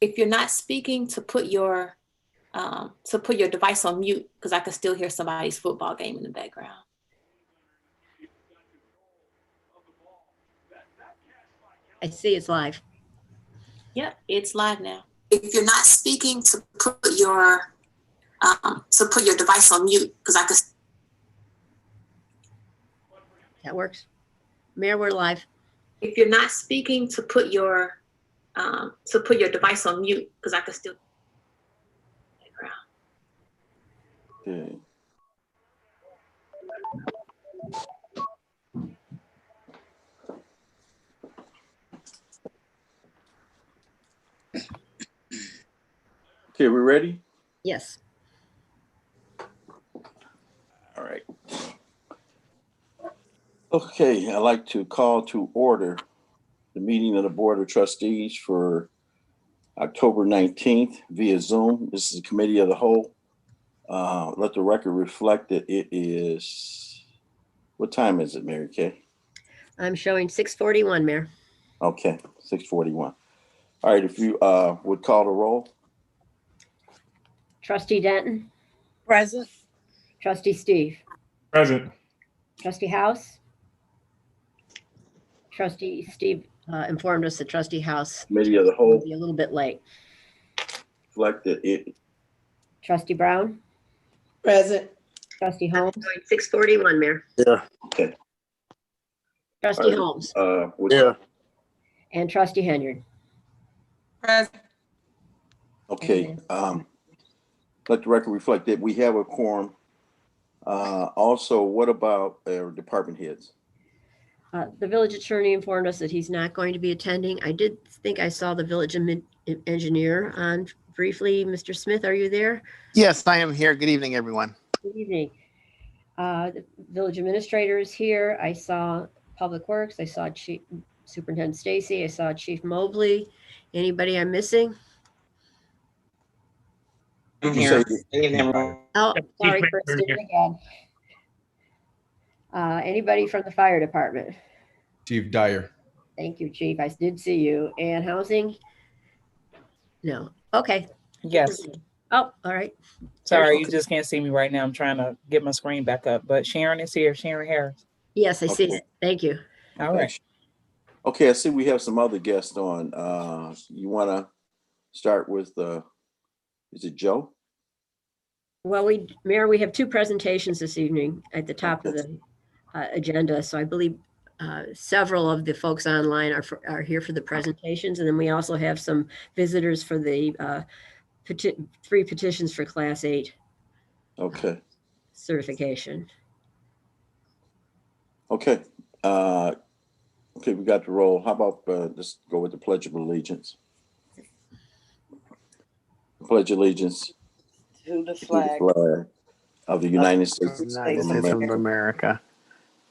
If you're not speaking, to put your device on mute, because I can still hear somebody's football game in the background. I see it's live. Yep, it's live now. If you're not speaking, to put your device on mute, because I can. That works. Mayor, we're live. If you're not speaking, to put your device on mute, because I can still. Okay. Okay, we ready? Yes. All right. Okay, I'd like to call to order the meeting of the Board of Trustees for October 19th via Zoom. This is a committee of the whole. Let the record reflect that it is, what time is it, Mary Kay? I'm showing 6:41, Mayor. Okay, 6:41. All right, if you would call the roll. Trustee Denton. Present. Trustee Steve. Present. Trustee House. Trustee Steve informed us that Trustee House Committee of the whole. will be a little bit late. Reflect that it. Trustee Brown. Present. Trustee Holmes. 6:41, Mayor. Yeah. Okay. Trustee Holmes. Yeah. And Trustee Hanyard. Present. Okay. Let the record reflect that we have a quorum. Also, what about our department heads? The village attorney informed us that he's not going to be attending. I did think I saw the village engineer on briefly. Mr. Smith, are you there? Yes, I am here. Good evening, everyone. Good evening. The village administrator is here. I saw Public Works. I saw Chief Superintendent Stacy. I saw Chief Mobley. Anybody I'm missing? I'm here. Oh, sorry, Chris, did it again. Anybody from the fire department? Chief Dyer. Thank you, Chief. I did see you. And housing? No. Okay. Yes. Oh, all right. Sorry, you just can't see me right now. I'm trying to get my screen back up, but Sharon is here. Sharon Harris. Yes, I see it. Thank you. All right. Okay, I see we have some other guests on. You want to start with, is it Joe? Well, Mayor, we have two presentations this evening at the top of the agenda. So I believe several of the folks online are here for the presentations. And then we also have some visitors for the 3 petitions for Class 8 certification. Okay. Okay, we got the roll. How about let's go with the Pledge of Allegiance. Pledge allegiance To the flag of the United States of America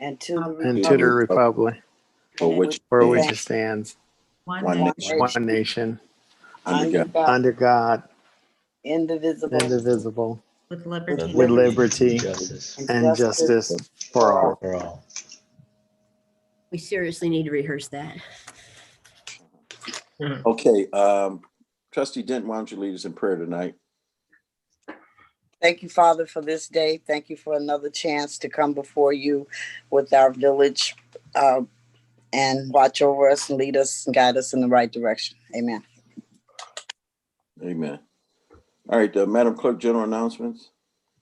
and to the republic for which it stands, one nation, under God, indivisible, with liberty and justice for all. We seriously need to rehearse that. Okay, Trustee Dent, why don't you lead us in prayer tonight? Thank you, Father, for this day. Thank you for another chance to come before you with our village and watch over us and lead us and guide us in the right direction. Amen. Amen. All right, Madam Clerk, general announcements.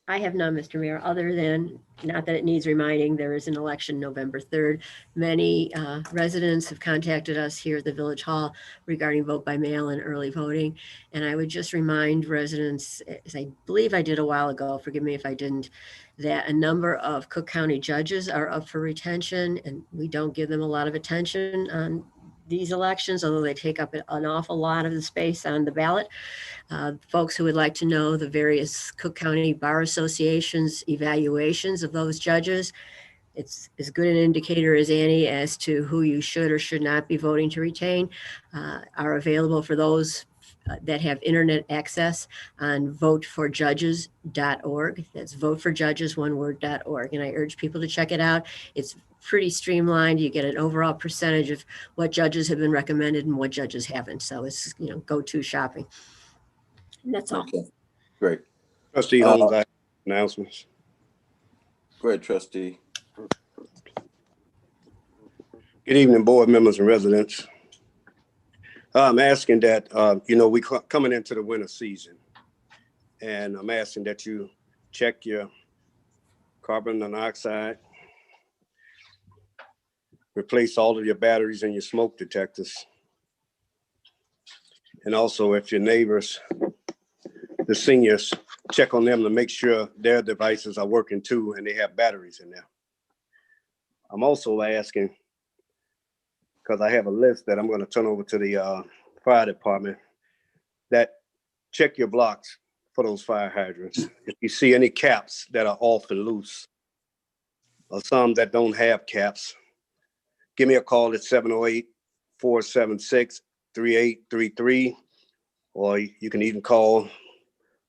I have none, Mr. Mayor, other than, not that it needs reminding, there is an election November 3rd. Many residents have contacted us here at the Village Hall regarding vote by mail and early voting. And I would just remind residents, as I believe I did a while ago, forgive me if I didn't, that a number of Cook County judges are up for retention, and we don't give them a lot of attention on these elections, although they take up an awful lot of the space on the ballot. Folks who would like to know the various Cook County Bar Association's evaluations of those judges, it's as good an indicator as any as to who you should or should not be voting to retain, are available for those that have internet access on voteforjudges.org. That's voteforjudges, one word.org. And I urge people to check it out. It's pretty streamlined. You get an overall percentage of what judges have been recommended and what judges haven't. So it's, go-to shopping. And that's all. Okay, great. Trustee Holmes, I have announcements. Go ahead, trustee. Good evening, board members and residents. I'm asking that, we coming into the winter season, and I'm asking that you check your carbon monoxide, replace all of your batteries and your smoke detectors. And also, if your neighbors, the seniors, check on them to make sure their devices are working too and they have batteries in there. I'm also asking, because I have a list that I'm going to turn over to the fire department, that check your blocks for those fire hydrants. If you see any caps that are off and loose, or some that don't have caps, give me a call at 708-476-3833, or you can even call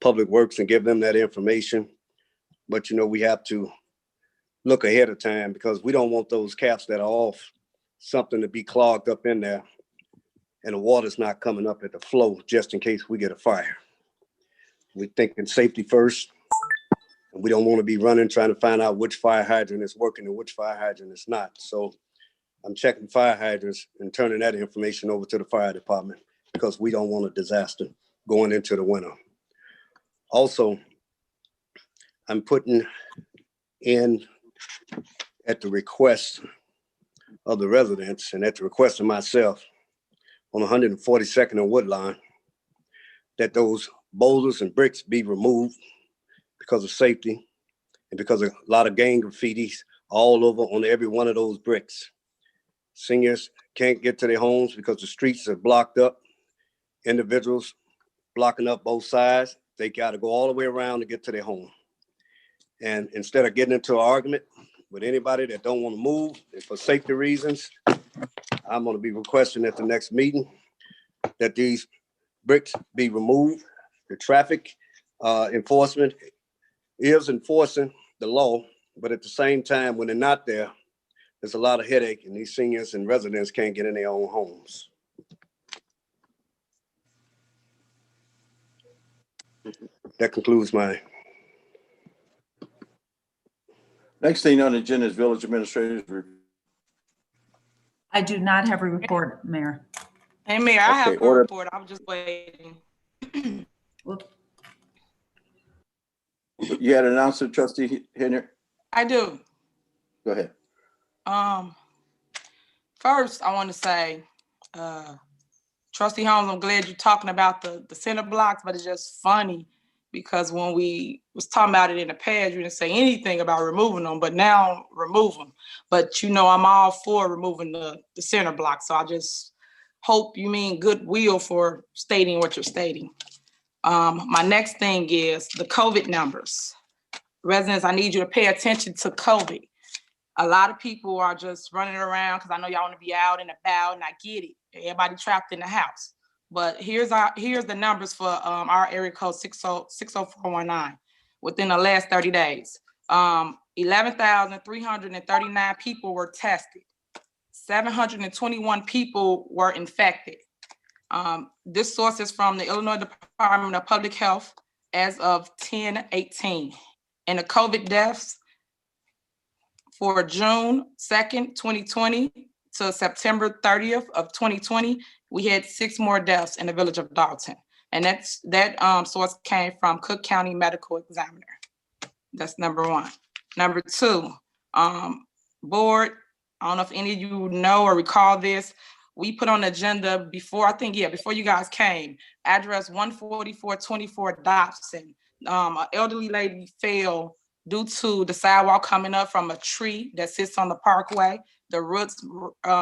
Public Works and give them that information. But we have to look ahead of time, because we don't want those caps that are off, something to be clogged up in there and the water's not coming up at the flow just in case we get a fire. We're thinking safety first, and we don't want to be running trying to find out which fire hydrant is working and which fire hydrant is not. So I'm checking fire hydrants and turning that information over to the fire department, because we don't want a disaster going into the winter. Also, I'm putting in, at the request of the residents and at the request of myself, on 142nd and Woodline, that those boulders and bricks be removed because of safety and because of a lot of gang graffitis all over on every one of those bricks. Seniors can't get to their homes because the streets are blocked up. Individuals blocking up both sides. They got to go all the way around to get to their home. And instead of getting into an argument with anybody that don't want to move, and for safety reasons, I'm going to be requesting at the next meeting that these bricks be removed. The traffic enforcement is enforcing the law, but at the same time, when they're not there, there's a lot of headache, and these seniors and residents can't get in their own homes. That concludes my. Next thing on the agenda is village administrators. I do not have a report, Mayor. Hey, Mayor, I have a order. report. I'm just waiting. You had an announcement, Trustee Hanyard? I do. Go ahead. First, I want to say, Trustee Holmes, I'm glad you're talking about the center blocks, but it's just funny because when we was talking about it in the past, you didn't say anything about removing them, but now remove them. But I'm all for removing the center block. So I just hope you mean goodwill for stating what you're stating. My next thing is the COVID numbers. Residents, I need you to pay attention to COVID. A lot of people are just running around because I know y'all want to be out and about, and I get it. Everybody trapped in the house. But here's the numbers for our area code 60419 within the last 30 days. 11,339 people were tested. 721 people were infected. This source is from the Illinois Department of Public Health as of 10/18. And the COVID deaths for June 2nd, 2020 to September 30th of 2020, we had 6 more deaths in the village of Dalton. And that source came from Cook County Medical Examiner. That's number 1. Number 2, board, I don't know if any of you know or recall this, we put on the agenda before you guys came, address 14424 Dobson. An elderly lady fell due to the sidewalk coming up from a tree that sits on the parkway. The roots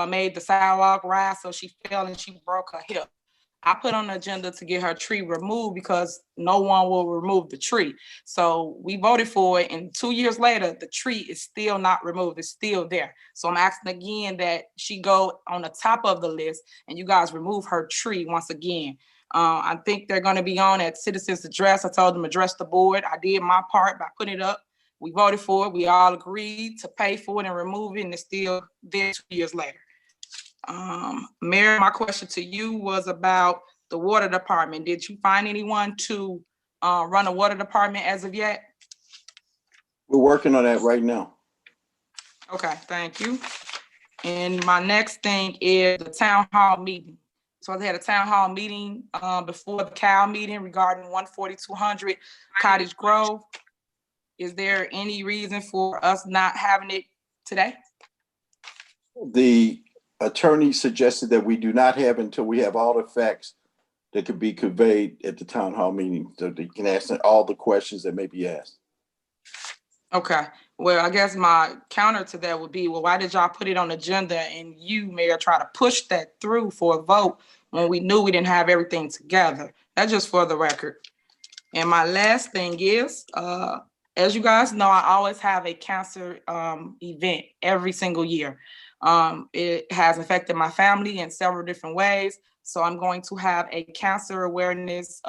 made the sidewalk rise, so she fell and she broke her hip. I put on the agenda to get her tree removed because no one will remove the tree. So we voted for it, and 2 years later, the tree is still not removed. It's still there. So I'm asking again that she go on the top of the list and you guys remove her tree once again. I think they're gonna be on at Citizens Address. I told them address the board. I did my part by putting it up. We voted for it. We all agreed to pay for it and remove it, and it's still there 2 years later. Mayor, my question to you was about the water department. Did you find anyone to run a water department as of yet? We're working on that right now. Okay, thank you. And my next thing is the town hall meeting. So they had a town hall meeting before the CAL meeting regarding 14200 Cottage Grove. Is there any reason for us not having it today? The attorney suggested that we do not have until we have all the facts that could be conveyed at the town hall meeting, so they can answer all the questions that may be asked. Okay, well, I guess my counter to that would be, well, why did y'all put it on the agenda and you, Mayor, try to push that through for a vote when we knew we didn't have everything together? That's just for the record. And my last thing is, as you guys know, I always have a cancer event every single year. It has affected my family in several different ways. So I'm going to have a cancer awareness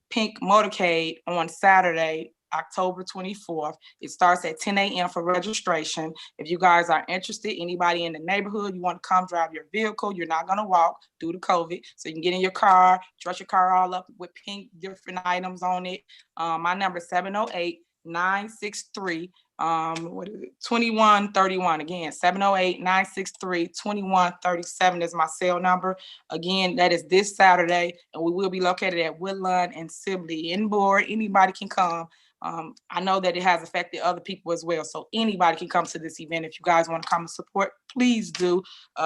pink motorcade on Saturday, October 24th. It starts at 10 a.m. for registration. If you guys are interested, anybody in the neighborhood, you want to come drive your vehicle, you're not going to walk due to COVID. So you can get in your car, dress your car all up with pink different items on it. My number is 708-963. What is it? 2131. Again, 708-963-2137 is my cell number. Again, that is this Saturday, and we will be located at Woodlawn and Sibley. Inboard, anybody can come. I know that it has affected other people as well, so anybody can come to this event. If you guys want to come and support, please do.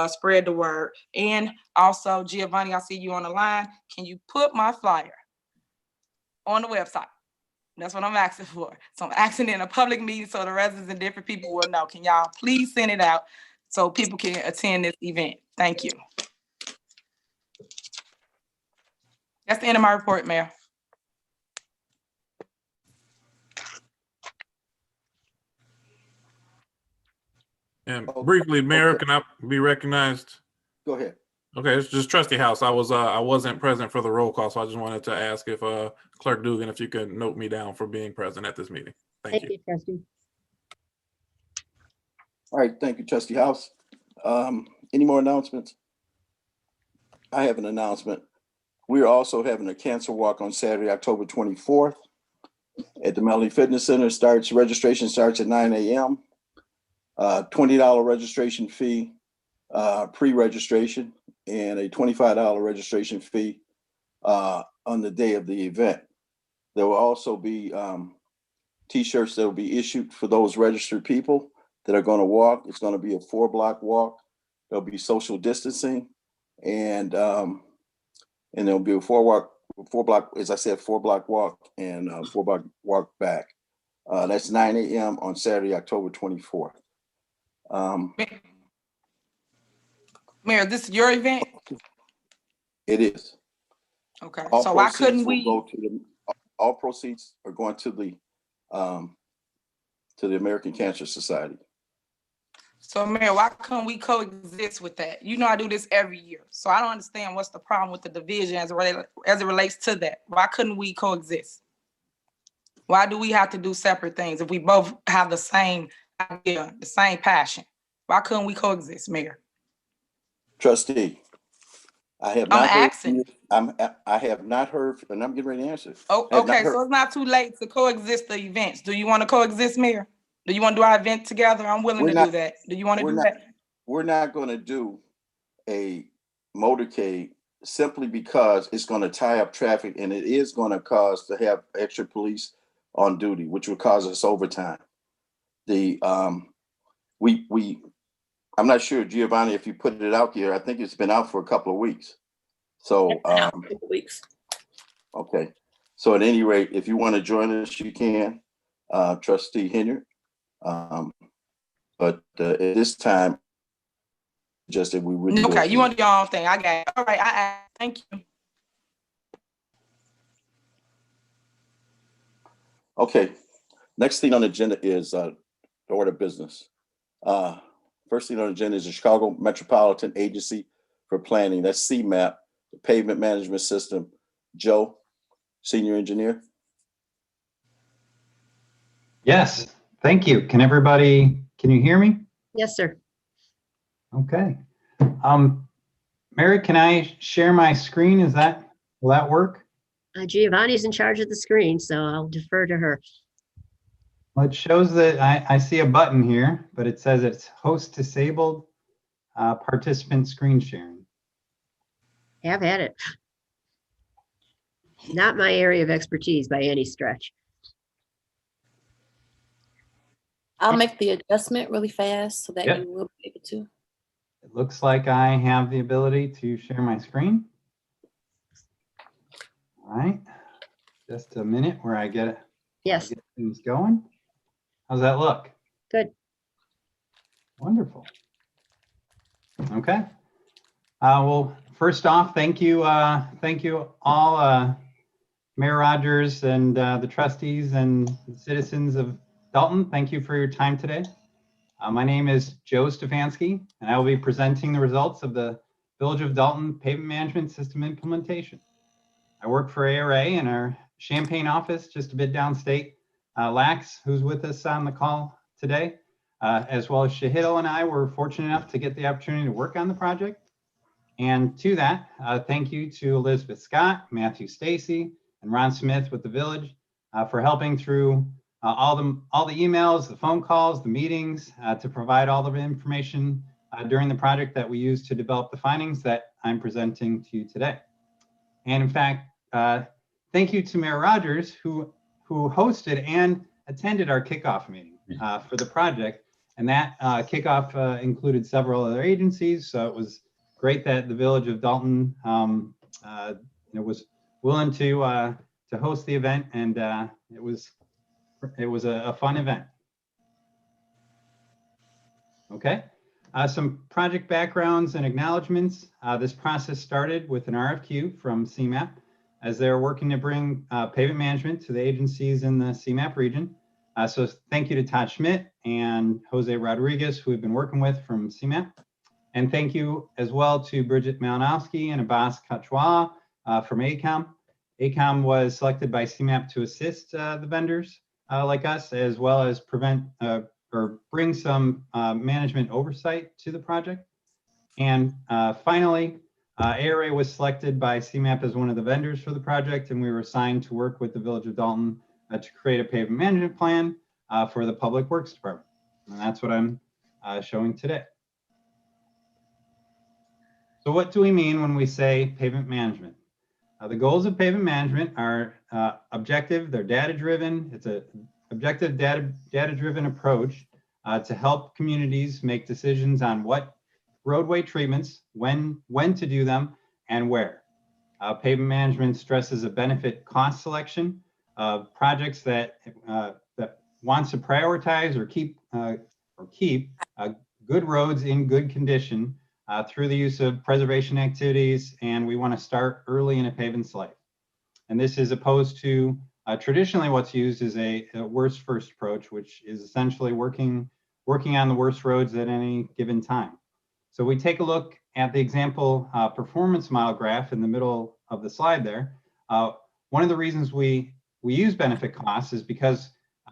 Spread the word. And also, Giovanni, I see you on the line. Can you put my flyer on the website? That's what I'm asking for. So I'm asking in a public meeting so the residents and different people will know. Can y'all please send it out so people can attend this event? Thank you. That's the end of my report, Mayor. And briefly, Mayor, Okay. can I be recognized? Go ahead. Okay, it's just Trustee House. I wasn't present for the roll call, so I just wanted to ask if Clerk Dugan, if you could note me down for being present at this meeting. Thank you. Trustee. All right, thank you, Trustee House. Any more announcements? I have an announcement. We are also having a cancer walk on Saturday, October 24th at the Melody Fitness Center. Registration starts at 9 a.m. $20 registration fee, pre-registration, and a $25 registration fee on the day of the event. There will also be T-shirts that will be issued for those registered people that are going to walk. It's going to be a 4-block walk. There'll be social distancing, and there'll be a 4-block, as I said, 4-block walk and 4-block walk back. That's 9 a.m. on Saturday, October 24th. Mayor, this is your event? It is. Okay, All so why proceeds couldn't will we? go to all proceeds are going to the American Cancer Society. So, Mayor, why couldn't we coexist with that? You know I do this every year, so I don't understand what's the problem with the division as it relates to that. Why couldn't we coexist? Why do we have to do separate things if we both have the same idea, the same passion? Why couldn't we coexist, Mayor? Trustee, I have I'm not heard. asking. I have not heard, and I'm getting ready to answer. Oh, okay, so it's not too late to coexist the events. Do you want to coexist, Mayor? Do you want to do our event together? I'm willing to do that. Do you want to do that? We're not going to do a motorcade simply because it's going to tie up traffic, and it is going to cause to have extra police on duty, which will cause us overtime. I'm not sure, Giovanni, if you put it out here. I think it's been out for a couple of weeks. So weeks. Okay. So at any rate, if you want to join us, you can, Trustee Hanyard. But at this time, just that we would. Okay, you want to do your own thing. I got it. All right, thank you. Okay. Next thing on the agenda is the order of business. First thing on the agenda is the Chicago Metropolitan Agency for Planning. That's CMAP. the pavement management system. Joe, senior engineer. Yes, thank you. Can you hear me? Yes, sir. Okay. Mary, can I share my screen? Will that work? Giovanni's in charge of the screen, so I'll defer to her. Well, it shows that I see a button here, but it says it's host disabled, participant screen sharing. Have at it. Not my area of expertise by any stretch. I'll make the adjustment really fast so that Yep. you will be able to. It looks like I have the ability to share my screen. All right, just a minute where I get things going. How's that look? Good. Wonderful. Okay. Well, first off, thank you all, Mayor Rogers and the trustees and citizens of Dalton. Thank you for your time today. My name is Joe Stefanski, and I will be presenting the results of the Village of Dalton Pavement Management System implementation. I work for ARA in our Champaign office, just a bit downstate. Lax, who's with us on the call today, as well as Shahidal and I were fortunate enough to get the opportunity to work on the project. And to that, thank you to Elizabeth Scott, Matthew Stacy, and Ron Smith with the Village for helping through all the emails, the phone calls, the meetings to provide all the information during the project that we used to develop the findings that I'm presenting to you today. And in fact, thank you to Mayor Rogers who hosted and attended our kickoff meeting for the project. And that kickoff included several other agencies. So it was great that the Village of Dalton was willing to host the event, and it was a fun event. Okay, some project backgrounds and acknowledgements. This process started with an RFQ from CMAP as they're working to bring pavement management to the agencies in the CMAP region. So thank you to Todd Schmidt and Jose Rodriguez, who we've been working with from CMAP. And thank you as well to Bridget Malinowski and Abbas Kachwa from ACOM. ACOM was selected by CMAP to assist the vendors like us, as well as bring some management oversight to the project. And finally, ARA was selected by CMAP as one of the vendors for the project, and we were assigned to work with the Village of Dalton to create a pavement management plan for the Public Works Department. And that's what I'm showing today. So what do we mean when we say pavement management? The goals of pavement management are objective, they're data-driven. It's an objective data-driven approach to help communities make decisions on what roadway treatments, when to do them, and where. Pavement management stresses a benefit cost selection of projects that wants to prioritize or keep good roads in good condition through the use of preservation activities, and we want to start early in a pavement's life. And this is opposed to traditionally what's used is a worst first approach, which is essentially working on the worst roads at any given time. So we take a look at the example performance model graph in the middle of the slide there. One of the reasons we use benefit costs is because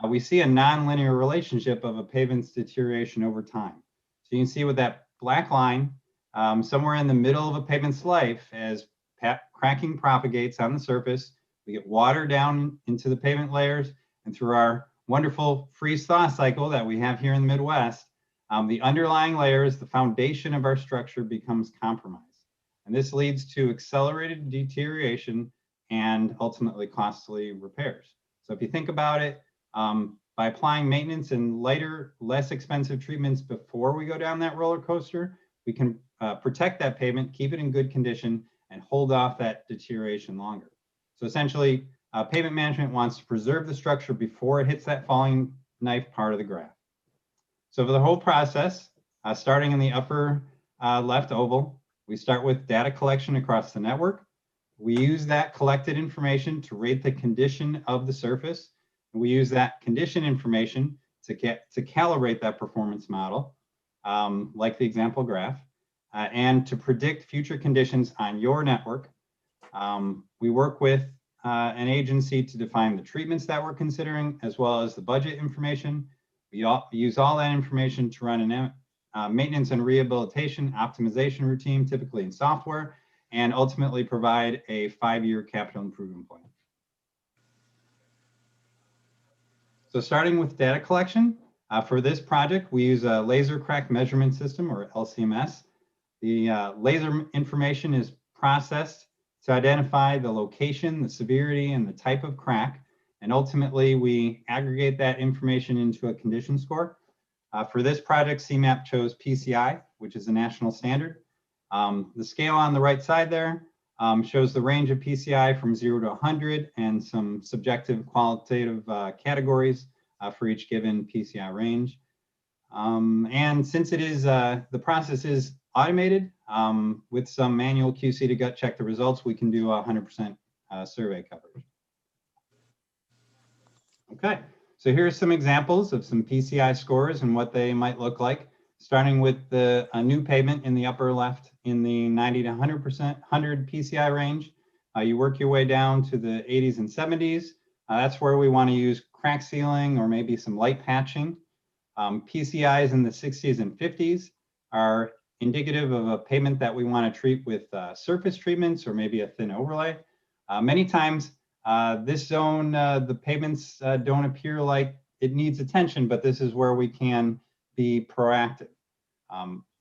we see a nonlinear relationship of a pavement's deterioration over time. So you can see with that black line, somewhere in the middle of a pavement's life, as cracking propagates on the surface, we get water down into the pavement layers, and through our wonderful freeze-thaw cycle that we have here in the Midwest, the underlying layers, the foundation of our structure, becomes compromised. And this leads to accelerated deterioration and ultimately costly repairs. So if you think about it, by applying maintenance and lighter, less expensive treatments before we go down that roller coaster, we can protect that pavement, keep it in good condition, and hold off that deterioration longer. So essentially, pavement management wants to preserve the structure before it hits that falling knife part of the graph. So for the whole process, starting in the upper left oval, we start with data collection across the network. We use that collected information to rate the condition of the surface. And we use that condition information to calibrate that performance model, like the example graph, and to predict future conditions on your network We work with an agency to define the treatments that we're considering, as well as the budget information. We use all that information to run an maintenance and rehabilitation optimization routine, typically in software, and ultimately provide a 5-year capital improvement plan. So starting with data collection, for this project, we use a laser crack measurement system, or LCMS. The laser information is processed to identify the location, the severity, and the type of crack. And ultimately, we aggregate that information into a condition score. For this project, CMAP chose PCI, which is a national standard. The scale on the right side there shows the range of PCI from 0 to 100 and some subjective qualitative categories for each given PCI range. And since it is, the process is automated with some manual QC to gut check the results, we can do 100% survey coverage. Okay, so here's some examples of some PCI scores and what they might look like, starting with a new pavement in the upper left in the 90 to 100 PCI range. You work your way down to the 80s and 70s. That's where we want to use crack sealing or maybe some light patching. PCIs in the 60s and 50s are indicative of a pavement that we want to treat with surface treatments or maybe a thin overlay. Many times, this zone, the pavements don't appear like it needs attention, but this is where we can be proactive.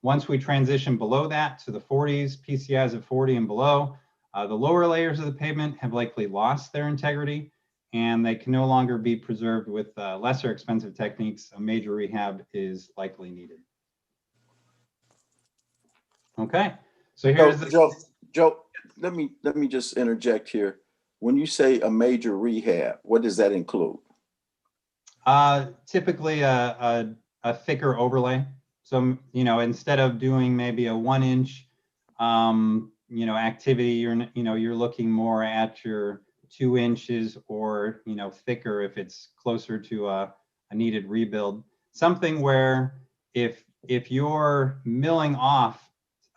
Once we transition below that to the 40s, PCIs of 40 and below, the lower layers of the pavement have likely lost their integrity and they can no longer be preserved with lesser expensive techniques. A major rehab is likely needed. Okay, so here's Joe, let me just interject here. When you say a major rehab, what does that include? Typically a thicker overlay. So, instead of doing maybe a 1 inch, activity, you're looking more at your 2 inches or, thicker if it's closer to a needed rebuild. Something where if you're milling off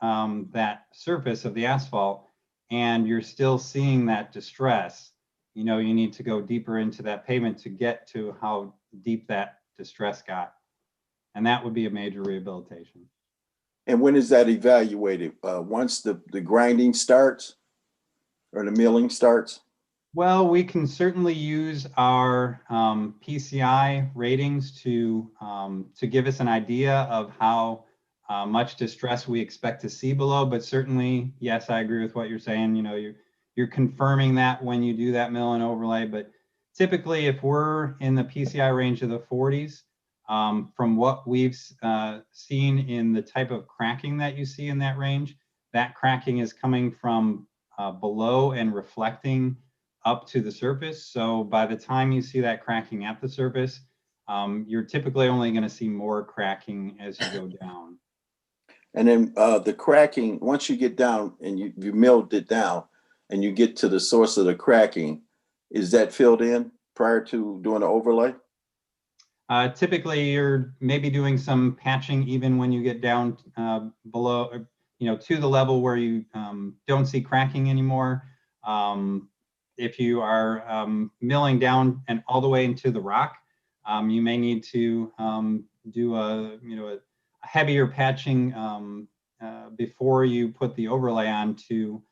that surface of the asphalt and you're still seeing that distress, you need to go deeper into that pavement to get to how deep that distress got. And that would be a major rehabilitation. And when is that evaluated? Once the grinding starts or the milling starts? Well, we can certainly use our PCI ratings to give us an idea of how much distress we expect to see below. But certainly, yes, I agree with what you're saying. You're confirming that when you do that mill and overlay. But typically, if we're in the PCI range of the 40s, from what we've seen in the type of cracking that you see in that range, that cracking is coming from below and reflecting up to the surface. So by the time you see that cracking at the surface, you're typically only going to see more cracking as you go down. And then the cracking, once you get down and you milled it down and you get to the source of the cracking, is that filled in prior to doing the overlay? Typically, you're maybe doing some patching even when you get down below, to the level where you don't see cracking anymore. If you are milling down and all the way into the rock, you may need to do a heavier patching before you put the overlay on to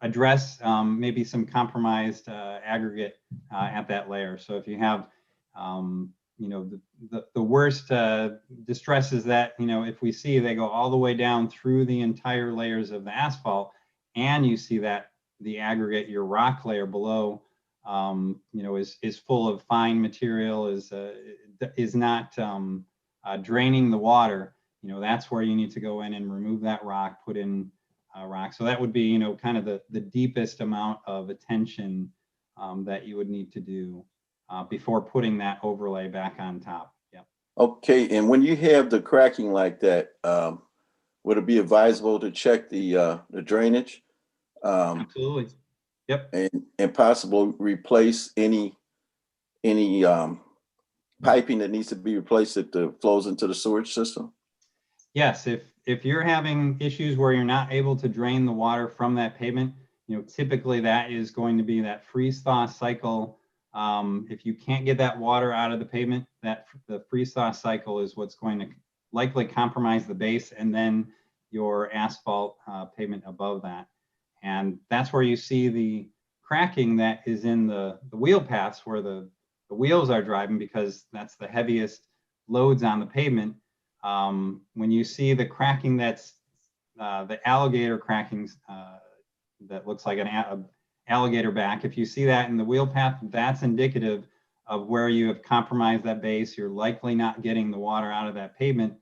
address maybe some compromised aggregate at that layer. So if you have, the worst distress is that, if we see they go all the way down through the entire layers of the asphalt, and you see that the aggregate, your rock layer below, is full of fine material, is not draining the water, that's where you need to go in and remove that rock, put in rock. So that would be, kind of the deepest amount of attention that you would need to do before putting that overlay back on top. Yep. Okay, and when you have the cracking like that, would it be advisable to check the drainage? Absolutely. Yep. And possibly replace any piping that needs to be replaced that flows into the sewage system? Yes, if you're having issues where you're not able to drain the water from that pavement, typically that is going to be that freeze-thaw cycle. If you can't get that water out of the pavement, the freeze-thaw cycle is what's going to likely compromise the base and then your asphalt pavement above that. And that's where you see the cracking that is in the wheel paths where the wheels are driving, because that's the heaviest loads on the pavement. When you see the cracking that's the alligator crackings that looks like an alligator back, if you see that in the wheel path, that's indicative of where you have compromised that base. You're likely not getting the water out of that pavement.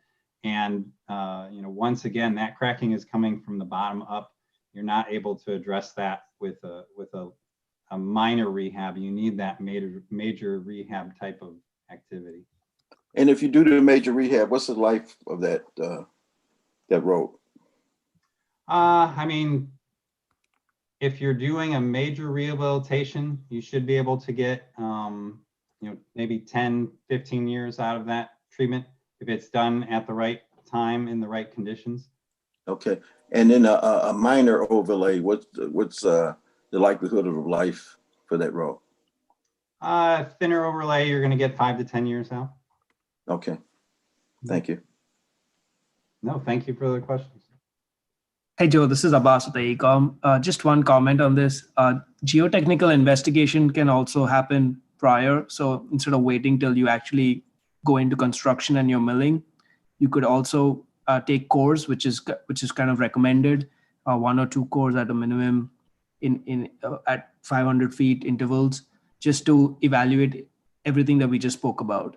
And once again, that cracking is coming from the bottom up. You're not able to address that with a minor rehab. You need that major rehab type of activity. And if you do the major rehab, what's the life of that road? I mean, if you're doing a major rehabilitation, you should be able to get, maybe 10, 15 years out of that treatment if it's done at the right time in the right conditions. Okay. And then a minor overlay, what's the likelihood of life for that road? Thinner overlay, you're going to get 5 to 10 years out. Okay. Thank you. No, thank you for the questions. Hey, Joe, this is Abbas with AECOM. Just one comment on this. Geotechnical investigation can also happen prior. So instead of waiting till you actually go into construction and you're milling, you could also take cores, which is kind of recommended, 1 or 2 cores at a minimum at 500 feet intervals, just to evaluate everything that we just spoke about,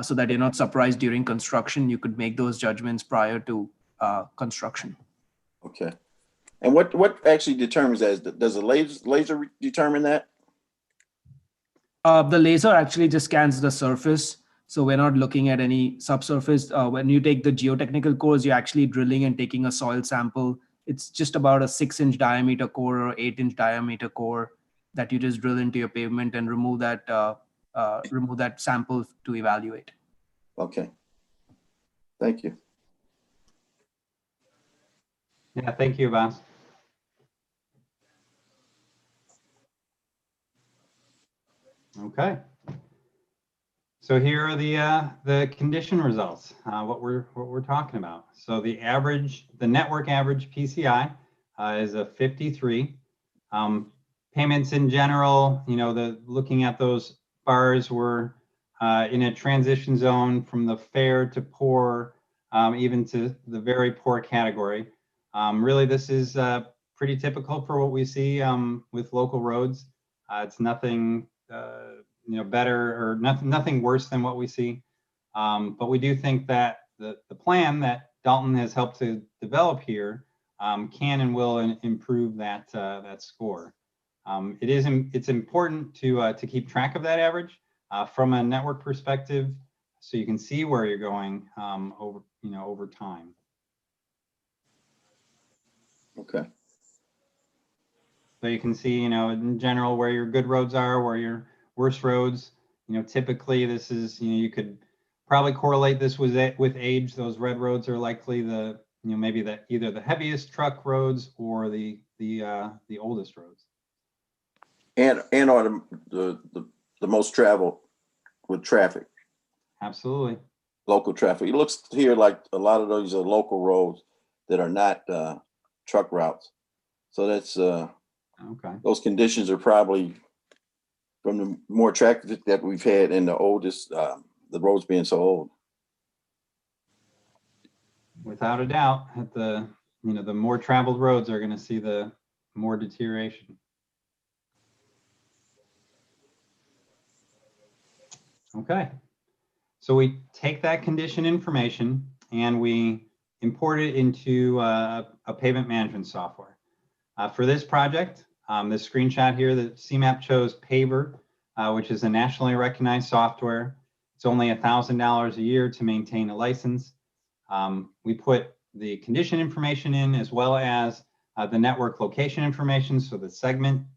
so that you're not surprised during construction. You could make those judgments prior to construction. Okay. And what actually determines that? Does the laser determine that? The laser actually just scans the surface. So we're not looking at any subsurface. When you take the geotechnical cores, you're actually drilling and taking a soil sample. It's just about a 6-inch diameter core or 8-inch diameter core that you just drill into your pavement and remove that sample to evaluate. Okay. Thank you. Yeah, thank you, Abbas. Okay. So here are the condition results, what we're talking about. So the network average PCI is a 53. Payments in general, looking at those bars, were in a transition zone from the fair to poor, even to the very poor category. Really, this is pretty typical for what we see with local roads. It's nothing better or nothing worse than what we see. But we do think that the plan that Dalton has helped to develop here can and will improve that score. It's important to keep track of that average from a network perspective, so you can see where you're going over time. Okay. So you can see, in general, where your good roads are, where your worst roads. Typically this is, you could probably correlate this with age. Those red roads are likely maybe either the heaviest truck roads or the oldest roads. And are the most traveled with traffic. Absolutely. Local traffic. It looks here like a lot of those are local roads that are not truck routes. So that's okay. Those conditions are probably from the more traffic that we've had in the oldest, the roads being so old. Without a doubt, the more traveled roads are going to see the more deterioration. Okay, so we take that condition information and we import it into a pavement management software. For this project, this screenshot here, the CMAP chose Paver, which is a nationally recognized software. It's only $1,000 a year to maintain a license. We put the condition information in, as well as the network location information, so the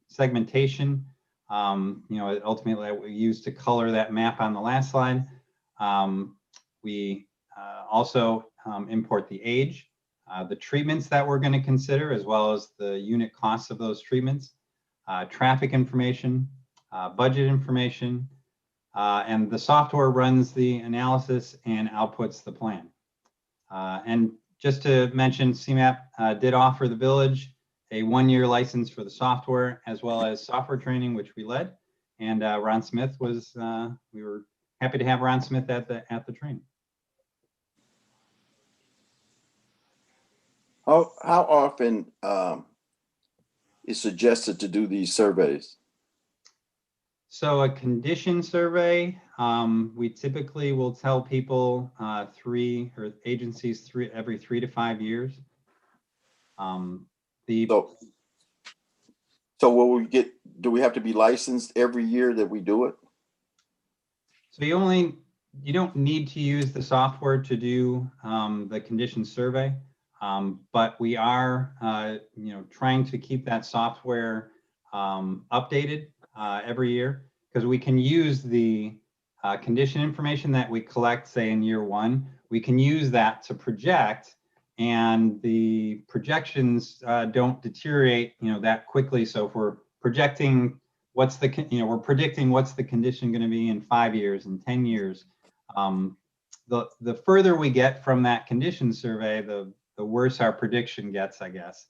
segmentation. Ultimately we use to color that map on the last slide. We also import the age, the treatments that we're going to consider, as well as the unit costs of those treatments, traffic information, budget information, and the software runs the analysis and outputs the plan. And just to mention, CMAP did offer the village a 1-year license for the software, as well as software training, which we led. And Ron Smith was, we were happy to have Ron Smith at the training. How often is suggested to do these surveys? So a condition survey, we typically will tell people agencies every 3 to 5 years. So will we get? Do we have to be licensed every year that we do it? So you don't need to use the software to do the condition survey, but we are trying to keep that software updated every year, because we can use the condition information that we collect, say in year 1, we can use that to project, and the projections don't deteriorate that quickly. So if we're projecting we're predicting what's the condition going to be in 5 years and 10 years, the further we get from that condition survey, the worse our prediction gets, I guess.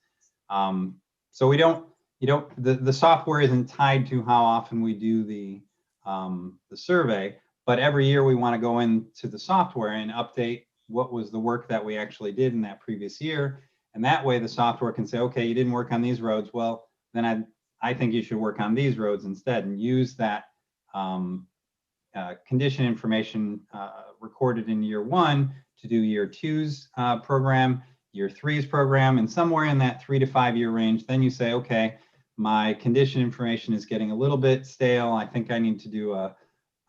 So the software isn't tied to how often we do the survey, but every year we want to go into the software and update what was the work that we actually did in that previous year. And that way the software can say, okay, you didn't work on these roads. Well, then I think you should work on these roads instead, and use that condition information recorded in year 1 to do year 2's program, year 3's program, and somewhere in that 3 to 5 year range, then you say, okay, my condition information is getting a little bit stale. I think I need to do a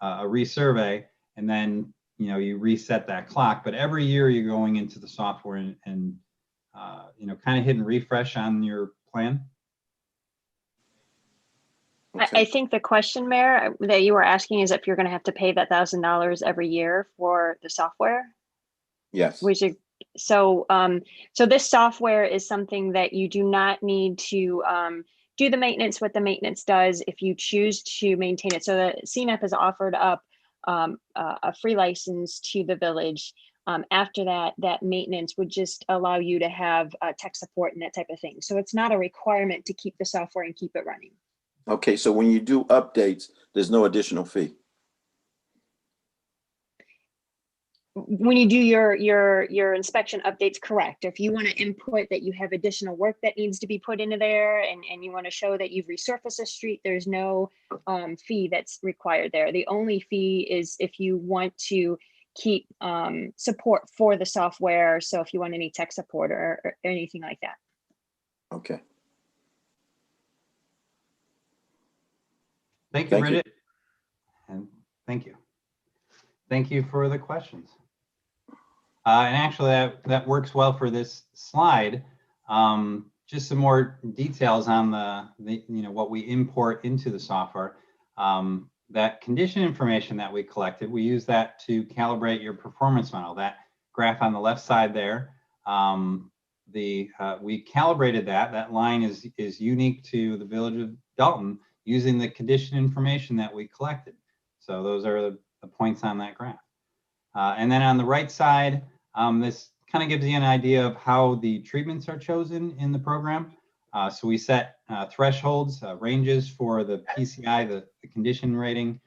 resurvey, and then you reset that clock. But every year you're going into the software and kind of hitting refresh on your plan. I think the question, Mayor, that you were asking is if you're going to have to pay that $1,000 every year for the software. Yes. So this software is something that you do not need to do the maintenance. What the maintenance does, if you choose to maintain it. So the CMAP has offered up a free license to the village. After that maintenance would just allow you to have tech support and that type of thing. So it's not a requirement to keep the software and keep it running. Okay, so when you do updates, there's no additional fee. When you do your inspection updates, correct. If you want to input that you have additional work that needs to be put into there, and you want to show that you've resurfaced a street, there's no fee that's required there. The only fee is if you want to keep support for the software. So if you want any tech support or anything like that. Okay. Thank you, Bridget. And thank you. Thank you for the questions. And actually that works well for this slide. Just some more details on the what we import into the software. That condition information that we collected, we use that to calibrate your performance model. That graph on the left side there, we calibrated that line is unique to the village of Dalton using the condition information that we collected. So those are the points on that graph. And then on the right side, this kind of gives you an idea of how the treatments are chosen in the program. So we set thresholds, ranges for the PCI, the condition rating,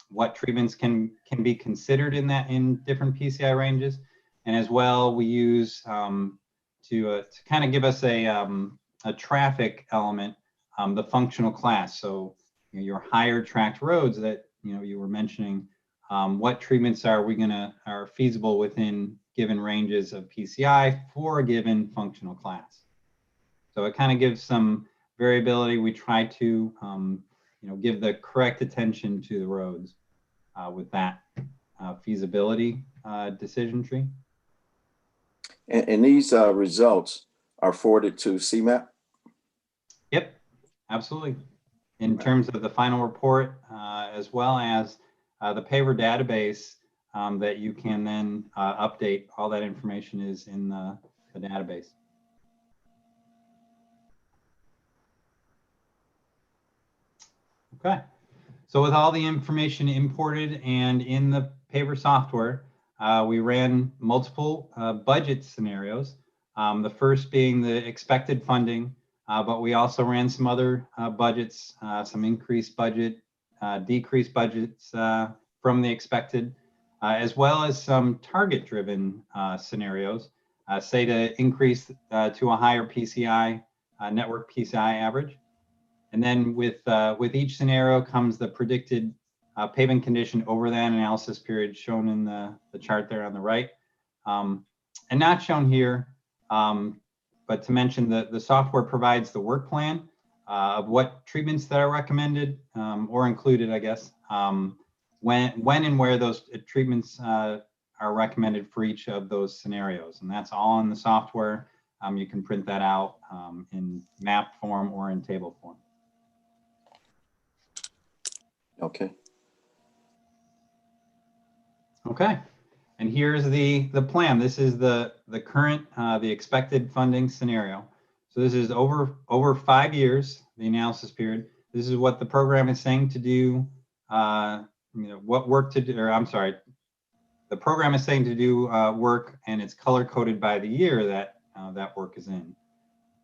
what treatments can be considered in different PCI ranges. And as well, we use to kind of give us a traffic element, the functional class. So your higher tracked roads that you were mentioning, what treatments are feasible within given ranges of PCI for a given functional class. So it kind of gives some variability. We try to give the correct attention to the roads with that feasibility decision tree. And these results are forwarded to CMAP? Yep, absolutely. In terms of the final report, as well as the paver database, that you can then update. All that information is in the database. Okay, so with all the information imported and in the paper software, we ran multiple budget scenarios. The first being the expected funding, but we also ran some other budgets, some increased budget, decreased budgets from the expected, as well as some target-driven scenarios, say to increase to a higher PCI, network PCI average. And then with each scenario comes the predicted pavement condition over that analysis period shown in the chart there on the right. And not shown here, but to mention that the software provides the work plan of what treatments that are recommended or included, I guess, when and where those treatments are recommended for each of those scenarios. And that's all in the software. You can print that out in map form or in table form. Okay. Okay, and here's the plan. This is the current, the expected funding scenario. So this is over 5 years, the analysis period. This is what the program is saying to do, what work to do, or I'm sorry, the program is saying to do work, and it's color coded by the year that that work is in. And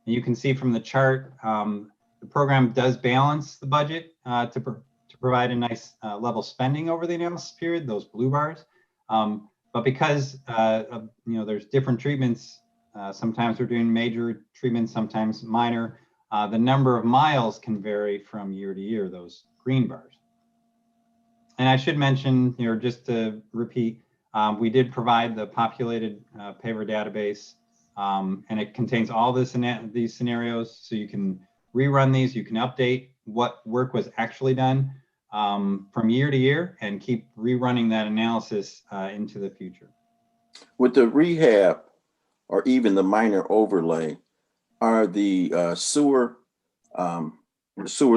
you can see from the chart, the program does balance the budget to provide a nice level spending over the analysis period, those blue bars. But because there's different treatments, sometimes we're doing major treatments, sometimes minor, the number of miles can vary from year to year, those green bars. And I should mention, just to repeat, we did provide the populated paver database, and it contains all these scenarios, so you can rerun these, you can update what work was actually done from year to year and keep rerunning that analysis into the future. With the rehab or even the minor overlay, are the sewers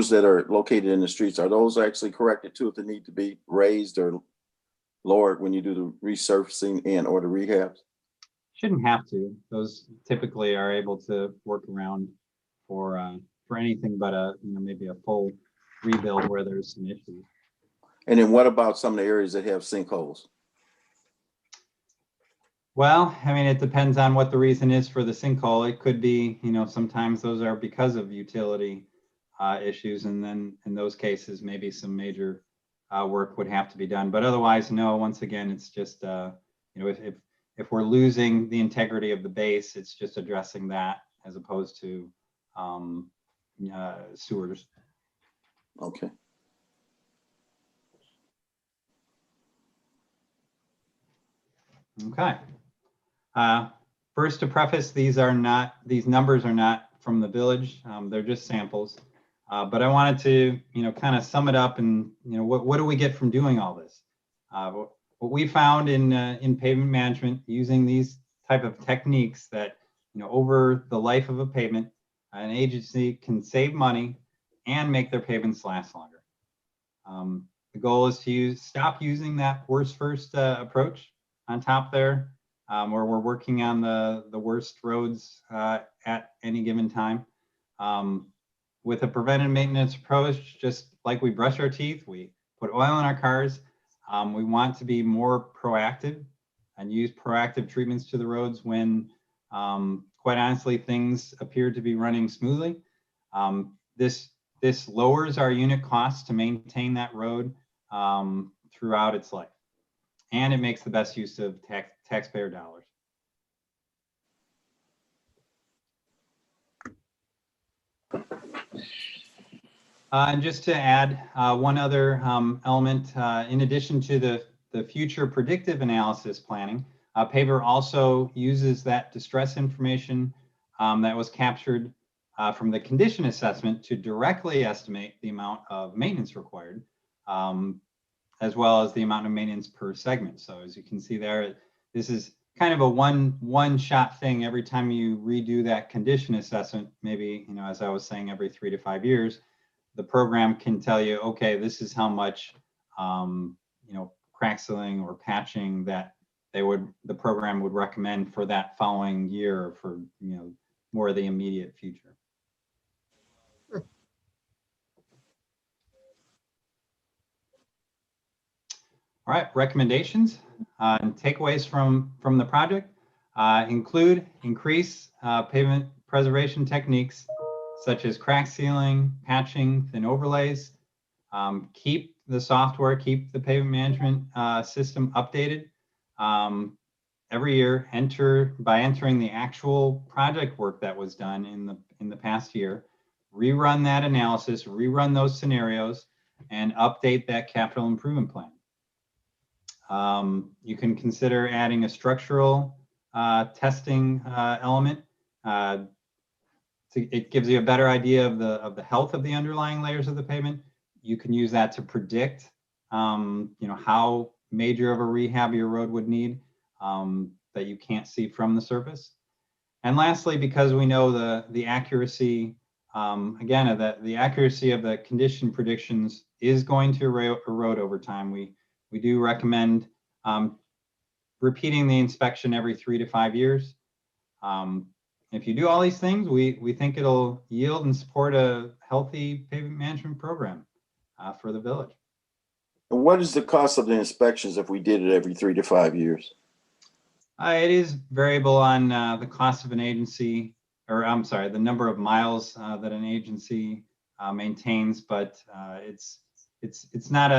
that are located in the streets, are those actually corrected too if they need to be raised or lowered when you do the resurfacing and or the rehabs? Shouldn't have to. Those typically are able to work around for anything but maybe a full rebuild where there's some issues. And then what about some of the areas that have sinkholes? Well, I mean, it depends on what the reason is for the sinkhole. It could be, sometimes those are because of utility issues, and then in those cases, maybe some major work would have to be done. But otherwise, no. Once again, it's just if we're losing the integrity of the base, it's just addressing that as opposed to sewers. Okay. Okay. First, to preface, these numbers are not from the village. They're just samples. But I wanted to, kind of sum it up and, what do we get from doing all this? What we found in pavement management, using these type of techniques, that, over the life of a pavement, an agency can save money and make their pavements last longer. The goal is to stop using that worst first approach on top there, where we're working on the worst roads at any given time. With a preventive maintenance approach, just like we brush our teeth, we put oil in our cars, we want to be more proactive and use proactive treatments to the roads when, quite honestly, things appear to be running smoothly. This lowers our unit costs to maintain that road throughout its life, and it makes the best use of taxpayer dollars. And just to add one other element, in addition to the future predictive analysis planning, Paver also uses that distress information that was captured from the condition assessment to directly estimate the amount of maintenance required, as well as the amount of maintenance per segment. So as you can see there, this is kind of a one-shot thing. Every time you redo that condition assessment, maybe, as I was saying, every 3 to 5 years, the program can tell you, okay, this is how much, crack sealing or patching that the program would recommend for that following year, or for more of the immediate future. All right, recommendations and takeaways from the project include increase pavement preservation techniques such as crack sealing, patching, thin overlays. Keep the software, keep the pavement management system updated every year. By entering the actual project work that was done in the past year, rerun that analysis, rerun those scenarios, and update that capital improvement plan. You can consider adding a structural testing element. It gives you a better idea of the health of the underlying layers of the pavement. You can use that to predict, how major of a rehab your road would need that you can't see from the surface. And lastly, because we know the accuracy, again, the accuracy of the condition predictions is going to erode over time. We do recommend repeating the inspection every 3 to 5 years. If you do all these things, we think it'll yield and support a healthy pavement management program for the village. And what is the cost of the inspections if we did it every 3 to 5 years? It is variable on the cost of an agency, or I'm sorry, the number of miles that an agency maintains, but it's not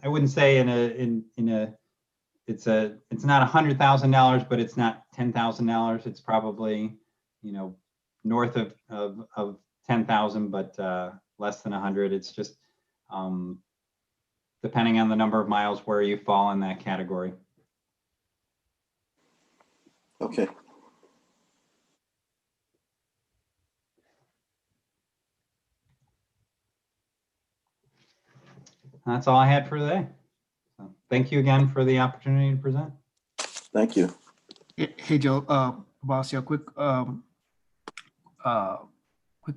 I wouldn't say it's not $100,000, but it's not $10,000. It's probably north of 10,000, but less than 100. It's just depending on the number of miles where you fall in that category. Okay. That's all I had for today. So thank you again for the opportunity to present. Thank you. Hey, Joe, Basia, quick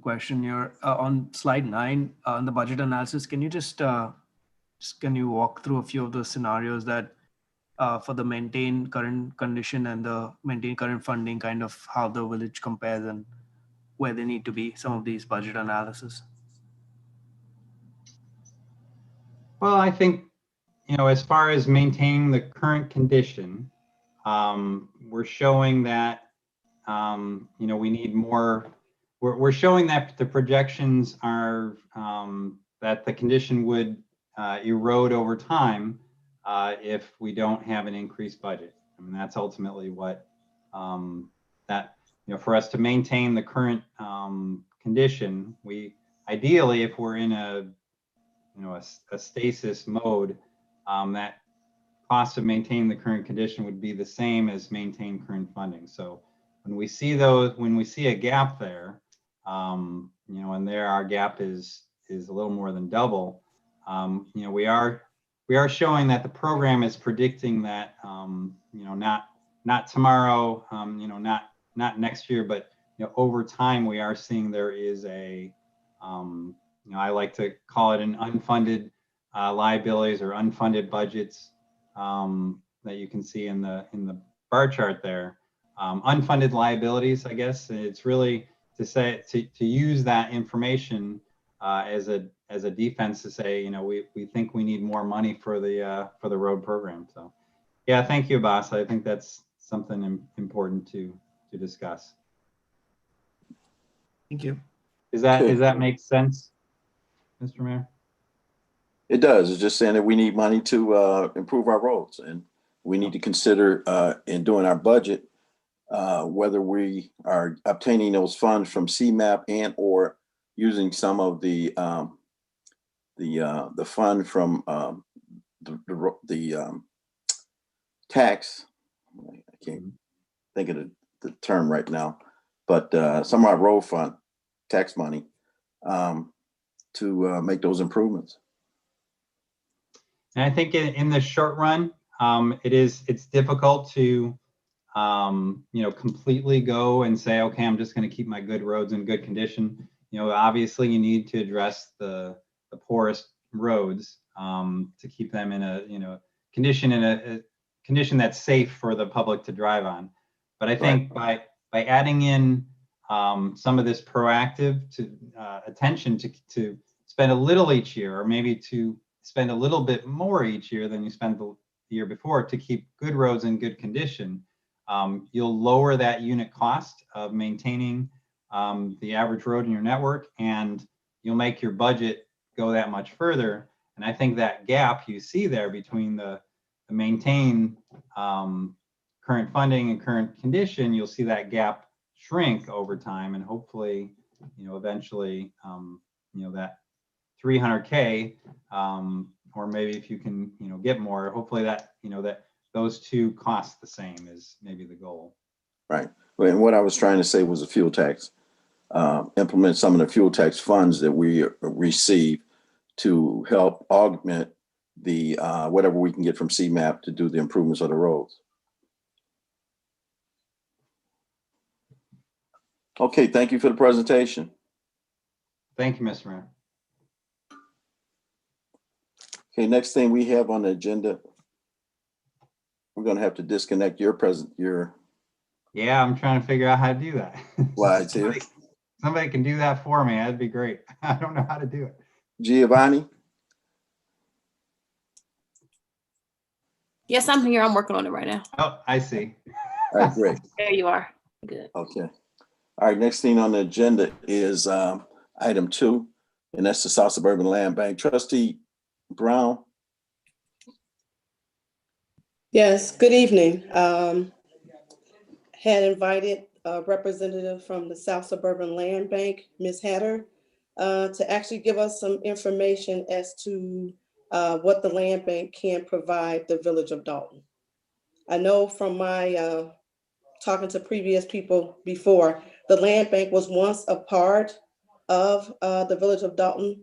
question here. On slide 9, on the budget analysis, can you can you walk through a few of the scenarios that for the maintain current condition and the maintain current funding, kind of how the village compares and where they need to be, some of these budget analysis? Well, I think, as far as maintaining the current condition, we're showing that, we need more. We're showing that the projections are that the condition would erode over time if we don't have an increased budget. I mean, that's ultimately what for us to maintain the current condition, we ideally, if we're in a stasis mode, that cost of maintaining the current condition would be the same as maintain current funding. So when we see a gap there, and there our gap is a little more than double, we are showing that the program is predicting that, not tomorrow, not next year, but over time we are seeing there is a I like to call it an unfunded liabilities or unfunded budgets that you can see in the bar chart there. Unfunded liabilities, I guess it's really to use that information as a defense to say, we think we need more money for the road program. So yeah, thank you, Boss. I think that's something important to discuss. Thank you. Does that make sense, Mr. Mayor? It does. It's just saying that we need money to improve our roads, and we need to consider in doing our budget whether we are obtaining those funds from CMAP and or using some of the fund from the tax. I can't think of the term right now, but some of our road fund tax money to make those improvements. And I think in the short run, it's difficult to completely go and say, okay, I'm just going to keep my good roads in good condition. Obviously you need to address the poorest roads to keep them in condition in a condition that's safe for the public to drive on. But I think by adding in some of this proactive attention to spend a little each year, or maybe to spend a little bit more each year than you spent the year before to keep good roads in good condition, you'll lower that unit cost of maintaining the average road in your network, and you'll make your budget go that much further. And I think that gap you see there between the maintain current funding and current condition, you'll see that gap shrink over time, and hopefully, eventually, that 300K, or maybe if you can, get more, hopefully that, that those two cost the same is maybe the goal. Right. And what I was trying to say was a fuel tax. Implement some of the fuel tax funds that we receive to help augment the whatever we can get from CMAP to do the improvements of the roads. Okay, thank you for the presentation. Thank you, Mr. Mayor. Okay, next thing we have on the agenda, we're going to have to disconnect your Yeah, I'm trying to figure out how to do that. slides here. Somebody can do that for me. That'd be great. I don't know how to do it. Giovanni? Yes, I'm here. I'm working on it right now. Oh, I see. All right, great. There you are. Good. Okay. All right, next thing on the agenda is item 2, and that's the South Suburban Land Bank. Trustee Brown? Yes, good evening. Had invited a representative from the South Suburban Land Bank, Ms. Hatter, to actually give us some information as to what the land bank can provide the village of Dalton. I know from my talking to previous people before, the land bank was once a part of the village of Dalton.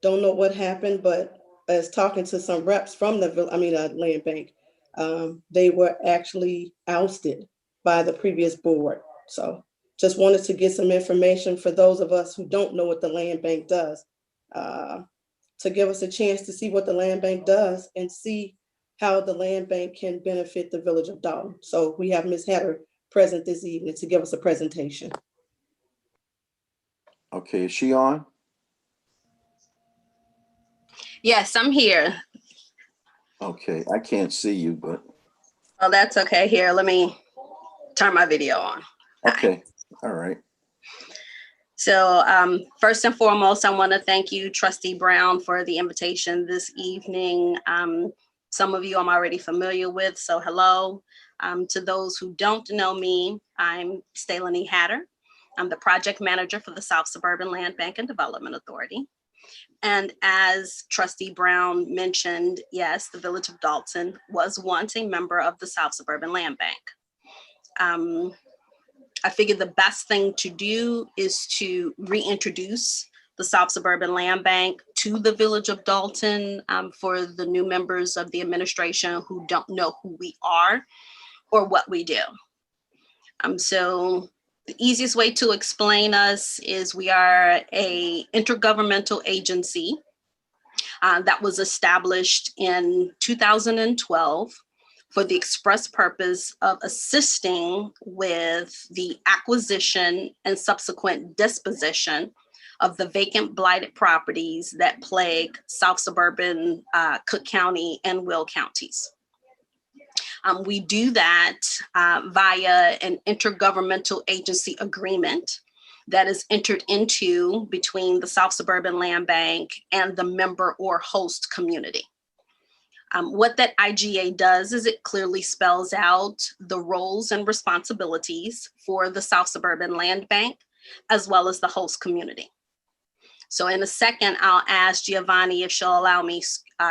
Don't know what happened, but as talking to some reps from the land bank, they were actually ousted by the previous board. So just wanted to get some information for those of us who don't know what the land bank does, to give us a chance to see what the land bank does and see how the land bank can benefit the village of Dalton. So we have Ms. Hatter present this evening to give us a presentation. Okay, is she on? Yes, I'm here. Okay, I can't see you, but. Oh, that's okay. Here, let me turn my video on. Okay, all right. So first and foremost, I want to thank you, Trustee Brown, for the invitation this evening. Some of you I'm already familiar with, so hello. To those who don't know me, I'm Stalini Hatter. I'm the project manager for the South Suburban Land Bank and Development Authority. And as Trustee Brown mentioned, yes, the Village of Dalton was once a member of the South Suburban Land Bank. I figured the best thing to do is to reintroduce the South Suburban Land Bank to the Village of Dalton for the new members of the administration who don't know who we are or what we do. So the easiest way to explain us is we are an intergovernmental agency that was established in 2012 for the express purpose of assisting with the acquisition and subsequent disposition of the vacant blighted properties that plague South Suburban, Cook County, and Will counties. We do that via an intergovernmental agency agreement that is entered into between the South Suburban Land Bank and the member or host community. What that IGA does is it clearly spells out the roles and responsibilities for the South Suburban Land Bank, as well as the host community. So in a second, I'll ask Giovanni if she'll allow me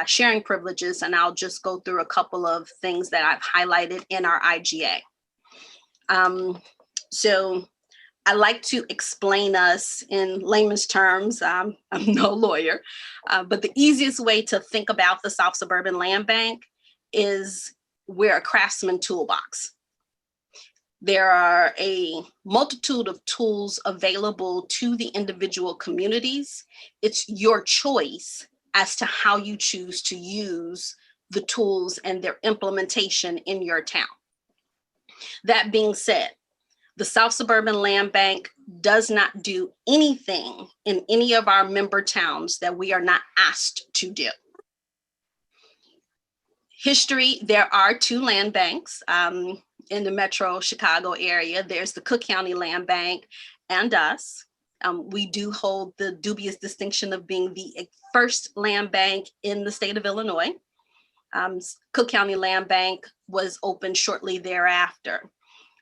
sharing privileges, and I'll just go through a couple of things that I've highlighted in our IGA. So I like to explain us in layman's terms. I'm no lawyer, but the easiest way to think about the South Suburban Land Bank is we're a craftsman toolbox. There are a multitude of tools available to the individual communities. It's your choice as to how you choose to use the tools and their implementation in your town. That being said, the South Suburban Land Bank does not do anything in any of our member towns that we are not asked to do. History, there are 2 land banks in the Metro Chicago area. There's the Cook County Land Bank and us. We do hold the dubious distinction of being the first land bank in the state of Illinois. Cook County Land Bank was opened shortly thereafter.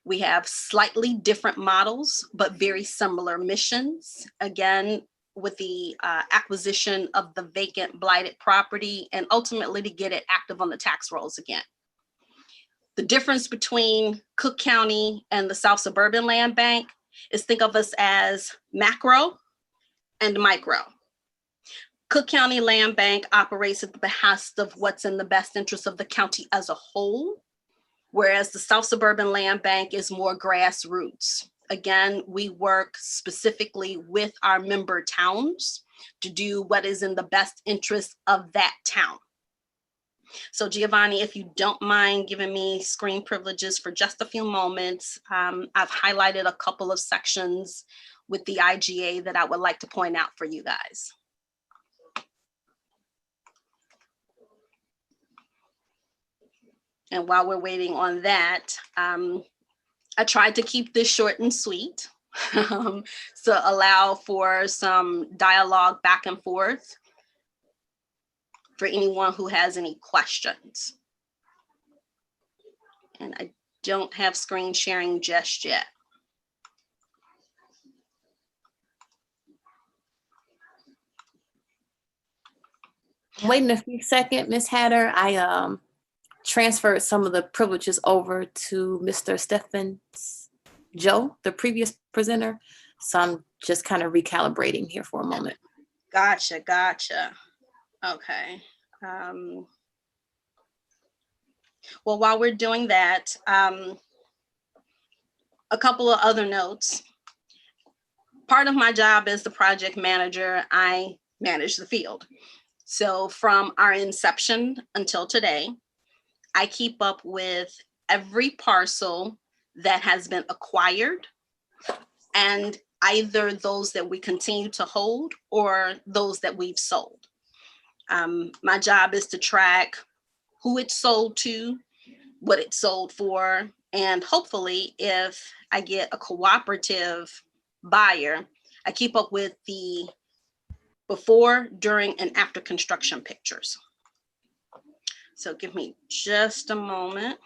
We have slightly different models, but very similar missions. Again, with the acquisition of the vacant blighted property and ultimately to get it active on the tax rolls again. The difference between Cook County and the South Suburban Land Bank is think of us as macro and micro. Cook County Land Bank operates at the behest of what's in the best interest of the county as a whole, whereas the South Suburban Land Bank is more grassroots. Again, we work specifically with our member towns to do what is in the best interest of that town. So Giovanni, if you don't mind giving me screen privileges for just a few moments, I've highlighted a couple of sections with the IGA that I would like to point out for you guys. And while we're waiting on that, I tried to keep this short and sweet to allow for some dialogue back and forth for anyone who has any questions. And I don't have screen sharing just yet. Waiting a few seconds, Ms. Hatter. I transferred some of the privileges over to Mr. Stephens Joe, the previous presenter. So I'm just kind of recalibrating here for a moment. Gotcha. Okay. Well, while we're doing that, a couple of other notes. Part of my job as the project manager, I manage the field. So from our inception until today, I keep up with every parcel that has been acquired and either those that we continue to hold or those that we've sold. My job is to track who it's sold to, what it's sold for, and hopefully if I get a cooperative buyer, I keep up with the before, during, and after construction pictures. So give me just a moment.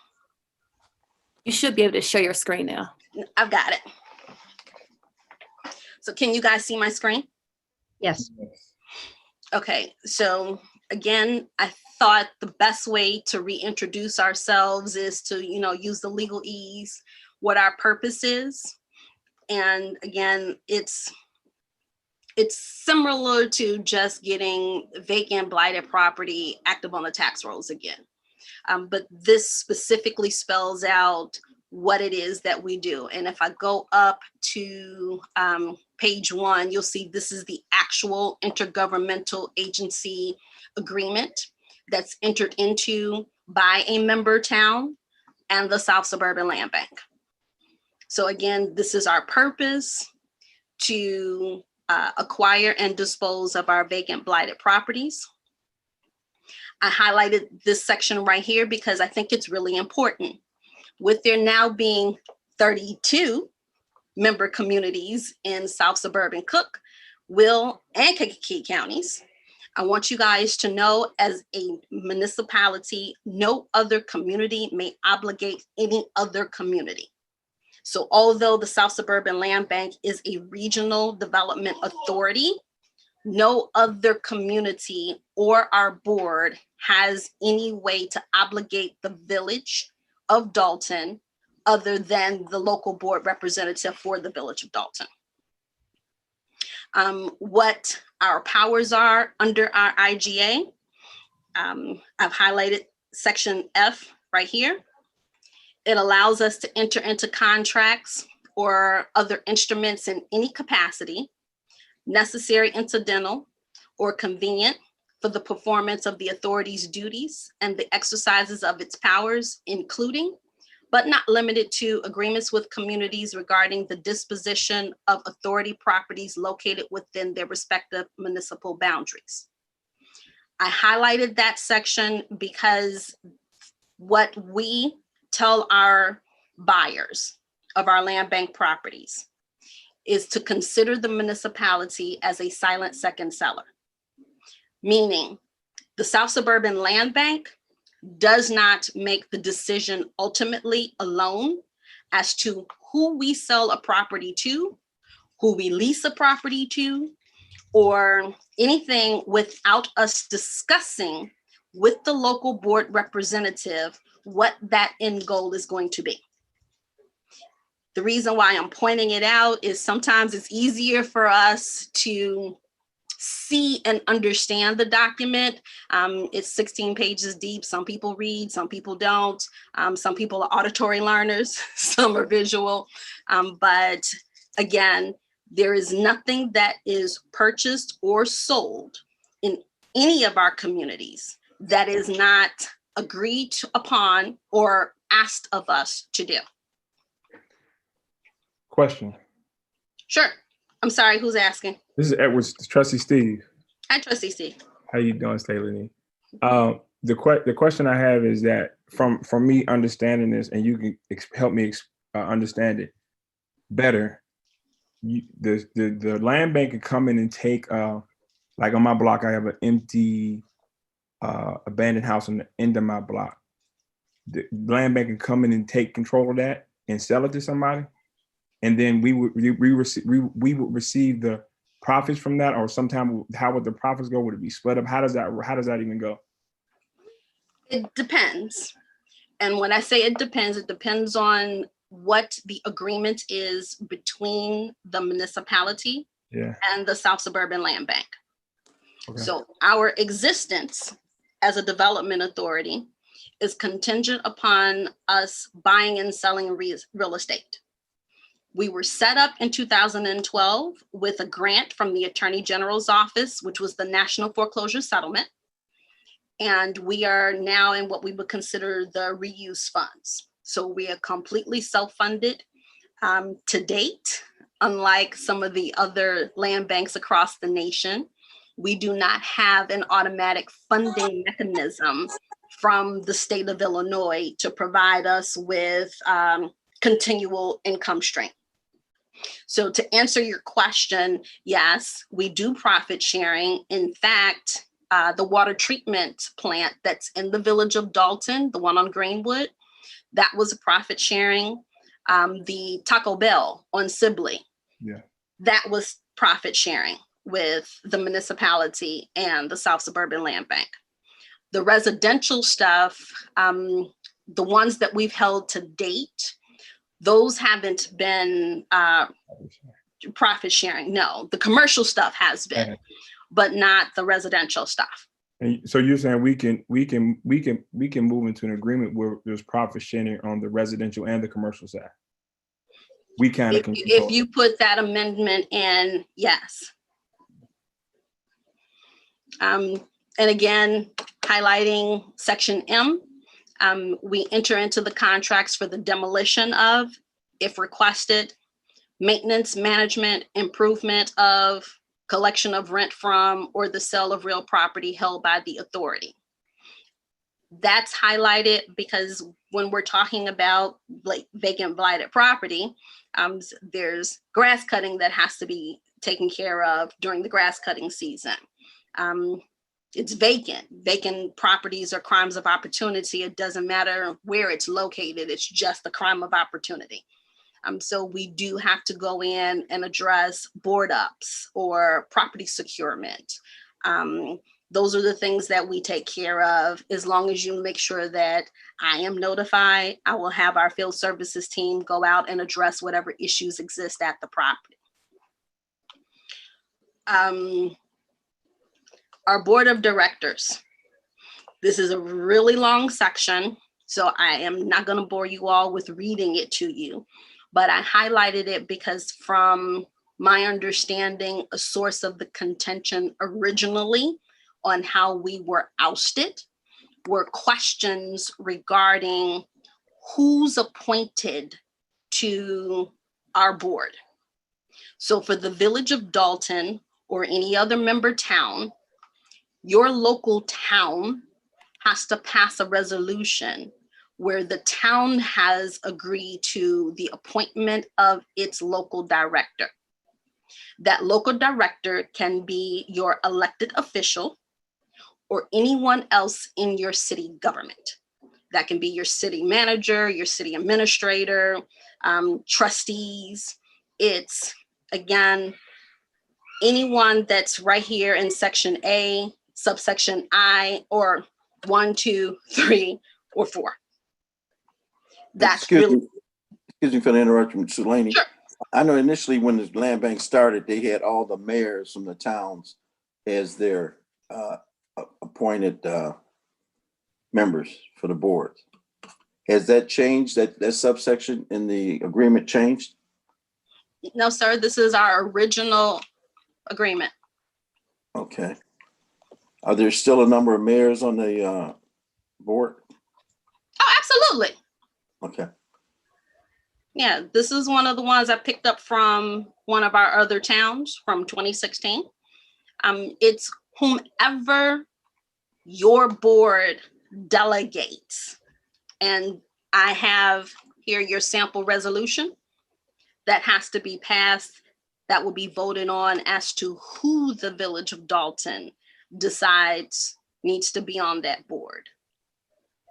You should be able to share your screen now. I've got it. So can you guys see my screen? Yes. Okay, so again, I thought the best way to reintroduce ourselves is to, use the legalese, what our purpose is. And again, it's similar to just getting vacant blighted property active on the tax rolls again. But this specifically spells out what it is that we do. And if I go up to page 1, you'll see this is the actual intergovernmental agency agreement that's entered into by a member town and the South Suburban Land Bank. So again, this is our purpose, to acquire and dispose of our vacant blighted properties. I highlighted this section right here because I think it's really important. With there now being 32 member communities in South Suburban Cook, Will, and Kankakee counties, I want you guys to know as a municipality, no other community may obligate any other community. So although the South Suburban Land Bank is a regional development authority, no other community or our board has any way to obligate the village of Dalton other than the local board representative for the village of Dalton. What our powers are under our IGA, I've highlighted section F right here. It allows us to enter into contracts or other instruments in any capacity, necessary, incidental, or convenient for the performance of the authority's duties and the exercises of its powers, including, but not limited to, agreements with communities regarding the disposition of authority properties located within their respective municipal boundaries. I highlighted that section because what we tell our buyers of our land bank properties is to consider the municipality as a silent second seller. Meaning, the South Suburban Land Bank does not make the decision ultimately alone as to who we sell a property to, who we lease a property to, or anything without us discussing with the local board representative what that end goal is going to be. The reason why I'm pointing it out is sometimes it's easier for us to see and understand the document. It's 16 pages deep. Some people read, some people don't. Some people are auditory learners, some are visual. But again, there is nothing that is purchased or sold in any of our communities that is not agreed upon or asked of us to do. Question. Sure. I'm sorry, who's asking? This is Edwards, Trustee Steve. Hi, Trustee Steve. How you doing, Staley? The question I have is that from me understanding this, and you can help me understand it better. The land bank can come in and take, like on my block, I have an empty abandoned house on the end of my block. The land bank can come in and take control of that and sell it to somebody, and then we would receive the profits from that, or sometime how would the profits go? Would it be split up? How does that even go? It depends. And when I say it depends on what the agreement is between the municipality and the South Suburban Land Bank. Okay. So our existence as a development authority is contingent upon us buying and selling real estate. We were set up in 2012 with a grant from the Attorney General's office, which was the National Foreclosure Settlement. And we are now in what we would consider the reuse funds. So we are completely self-funded to date, unlike some of the other land banks across the nation. We do not have an automatic funding mechanism from the state of Illinois to provide us with continual income stream. So to answer your question, yes, we do profit sharing. In fact, the water treatment plant that's in the village of Dalton, the one on Greenwood, that was a profit sharing. The Taco Bell on Sibley, that was profit sharing with the municipality and the South Suburban Land Bank. The residential stuff, the ones that we've held to date, those haven't been profit sharing. No, the commercial stuff has been, but not the residential stuff. And so you're saying we can move into an agreement where there's profit sharing on the residential and the commercial side. We kind of if you put that amendment in, yes. And again, highlighting section M, we enter into the contracts for the demolition of, if requested, maintenance, management, improvement of, collection of rent from, or the sale of real property held by the authority. That's highlighted because when we're talking about like vacant blighted property, there's grass cutting that has to be taken care of during the grass cutting season. It's vacant. Vacant properties are crimes of opportunity. It doesn't matter where it's located. It's just a crime of opportunity. So we do have to go in and address board ups or property securement. Those are the things that we take care of. As long as you make sure that I am notified, I will have our field services team go out and address whatever issues exist at the property. Our board of directors. This is a really long section, so I am not going to bore you all with reading it to you, but I highlighted it because from my understanding, a source of the contention originally on how we were ousted were questions regarding who's appointed to our board. So for the Village of Dalton or any other member town, your local town has to pass a resolution where the town has agreed to the appointment of its local director. That local director can be your elected official or anyone else in your city government. That can be your city manager, your city administrator, trustees. It's, again, anyone that's right here in section A, subsection I, or 1, 2, 3, or 4. That's Excuse really. me for the interruption, Sulaney. Sure. I know initially when the land bank started, they had all the mayors from the towns as their appointed members for the board. Has that changed? That subsection in the agreement changed? No, sir, this is our original agreement. Okay. Are there still a number of mayors on the board? Oh, absolutely. Okay. Yeah, this is one of the ones I picked up from one of our other towns from 2016. It's whomever your board delegates. And I have here your sample resolution that has to be passed, that will be voted on as to who the Village of Dalton decides needs to be on that board.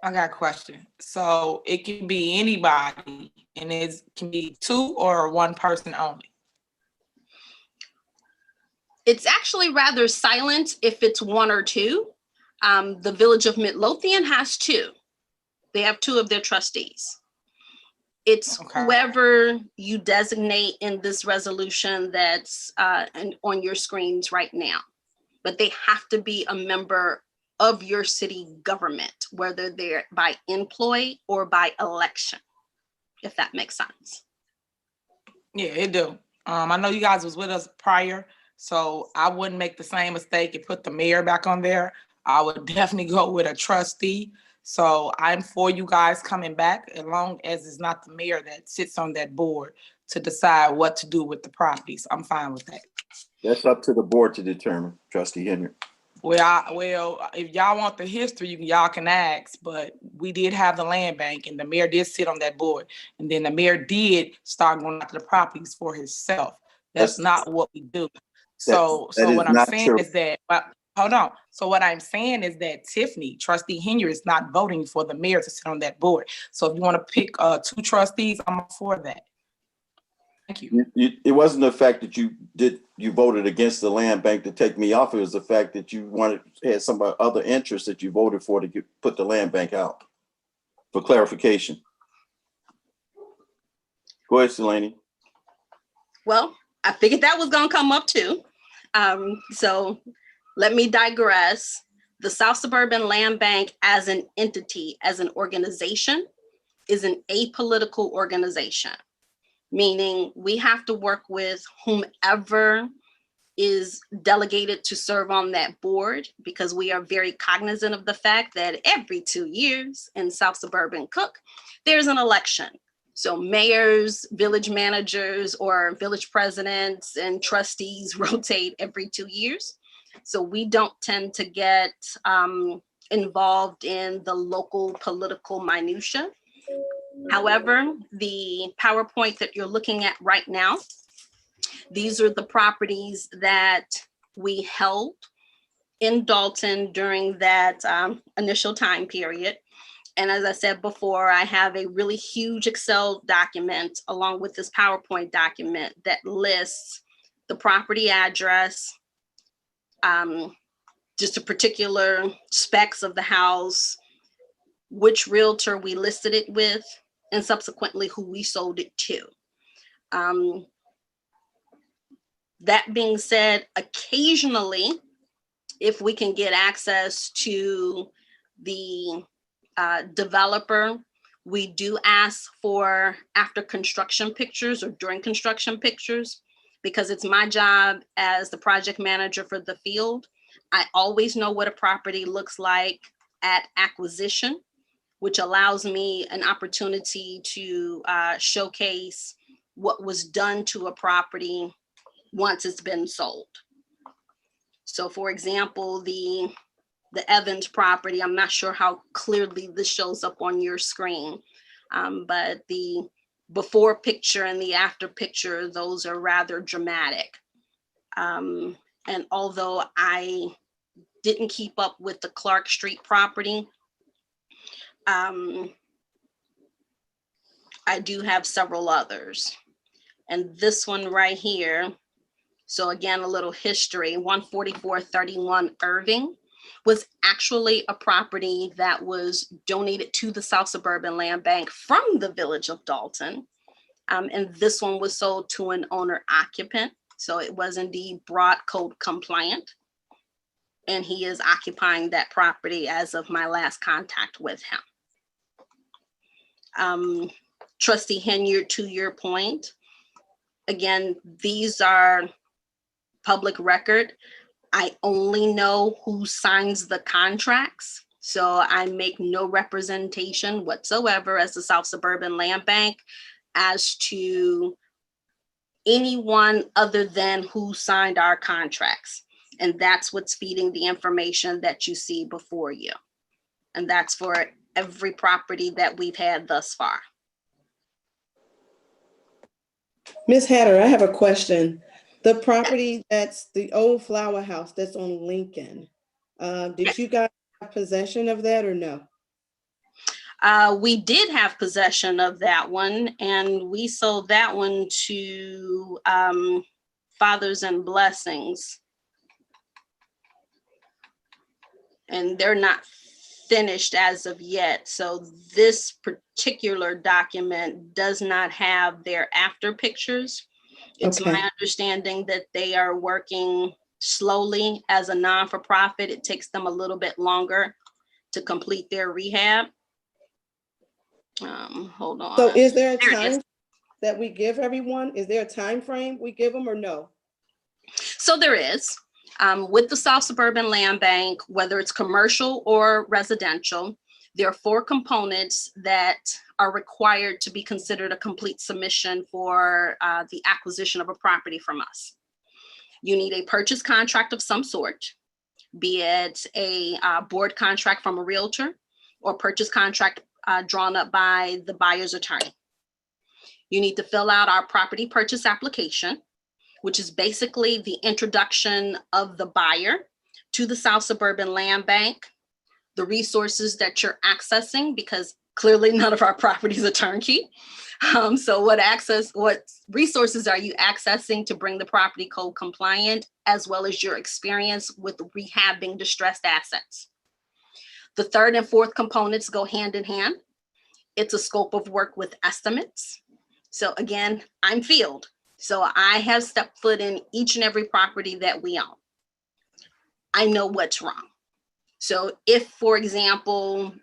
I got a question. So it can be anybody, and it can be 2 or 1 person only. It's actually rather silent if it's 1 or 2. The Village of Midlothian has 2. They have 2 of their trustees. It's whoever you designate in this resolution that's on your screens right now. But they have to be a member of your city government, whether they're by employee or by election, if that makes sense. Yeah, it do. I know you guys was with us prior, so I wouldn't make the same mistake and put the mayor back on there. I would definitely go with a trustee. So I'm for you guys coming back, as long as it's not the mayor that sits on that board to decide what to do with the properties. I'm fine with that. That's up to the board to determine, Trustee Hanyard. Well, if y'all want the history, y'all can ask, but we did have the land bank and the mayor did sit on that board. And then the mayor did start going after the properties for himself. That's not what we do. So what I'm saying is that, hold on. So what I'm saying is that Tiffany, Trustee Hanyard, is not voting for the mayor to sit on that board. So if you want to pick 2 trustees, I'm for that. Thank you. It wasn't the fact that you voted against the land bank to take me off. It was the fact that you had some other interest that you voted for to put the land bank out. For clarification. Go ahead, Sulaney. Well, I figured that was going to come up too. So let me digress. The South Suburban Land Bank as an entity, as an organization, is an apolitical organization, meaning we have to work with whomever is delegated to serve on that board, because we are very cognizant of the fact that every 2 years in South Suburban Cook, there's an election. So mayors, village managers, or village presidents and trustees rotate every 2 years. So we don't tend to get involved in the local political minutia. However, the PowerPoint that you're looking at right now, these are the properties that we held in Dalton during that initial time period. And as I said before, I have a really huge Excel document along with this PowerPoint document that lists the property address, just a particular specs of the house, which realtor we listed it with, and subsequently who we sold it to. That being said, occasionally, if we can get access to the developer, we do ask for after construction pictures or during construction pictures, because it's my job as the project manager for the field I always know what a property looks like at acquisition, which allows me an opportunity to showcase what was done to a property once it's been sold. So for example, the Evans property, I'm not sure how clearly this shows up on your screen, but the before picture and the after picture, those are rather dramatic. And although I didn't keep up with the Clark Street property, I do have several others. And this one right here, so again, a little history, 14431 Irving was actually a property that was donated to the South Suburban Land Bank from the Village of Dalton. And this one was sold to an owner occupant. So it was indeed broad code compliant. And he is occupying that property as of my last contact with him. Trustee Hanyard, to your point, again, these are public record. I only know who signs the contracts. So I make no representation whatsoever as the South Suburban Land Bank as to anyone other than who signed our contracts. And that's what's feeding the information that you see before you. And that's for every property that we've had thus far. Ms. Hatter, I have a question. The property that's the old flower house that's on Lincoln, did you guys have possession of that or no? We did have possession of that one, and we sold that one to Fathers and Blessings. And they're not finished as of yet. So this particular document does not have their after pictures. It's my understanding that they are working slowly as a non-for-profit. It takes them a little bit longer to complete their rehab. Hold on. So is there a time that we give everyone? Is there a time frame we give them or no? So there is. With the South Suburban Land Bank, whether it's commercial or residential, there are 4 components that are required to be considered a complete submission for the acquisition of a property from us. You need a purchase contract of some sort, be it a board contract from a realtor or purchase contract drawn up by the buyer's attorney. You need to fill out our property purchase application, which is basically the introduction of the buyer to the South Suburban Land Bank, the resources that you're accessing, because clearly none of our properties are turnkey. So what resources are you accessing to bring the property code compliant, as well as your experience with rehabbing distressed assets. The 3rd and 4th components go hand in hand. It's a scope of work with estimates. So again, I'm field. So I have stepped foot in each and every property that we own. I know what's wrong. So if, for example,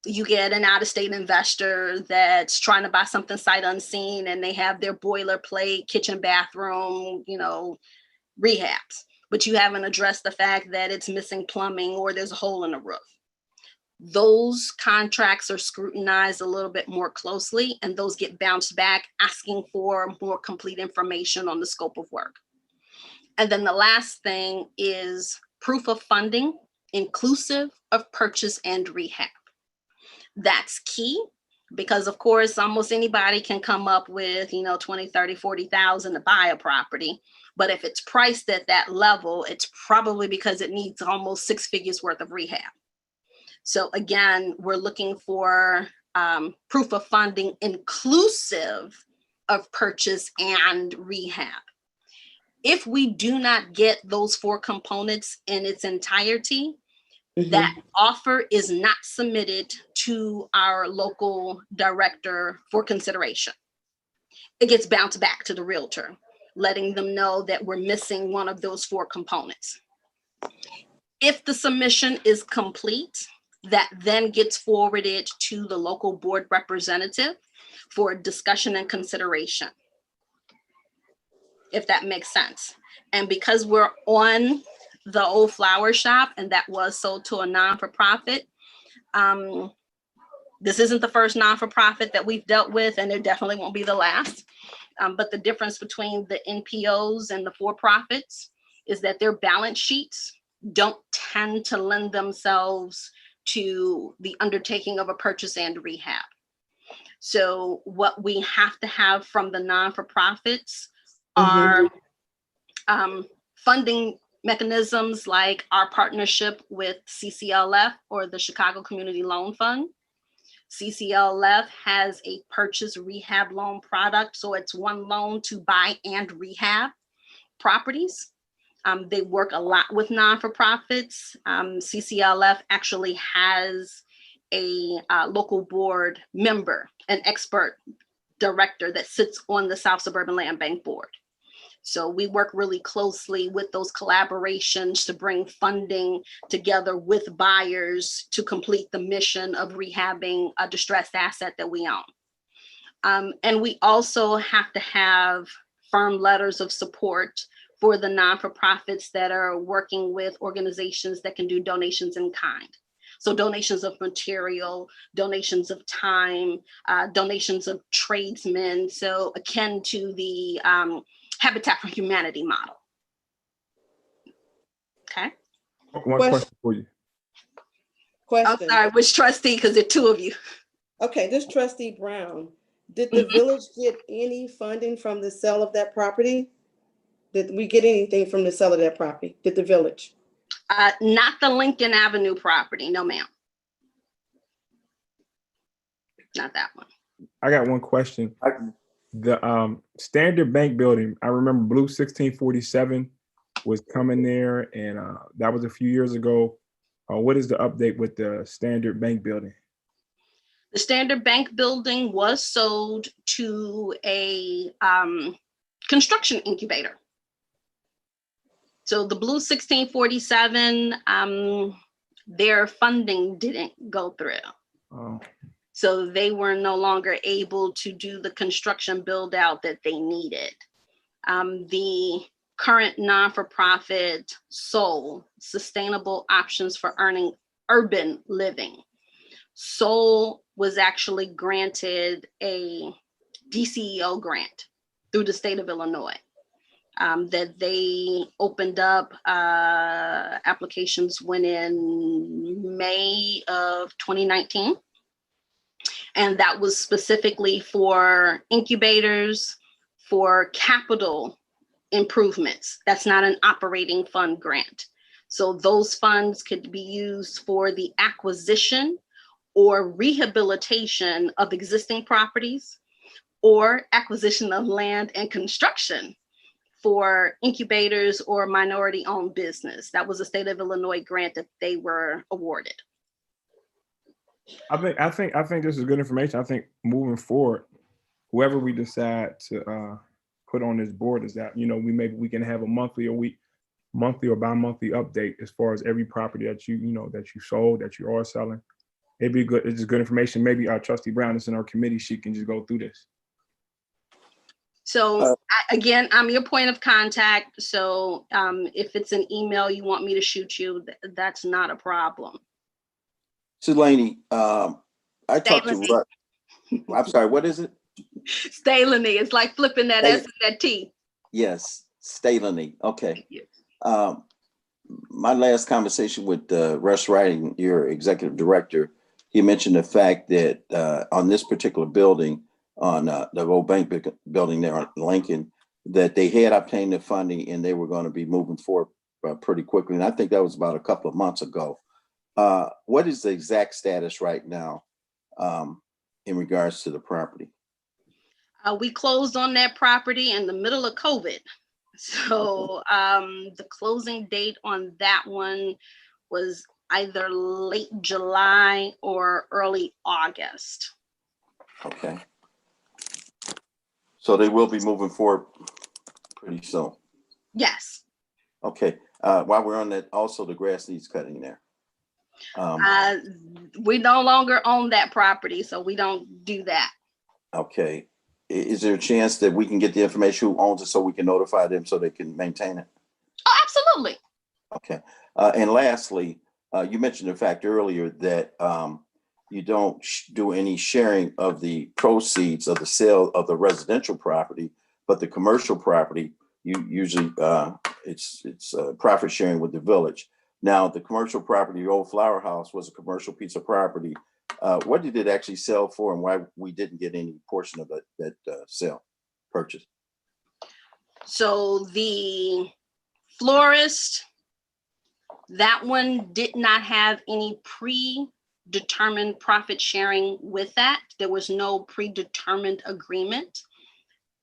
you get an out-of-state investor that's trying to buy something sight unseen and they have their boilerplate, kitchen, bathroom, rehabs, but you haven't addressed the fact that it's missing plumbing or there's a hole in the roof. Those contracts are scrutinized a little bit more closely, and those get bounced back asking for more complete information on the scope of work. And then the last thing is proof of funding, inclusive of purchase and rehab. That's key because, of course, almost anybody can come up with, 20, 30, 40,000 to buy a property. But if it's priced at that level, it's probably because it needs almost 6 figures worth of rehab. So again, we're looking for proof of funding inclusive of purchase and rehab. If we do not get those 4 components in its entirety, that offer is not submitted to our local director for consideration. It gets bounced back to the realtor, letting them know that we're missing one of those 4 components. If the submission is complete, that then gets forwarded to the local board representative for discussion and consideration, if that makes sense. And because we're on the old flower shop, and that was sold to a non-for-profit. This isn't the first non-for-profit that we've dealt with, and it definitely won't be the last. But the difference between the NPOs and the for-profits is that their balance sheets don't tend to lend themselves to the undertaking of a purchase and rehab. So what we have to have from the non-for-profits are funding mechanisms like our partnership with CCLF, or the Chicago Community Loan Fund. CCLF has a purchase rehab loan product, so it's one loan to buy and rehab properties. They work a lot with non-for-profits. CCLF actually has a local board member, an expert director that sits on the South Suburban Land Bank board. So we work really closely with those collaborations to bring funding together with buyers to complete the mission of rehabbing a distressed asset that we own. And we also have to have firm letters of support for the non-for-profits that are working with organizations that can do donations in kind. So donations of material, donations of time, donations of tradesmen, so akin to the Habitat for Humanity model. Okay. One question for you. Question. I'm sorry, which trustee? Because there are two of you. Okay, this trustee Brown, did the village get any funding from the sale of that property? Did we get anything from the sale of that property? Did the village? Not the Lincoln Avenue property, no ma'am. Not that one. I got one question. The Standard Bank building, I remember Blue 1647 was coming there, and that was a few years ago. What is the update with the Standard Bank building? The Standard Bank building was sold to a construction incubator. So the Blue 1647, their funding didn't go through. Oh. So they were no longer able to do the construction build out that they needed. The current non-for-profit SOUL, Sustainable Options for Earning Urban Living. SOUL was actually granted a DCEO grant through the state of Illinois. That they opened up applications went in May of 2019. And that was specifically for incubators, for capital improvements. That's not an operating fund grant. So those funds could be used for the acquisition or rehabilitation of existing properties, or acquisition of land and construction for incubators or minority-owned business. That was a state of Illinois grant that they were awarded. I think this is good information. I think moving forward, whoever we decide to put on this board is that, we can have a monthly or bi-monthly update as far as every property that that you sold, that you are selling. It'd be good. It's just good information. Maybe our Trustee Brown is in our committee. She can just go through this. So again, I'm your point of contact. So if it's an email you want me to shoot you, that's not a problem. Sulaney, I talked to I'm sorry, what is it? Staley. It's like flipping that S and that T. Yes, Staley. Okay. My last conversation with Russ Writing, your executive director, he mentioned the fact that on this particular building, on the old bank building there on Lincoln, that they had obtained the funding and they were going to be moving forward pretty quickly. And I think that was about a couple of months ago. What is the exact status right now in regards to the property? We closed on that property in the middle of COVID. So the closing date on that one was either late July or early August. Okay. So they will be moving forward pretty soon. Yes. Okay. While we're on that, also the grass needs cutting there. We no longer own that property, so we don't do that. Okay. Is there a chance that we can get the information who owns it so we can notify them so they can maintain it? Oh, absolutely. Okay. And lastly, you mentioned the fact earlier that you don't do any sharing of the proceeds of the sale of the residential property, but the commercial property, you usually it's profit sharing with the village. Now, the commercial property, the old flower house, was a commercial piece of property. What did it actually sell for, and why we didn't get any portion of that sale purchase? So the florist, that one did not have any predetermined profit sharing with that. There was no predetermined agreement.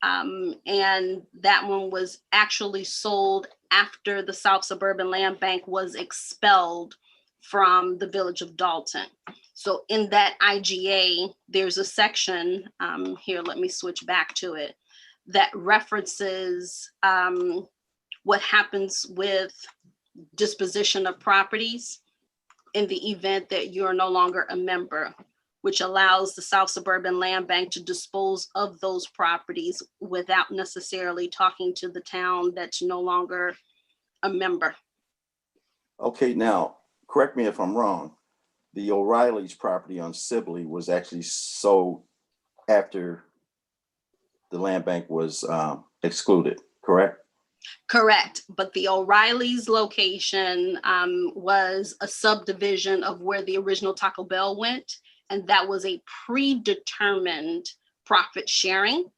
And that one was actually sold after the South Suburban Land Bank was expelled from the village of Dalton. So in that IGA, there's a section here, let me switch back to it, that references what happens with disposition of properties in the event that you're no longer a member, which allows the South Suburban Land Bank to dispose of those properties without necessarily talking to the town that's no longer a member. Okay, now, correct me if I'm wrong. The O'Reilly's property on Sibley was actually sold after the land bank was excluded, correct? Correct, but the O'Reilly's location was a subdivision of where the original Taco Bell went, and that was a predetermined profit sharing.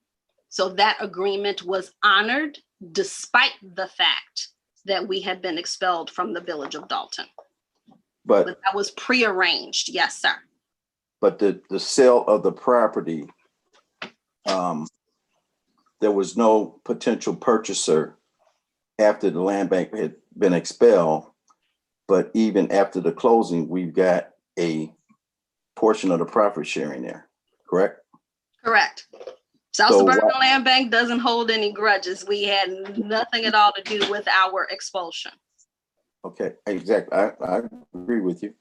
So that agreement was honored despite the fact that we had been expelled from the village of Dalton. But that was prearranged, yes, sir. But the sale of the property, there was no potential purchaser after the land bank had been expelled. But even after the closing, we've got a portion of the profit sharing there, correct? Correct. South Suburban Land Bank doesn't hold any grudges. We had nothing at all to do with our expulsion. Okay, exactly. I agree with you.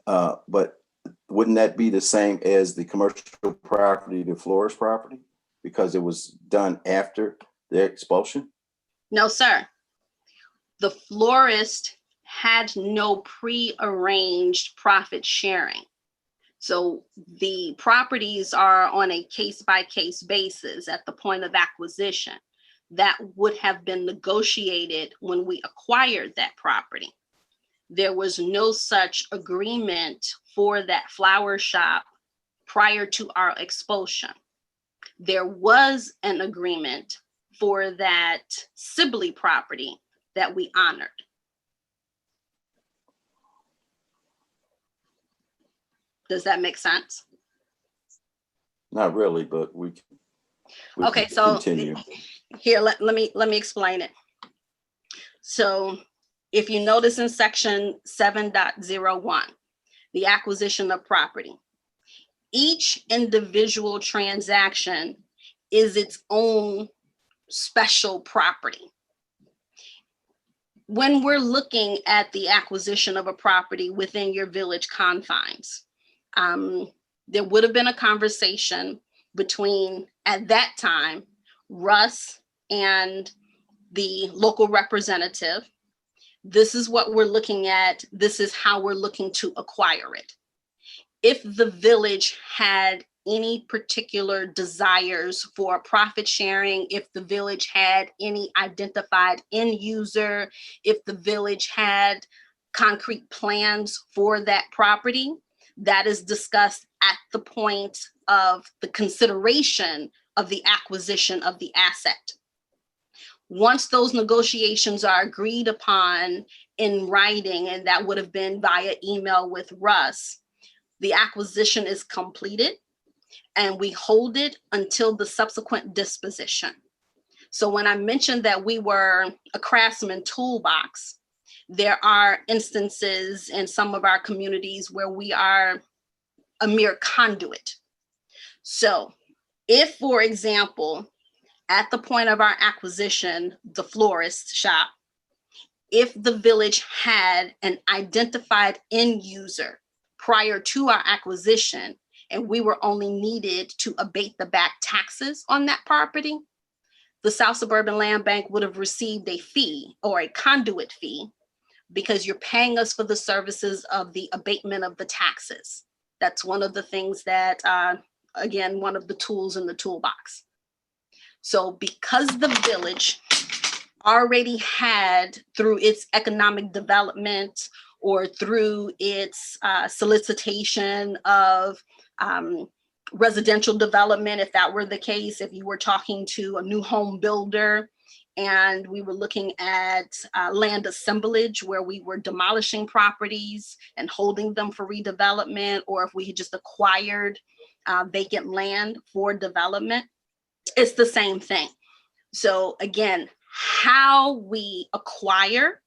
But wouldn't that be the same as the commercial property, the florist property, because it was done after the expulsion? No, sir. The florist had no pre-arranged profit sharing. So the properties are on a case-by-case basis at the point of acquisition. That would have been negotiated when we acquired that property. There was no such agreement for that flower shop prior to our expulsion. There was an agreement for that Sibley property that we honored. Does that make sense? Not really, but we Okay, so continue. Here, let me explain it. So if you notice in section 7.01, the acquisition of property, each individual transaction is its own special property. When we're looking at the acquisition of a property within your village confines, there would have been a conversation between, at that time, Russ and the local representative. This is what we're looking at. This is how we're looking to acquire it. If the village had any particular desires for profit sharing, if the village had any identified end user, if the village had concrete plans for that property, that is discussed at the point of the consideration of the acquisition of the asset. Once those negotiations are agreed upon in writing, and that would have been via email with Russ, the acquisition is completed and we hold it until the subsequent disposition. So when I mentioned that we were a craftsman toolbox, there are instances in some of our communities where we are a mere conduit. So if, for example, at the point of our acquisition, the florist shop, if the village had an identified end user prior to our acquisition, and we were only needed to abate the back taxes on that property, the South Suburban Land Bank would have received a fee or a conduit fee because you're paying us for the services of the abatement of the taxes. That's one of the things that, again, one of the tools in the toolbox. So because the village already had, through its economic development or through its solicitation of residential development, if that were the case, if you were talking to a new home builder and we were looking at land assemblage where we were demolishing properties and holding them for redevelopment, or if we had just acquired vacant land for development, it's the same thing. So again, how we acquire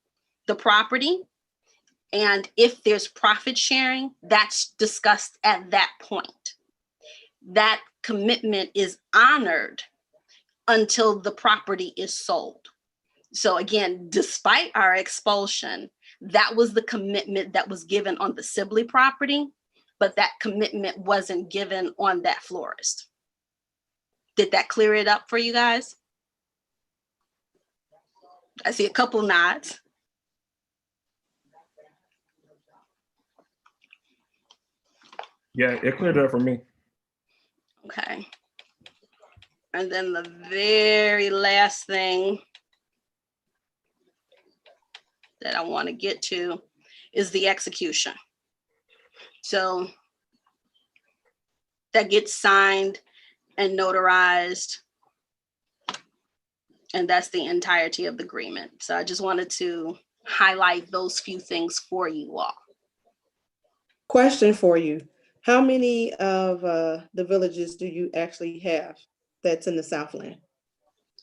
the property and if there's profit sharing, that's discussed at that point. That commitment is honored until the property is sold. So again, despite our expulsion, that was the commitment that was given on the Sibley property, but that commitment wasn't given on that florist. Did that clear it up for you guys? I see a couple nods. Yeah, it cleared up for me. Okay. And then the very last thing that I want to get to is the execution. So that gets signed and notarized, and that's the entirety of the agreement. So I just wanted to highlight those few things for you all. Question for you. How many of the villages do you actually have that's in the Southland?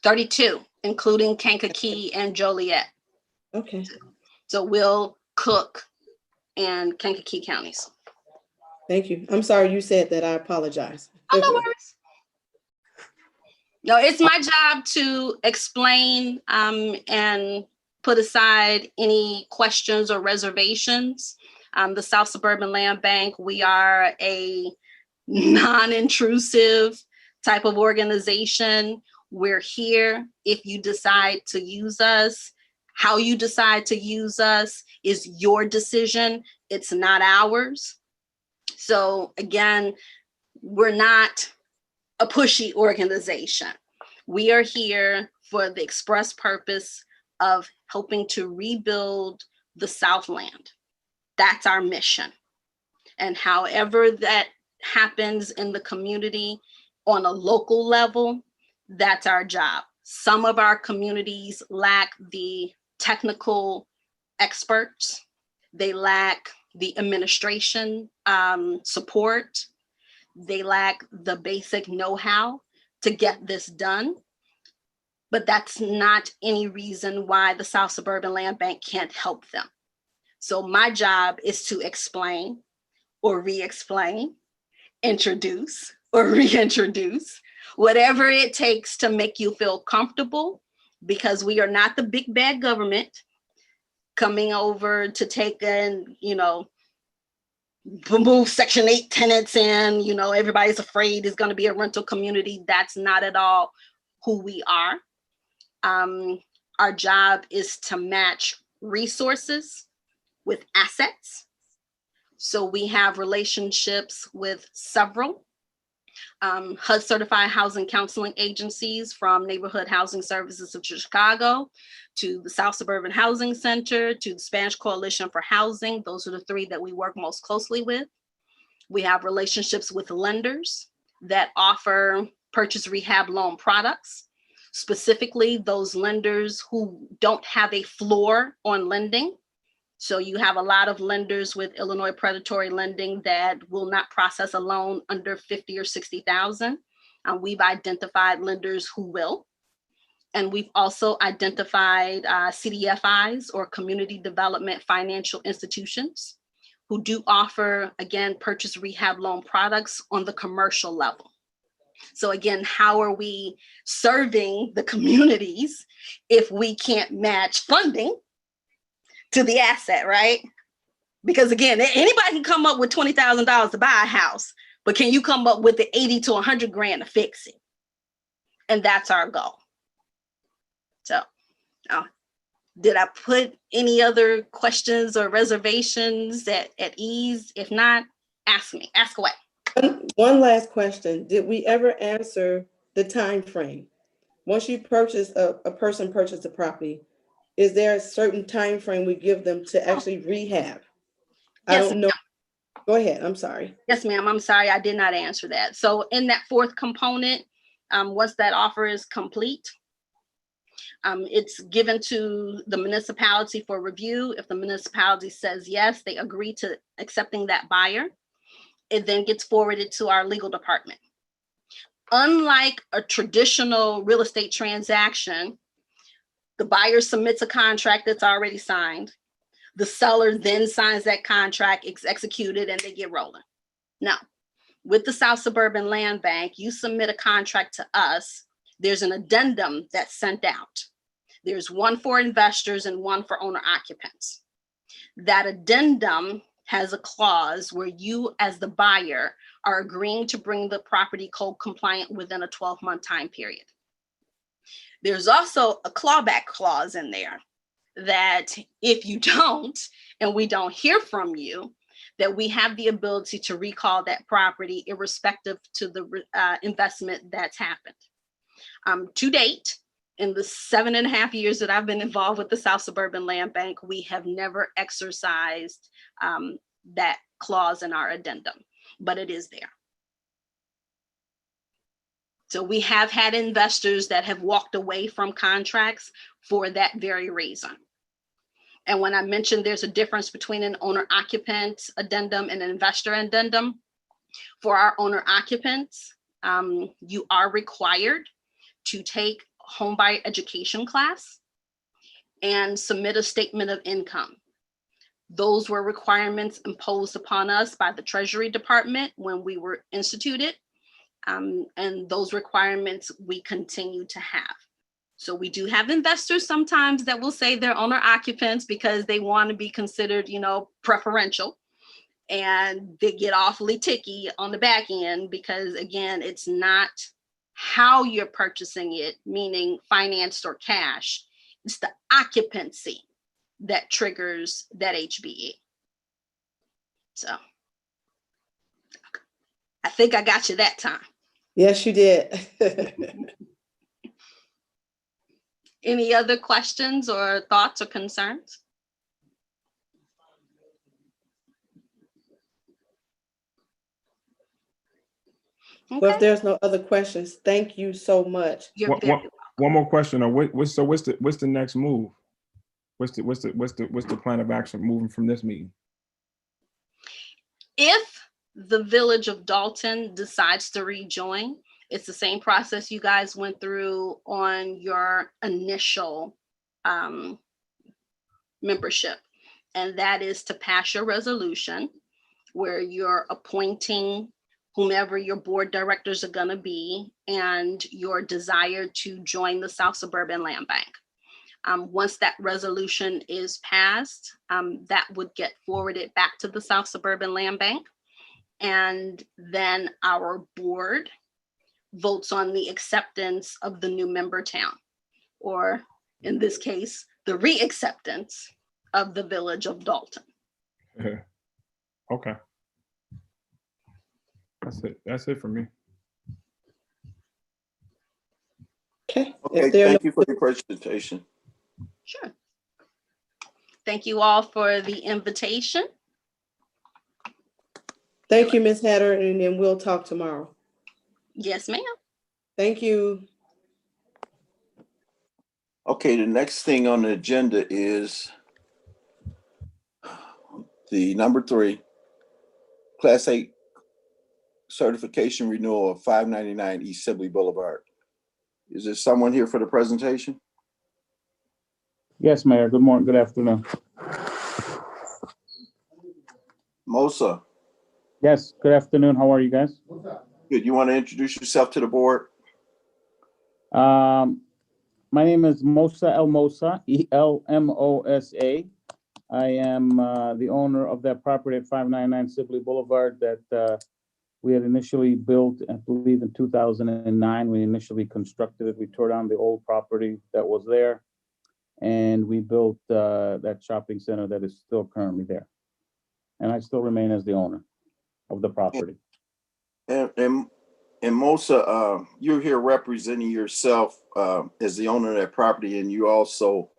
32, including Kankakee and Joliet. Okay. So Will, Cook, and Kankakee counties. Thank you. I'm sorry you said that. I apologize. Oh, no worries. No, it's my job to explain and put aside any questions or reservations. The South Suburban Land Bank, we are a non-intrusive type of organization. We're here if you decide to use us. How you decide to use us is your decision. It's not ours. So again, we're not a pushy organization. We are here for the express purpose of helping to rebuild the Southland. That's our mission. And however that happens in the community on a local level, that's our job. Some of our communities lack the technical experts. They lack the administration support. They lack the basic know-how to get this done. But that's not any reason why the South Suburban Land Bank can't help them. So my job is to explain or re-explain, introduce or reintroduce, whatever it takes to make you feel comfortable, because we are not the big bad government coming over to take in, move Section 8 tenants in, everybody's afraid it's going to be a rental community. That's not at all who we are. Our job is to match resources with assets. So we have relationships with several HUD certified housing counseling agencies, from Neighborhood Housing Services of Chicago to the South Suburban Housing Center to the Spanish Coalition for Housing. Those are the three that we work most closely with. We have relationships with lenders that offer purchase rehab loan products, specifically those lenders who don't have a floor on lending. So you have a lot of lenders with Illinois predatory lending that will not process a loan under 50 or 60,000. We've identified lenders who will. And we've also identified CDFIs, or community development financial institutions, who do offer, again, purchase rehab loan products on the commercial level. So again, how are we serving the communities if we can't match funding to the asset, right? Because again, anybody can come up with $20,000 to buy a house, but can you come up with the 80 to 100 grand to fix it? And that's our goal. So Did I put any other questions or reservations at ease? If not, ask me, ask away. One last question. Did we ever answer the time frame? Once you purchase, a person purchased a property, is there a certain time frame we give them to actually rehab? I Yes, don't know. Go ahead, I'm sorry. Yes, ma'am, I'm sorry, I did not answer that. So in that fourth component, once that offer is complete, it's given to the municipality for review. If the municipality says yes, they agree to accepting that buyer, it then gets forwarded to our legal department. Unlike a traditional real estate transaction, the buyer submits a contract that's already signed. The seller then signs that contract, it's executed, and they get rolling. Now, with the South Suburban Land Bank, you submit a contract to us. There's an addendum that's sent out. There's one for investors and one for owner occupants. That addendum has a clause where you, as the buyer, are agreeing to bring the property code compliant within a 12-month time period. There's also a clawback clause in there that if you don't, and we don't hear from you, that we have the ability to recall that property irrespective to the investment that's happened. To date, in the 7.5 years that I've been involved with the South Suburban Land Bank, we have never exercised that clause in our addendum, but it is there. So we have had investors that have walked away from contracts for that very reason. And when I mentioned there's a difference between an owner occupant addendum and an investor addendum, for our owner occupants, you are required to take home buyer education class and submit a statement of income. Those were requirements imposed upon us by the Treasury Department when we were instituted. And those requirements we continue to have. So we do have investors sometimes that will say they're owner occupants because they want to be considered, preferential. And they get awfully ticky on the back end because, again, it's not how you're purchasing it, meaning financed or cash. It's the occupancy that triggers that HBE. So I think I got you that time. Yes, you did. Any other questions or thoughts or concerns? Okay. Well, if there's no other questions, thank you so much. You're very welcome. One more question. What's the next move? What's the plan of action moving from this meeting? If the Village of Dalton decides to rejoin, it's the same process you guys went through on your initial membership. And that is to pass your resolution where you're appointing whomever your board directors are going to be and your desire to join the South Suburban Land Bank. Once that resolution is passed, that would get forwarded back to the South Suburban Land Bank. And then our board votes on the acceptance of the new member town, or in this case, the re-acceptance of the Village of Dalton. Okay. That's it for me. Okay. Okay, thank you for your presentation. Sure. Thank you all for the invitation. Thank you, Ms. Hatter, and then we'll talk tomorrow. Yes, ma'am. Thank you. Okay, the next thing on the agenda is the number 3, Class 8 certification renewal of 599 East Sibley Boulevard. Is there someone here for the presentation? Yes, Mayor. Good morning. Good afternoon. Mosa. Yes, good afternoon. How are you guys? Good. You want to introduce yourself to the board? My name is Mosa El Mosa, ELMOSA. I am the owner of that property at 599 Sibley Boulevard that we had initially built, I believe, in 2009. We initially constructed it. We tore down the old property that was there. and we built that shopping center that is still currently there. And I still remain as the owner of the property. And Mosa, you're here representing yourself as the owner of that property, and you also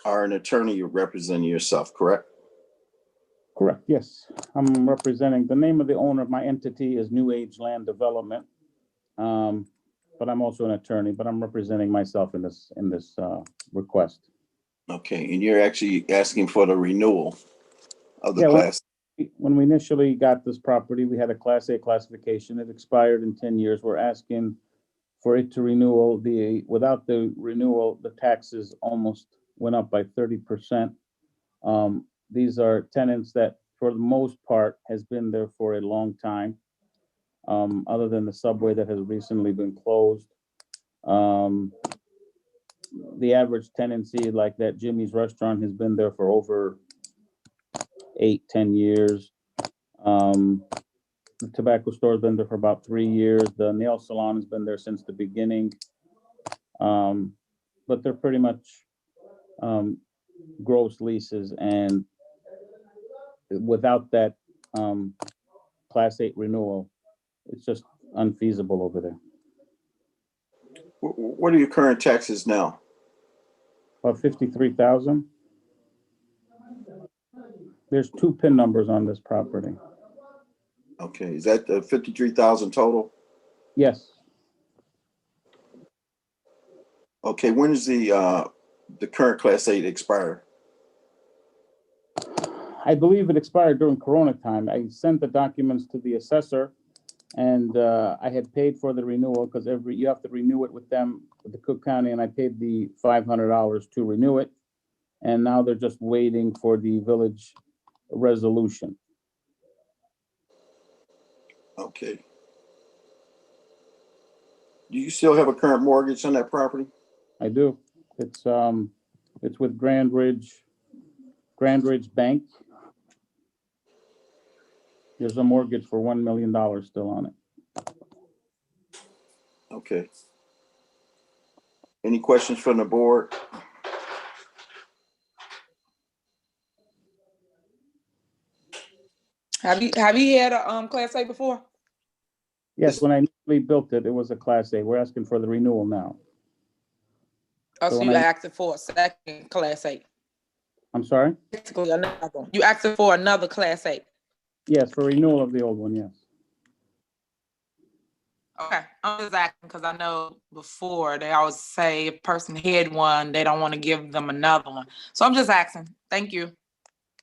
are an attorney. You're representing yourself, correct? Correct, yes. I'm representing, the name of the owner of my entity is New Age Land Development. But I'm also an attorney, but I'm representing myself in this request. Okay, and you're actually asking for the renewal of the Yeah, class. When we initially got this property, we had a Class A classification. It expired in 10 years. We're asking for it to renewal. Without the renewal, the taxes almost went up by 30%. These are tenants that, for the most part, has been there for a long time, other than the Subway that has recently been closed. The average tenancy, like that Jimmy's restaurant, has been there for over 8-10 years. The tobacco store has been there for about 3 years. The nail salon has been there since the beginning. But they're pretty much gross leases, and without that Class 8 renewal, it's just unfeasible over there. What are your current taxes now? About 53,000. There's 2 PIN numbers on this property. Okay, is that the 53,000 total? Yes. Okay, when is the current Class 8 expire? I believe it expired during Corona time. I sent the documents to the assessor, and I had paid for the renewal because you have to renew it with them, with the Cook County, and I paid the $500 to renew it. And now they're just waiting for the village resolution. Okay. Do you still have a current mortgage on that property? I do. It's with Grand Ridge Bank. There's a mortgage for $1 million still on it. Okay. Any questions from the board? Have you had a Class A before? Yes, when I initially built it, it was a Class A. We're asking for the renewal now. Oh, so when you I- asking for a second Class A? I'm sorry? Basically another one. You asking for another Class A? Yes, for renewal of the old one, yes. Okay, I'm just asking because I know before they always say if a person had one, they don't want to give them another one. So I'm just asking. Thank you.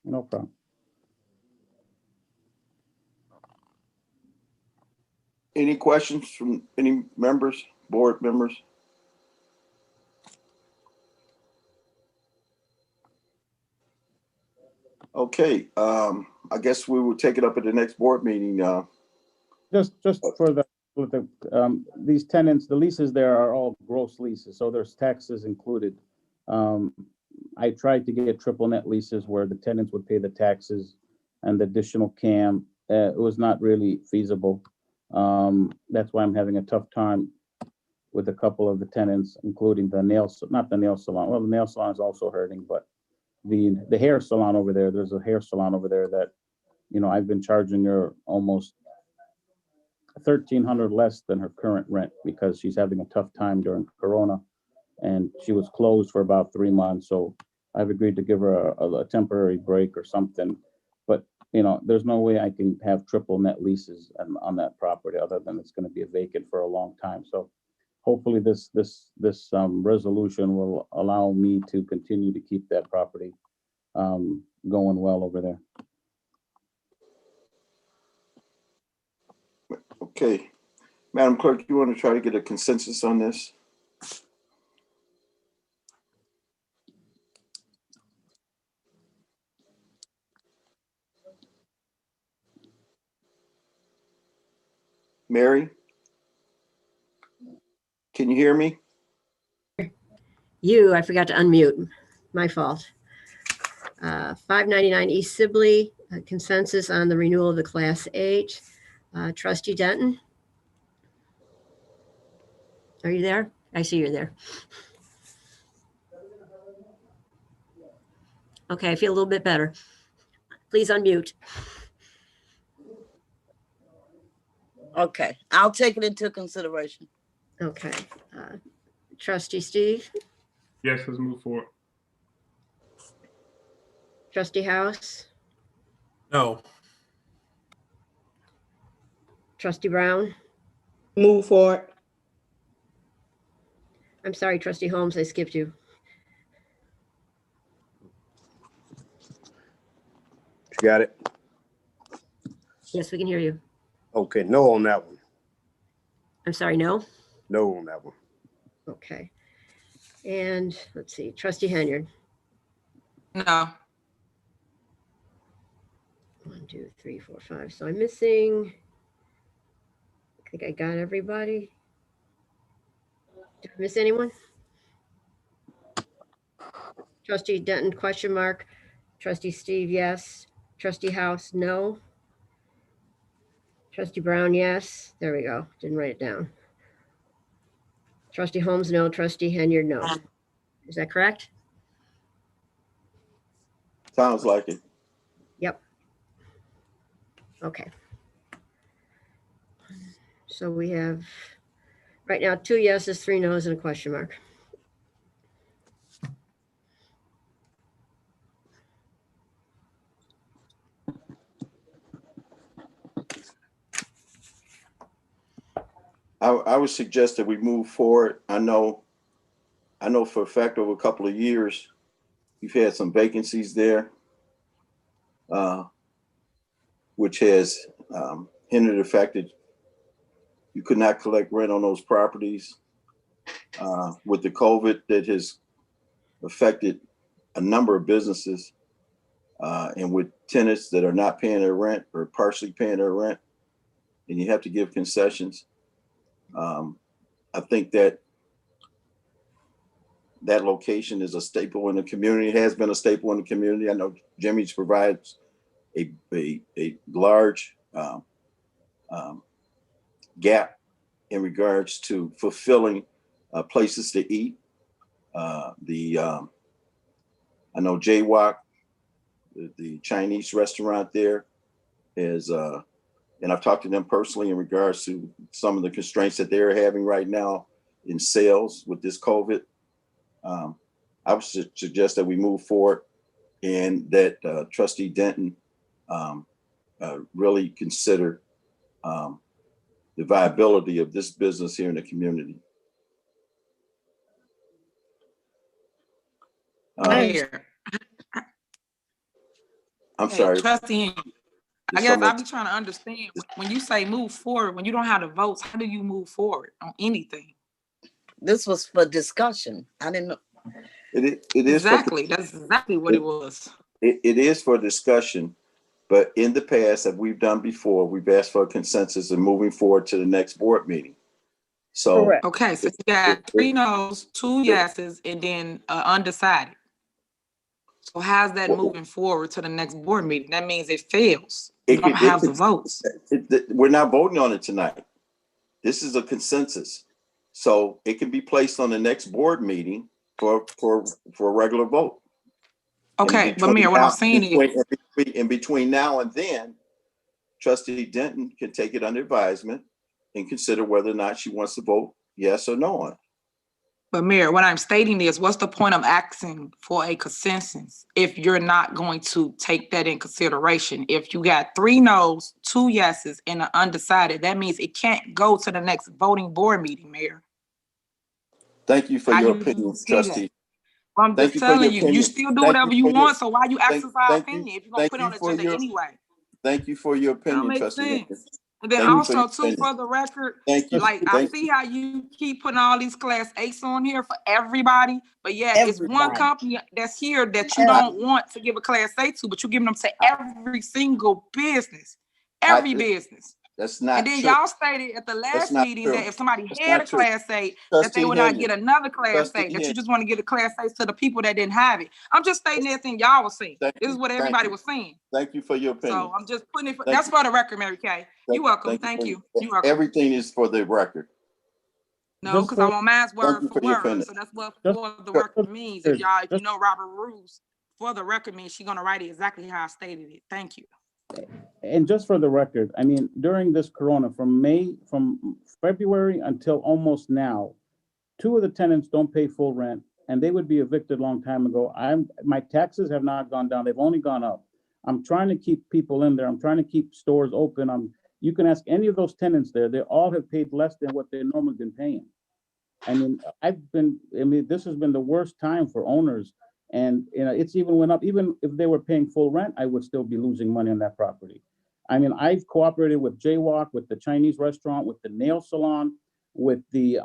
No problem. Any questions from any members, board members? Okay, I guess we will take it up at the next board meeting. Just for these tenants, the leases there are all gross leases, so there's taxes included. I tried to get triple net leases where the tenants would pay the taxes and the additional CAM. It was not really feasible. That's why I'm having a tough time with a couple of the tenants, including not the nail salon. Well, the nail salon is also hurting, but the hair salon over there, there's a hair salon over there that, I've been charging her almost $1,300 less than her current rent because she's having a tough time during Corona, and she was closed for about 3 months. So I've agreed to give her a temporary break or something. But there's no way I can have triple net leases on that property other than it's going to be vacant for a long time. So hopefully this resolution will allow me to continue to keep that property going well over there. Okay, Madam Clerk, you want to try to get a consensus on this? Mary? Can you hear me? I forgot to unmute. My fault. 599 East Sibley, consensus on the renewal of the Class 8. Trustee Denton? Are you there? I see you're there. Okay, I feel a little bit better. Please unmute. Okay, I'll take it into consideration. Okay. Trustee Steve, Yes, let's move forward. Trustee House, No. Trustee Brown. Move forward. I'm sorry, Trustee Holmes, I skipped you. You got it? Yes, we can hear you. Okay, no on that one. I'm sorry, no? No on that one. Okay. And let's see, Trustee Hanyard. No. 1, 2, 3, 4, 5. So I'm missing. I think I got everybody. Did I miss anyone? Trustee Denton, question mark. Trustee Steve, yes. Trustee House, no. Trustee Brown, yes. There we go. Didn't write it down. Trustee Holmes, no. Trustee Hanyard, no. Is that correct? Sounds like it. Yep. Okay. So we have right now 2 yeses, 3 nos, and a question mark. I would suggest that we move forward. I know for a fact over a couple of years, we've had some vacancies there, which has hindered the fact that you could not collect rent on those properties. With the COVID, that has affected a number of businesses, and with tenants that are not paying their rent or partially paying their rent, and you have to give concessions. I think that location is a staple in the community. It has been a staple in the community. I know Jimmy's provides a large gap in regards to fulfilling places to eat. I know Jaywalk, the Chinese restaurant there, is and I've talked to them personally in regards to some of the constraints that they're having right now in sales with this COVID. I would suggest that we move forward and that Trustee Denton really consider the viability of this business here in the community. Mayor. I'm sorry. Trustee, I guess I'll be trying to understand when you say move forward, when you don't have the votes, how do you move forward on anything? This was for discussion. I didn't know. It is exactly. That's exactly what it was. It is for discussion, but in the past, as we've done before, we've asked for a consensus and moving forward to the next board meeting. So Correct. Okay, so you got 3 no's, 2 yeses, and then undecided. So how's that moving forward to the next board meeting? That means it fails. You don't have the votes. We're not voting on it tonight. This is a consensus. So it can be placed on the next board meeting for a regular vote. Okay, but Mayor, what I'm saying is in between now and then, Trustee Denton can take it under advisement and consider whether or not she wants to vote yes or no on it. But Mayor, what I'm stating is, what's the point of asking for a consensus if you're not going to take that in consideration? If you got 3 no's, 2 yeses, and an undecided, that means it can't go to the next voting board meeting, Mayor. Thank you for your opinion, Trustee. Well, I'm just telling you, you still do whatever you want, so why you ask us our opinion if you're going to put it on the agenda anyway? Thank you for your opinion, Trustee. And then also, too, for the record, like I see how you keep putting all these Class 8s on here for everybody, but yeah, it's one company that's here that you don't want to give a Class 8 to, but you're giving them to every single business, business. That's not and then true. Y'all stated at the last meeting that if somebody had a Class 8, Trustee that they would not get another Class 8, that you just want to get a Class 8 to the people that didn't have it. I'm just stating everything y'all was saying. This is what everybody was saying. Thank you for your opinion. So I'm just putting it, that's for the record, Mary Kay. You're welcome. Thank you. You're welcome. Everything is for the record. No, because I want mine's word for word. So that's what for the record means. If you know Robert rules, for the record means she's gonna write it exactly how I stated it. Thank you. And just for the record, I mean, during this corona, from February until almost now, 2 of the tenants don't pay full rent, and they would be evicted a long time ago. My taxes have not gone down, they've only gone up. I'm trying to keep people in there, I'm trying to keep stores open. You can ask any of those tenants there, they all have paid less than what they've normally been paying. I mean, this has been the worst time for owners. And it's even went up. Even if they were paying full rent, I would still be losing money on that property. I mean, I've cooperated with Jaywalk, with the Chinese restaurant, with the nail salon, with the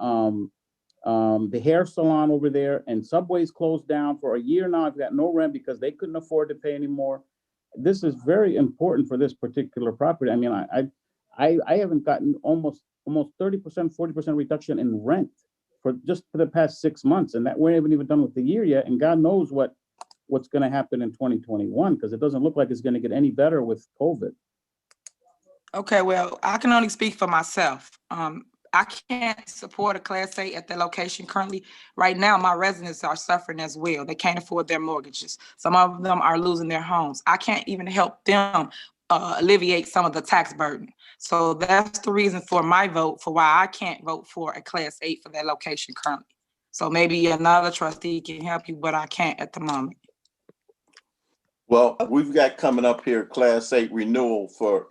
hair salon over there, and Subway's closed down for a year now. I've got no rent because they couldn't afford to pay anymore. This is very important for this particular property. I mean, I haven't gotten almost 30%, 40% reduction in rent for the past 6 months, and that we haven't even done with the year yet. And God knows what's going to happen in 2021, because it doesn't look like it's going to get any better with COVID. Okay, well, I can only speak for myself. I can't support a Class A at the location currently. Right now, my residents are suffering as well. They can't afford their mortgages. Some of them are losing their homes. I can't even help them alleviate some of the tax burden. So that's the reason for my vote for why I can't vote for a Class 8 for that location currently. So maybe another trustee can help you, but I can't at the moment. Well, we've got coming up here Class 8 renewal for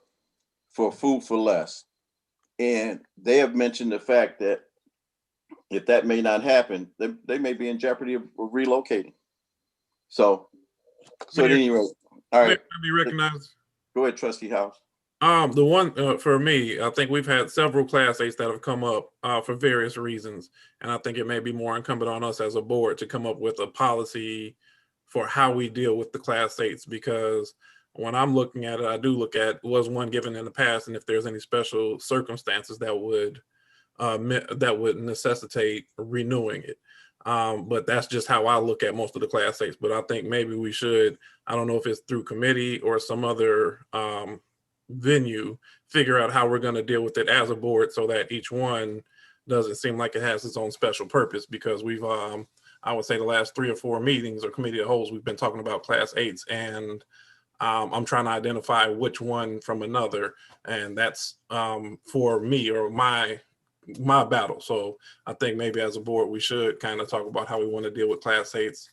Food for Less. And they have mentioned the fact that if that may not happen, they may be in jeopardy of relocating. So at any rate, all right. Be recognized. Go ahead, Trustee House. The one for me, I think we've had several Class 8s that have come up for various reasons, and I think it may be more incumbent on us as a board to come up with a policy for how we deal with the Class 8s. Because when I'm looking at it, I do look at was one given in the past, and if there's any special circumstances that would necessitate renewing it. But that's just how I look at most of the Class 8s. But I think maybe we should, I don't know if it's through committee or some other venue, figure out how we're going to deal with it as a board so that each one doesn't seem like it has its own special purpose. Because we've, I would say the last 3 or 4 meetings or committee of wholes, we've been talking about Class 8s, and I'm trying to identify which one from another. And that's for me or my battle. So I think maybe as a board, we should kind of talk about how we want to deal with Class 8s,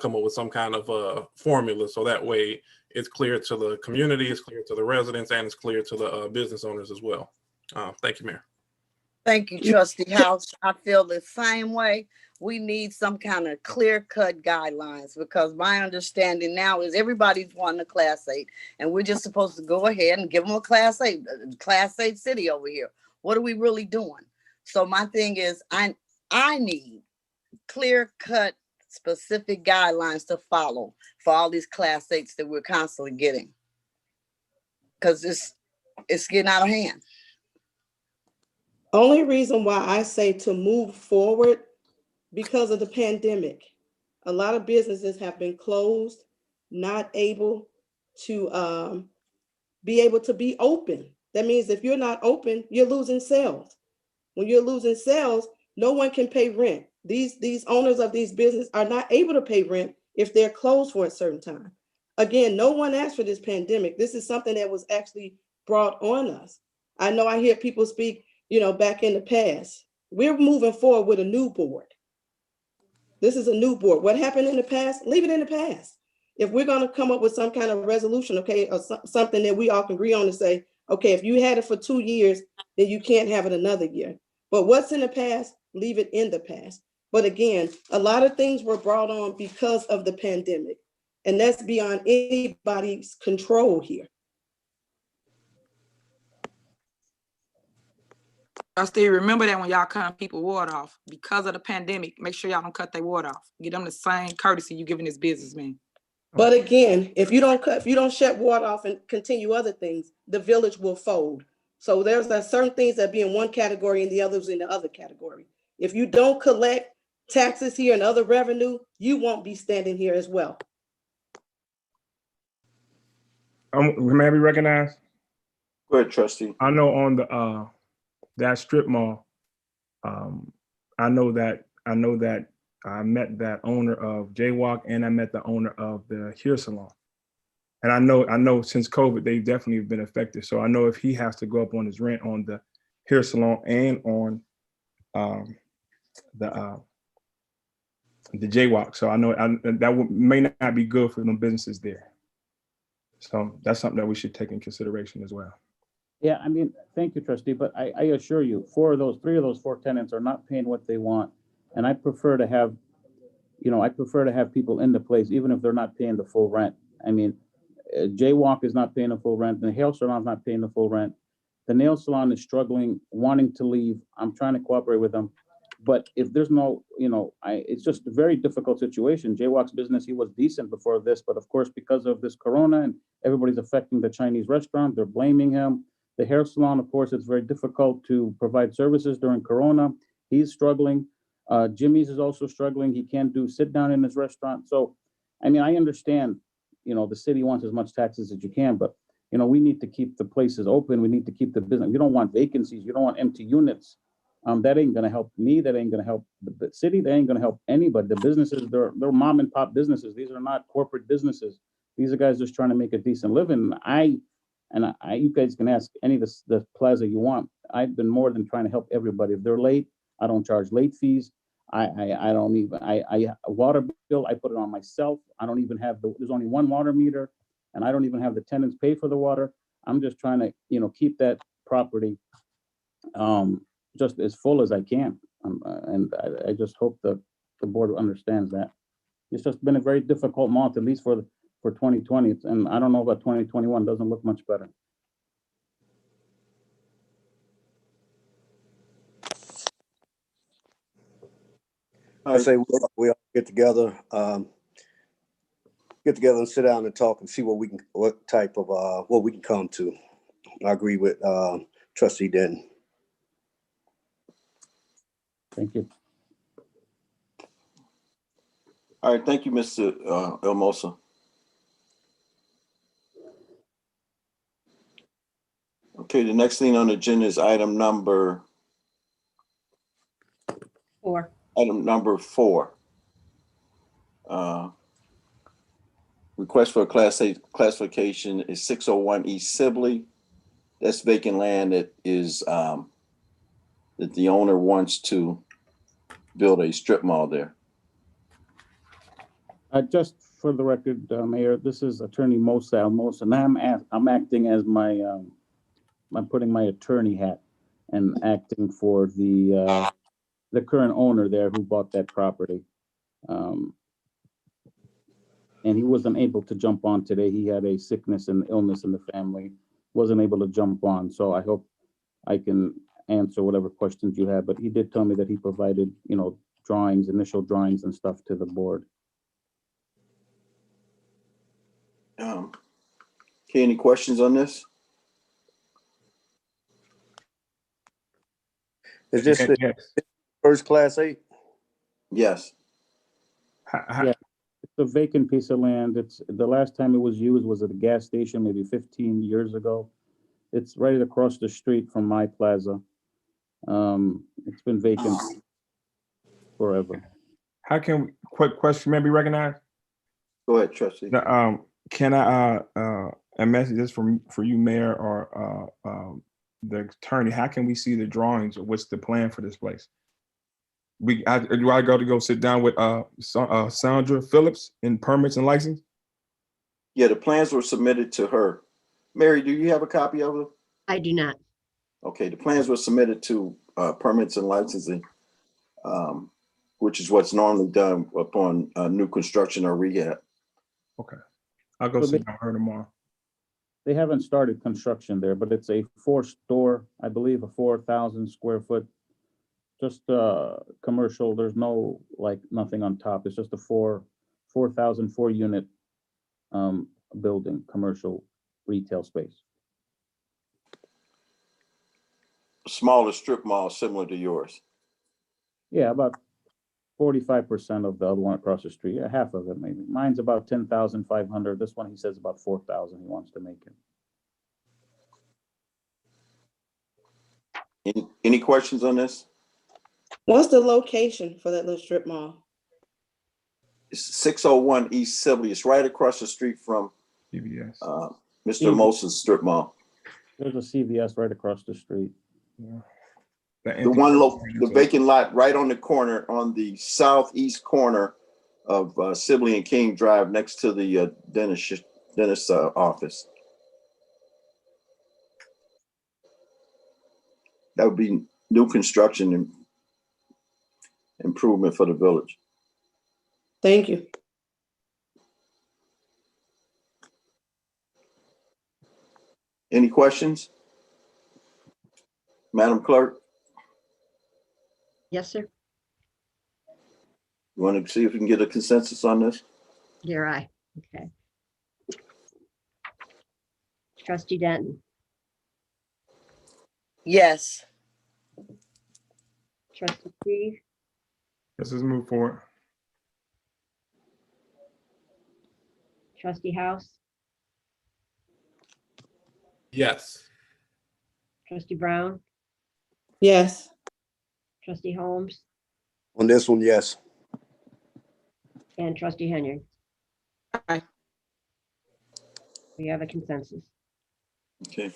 come up with some kind of formula. So that way it's clear to the community, it's clear to the residents, and it's clear to the business owners as well. Thank you, Mayor. Thank you, Trustee House. I feel the same way. We need some kind of clear-cut guidelines, because my understanding now is everybody's wanting a Class 8, and we're just supposed to go ahead and give them a Class 8 city over here. What are we really doing? So my thing is, I need clear-cut, specific guidelines to follow for all these Class 8s that we're constantly getting, because it's getting out of hand. Only reason why I say to move forward, because of the pandemic. A lot of businesses have been closed, not able to be open. That means if you're not open, you're losing sales. When you're losing sales, no one can pay rent. These owners of these businesses are not able to pay rent if they're closed for a certain time. Again, no one asked for this pandemic. This is something that was actually brought on us. I know I hear people speak, back in the past. We're moving forward with a new board. This is a new board. What happened in the past, leave it in the past. If we're going to come up with some kind of resolution, okay, or something that we all can agree on to say, okay, if you had it for 2 years, then you can't have it another year. But what's in the past, leave it in the past. But again, a lot of things were brought on because of the pandemic, and that's beyond anybody's control here. Trustee, remember that when y'all cut people water off, because of the pandemic, make sure y'all don't cut their water off. Get them the same courtesy you giving this businessman. But again, if you don't shut water off and continue other things, the village will fold. So there's certain things that be in one category and the others in the other category. If you don't collect taxes here and other revenue, you won't be standing here as well. May I be recognized? Go ahead, Trustee. I know on the that strip mall, I know that I met that owner of Jaywalk, and I met the owner of the hair salon. And I know since COVID, they've definitely been affected. So I know if he has to go up on his rent on the hair salon and on the Jaywalk. So I know may not be good for them businesses there. So that's something that we should take in consideration as well. Yeah, I mean, thank you, trustee, but I assure you, three of those four tenants are not paying what they want. And I prefer to have, people in the place, even if they're not paying the full rent. I mean, Jaywalk is not paying the full rent. The hair salon is not paying the full rent. The nail salon is struggling, wanting to leave. I'm trying to cooperate with them. But if there's no, it's just a very difficult situation. Jaywalk's business, he was decent before this, but of course, because of this Corona and everybody's affecting the Chinese restaurant, they're blaming him. The hair salon, of course, it's very difficult to provide services during Corona. He's struggling. Jimmy's is also struggling. He can't do sit down in his restaurant. So, I mean, I understand, the city wants as much taxes as you can, but, we need to keep the places open. We need to keep the business. You don't want vacancies. You don't want empty units. That ain't going to help me. That ain't going to help the city. That ain't going to help anybody. The businesses, they're mom and pop businesses. These are not corporate businesses. These are guys just trying to make a decent living. You guys can ask any of the plaza you want. I've been more than trying to help everybody. If they're late, I don't charge late fees. I don't even, water bill, I put it on myself. I don't even have there's only one water meter, and I don't even have the tenants pay for the water. I'm just trying to, keep that property just as full as I can. And I just hope that the board understands that. It's just been a very difficult month, at least for 2020. And I don't know about 2021, doesn't look much better. I say we all get together and sit down and talk and see what we can come to. I agree with Trustee Denton. Thank you. All right, thank you, Mr. Elmosa. Okay, the next thing on the agenda is item number 4. Item number 4. Request for a Class A classification is 601 East Sibley. That's vacant land that is that the owner wants to build a strip mall there. Just for the record, Mayor, this is Attorney Mosa, and I'm acting as I'm putting my attorney hat and acting for the current owner there who bought that property. And he wasn't able to jump on today. He had a sickness and illness in the family, wasn't able to jump on. So I hope I can answer whatever questions you have, but he did tell me that he provided, drawings, initial drawings and stuff to the board. Okay, any questions on this? Is this the first Class 8? Yes. Yeah, it's a vacant piece of land. It's the last time it was used was at a gas station, maybe 15 years ago. It's right across the street from my plaza. It's been vacant forever. How can quick question maybe recognized? Go ahead, Trustee. Can I a message this for you, Mayor, or the attorney? How can we see the drawings, or what's the plan for this place? Do I go sit down with Sandra Phillips in permits and license? Yeah, the plans were submitted to her. Mary, do you have a copy of them? I do not. Okay, the plans were submitted to permits and licensing, which is what's normally done upon new construction or rehab. Okay, I'll go sit down with her tomorrow. They haven't started construction there, but it's a 4-store, I believe, a 4,000 square foot, just commercial. There's no nothing on top. It's just a 4,000 4-unit building, commercial retail space. Smaller strip mall similar to yours. Yeah, about 45% of the other one across the street. Yeah, half of it maybe. Mine's about 10,500. This one he says about 4,000. He wants to make it. Any questions on this? What's the location for that little strip mall? It's 601 East Sibley. It's right across the street from CVS. Mr. Moses strip mall. There's a CVS right across the street. Yeah. The vacant lot right on the corner, on the southeast corner of Sibley and King Drive, next to the dentist office. That would be new construction and improvement for the village. Thank you. Any questions? Madam Clerk, Yes, sir. you want to see if we can get a consensus on this? Dare I? Okay. Trustee Denton, Yes. Trustee Steve, Let's just move forward. Trustee House, Yes. Trustee Brown, Yes. Trustee Holmes, On this one, yes. and Trustee Hanyard. Aye. We have a consensus. Okay.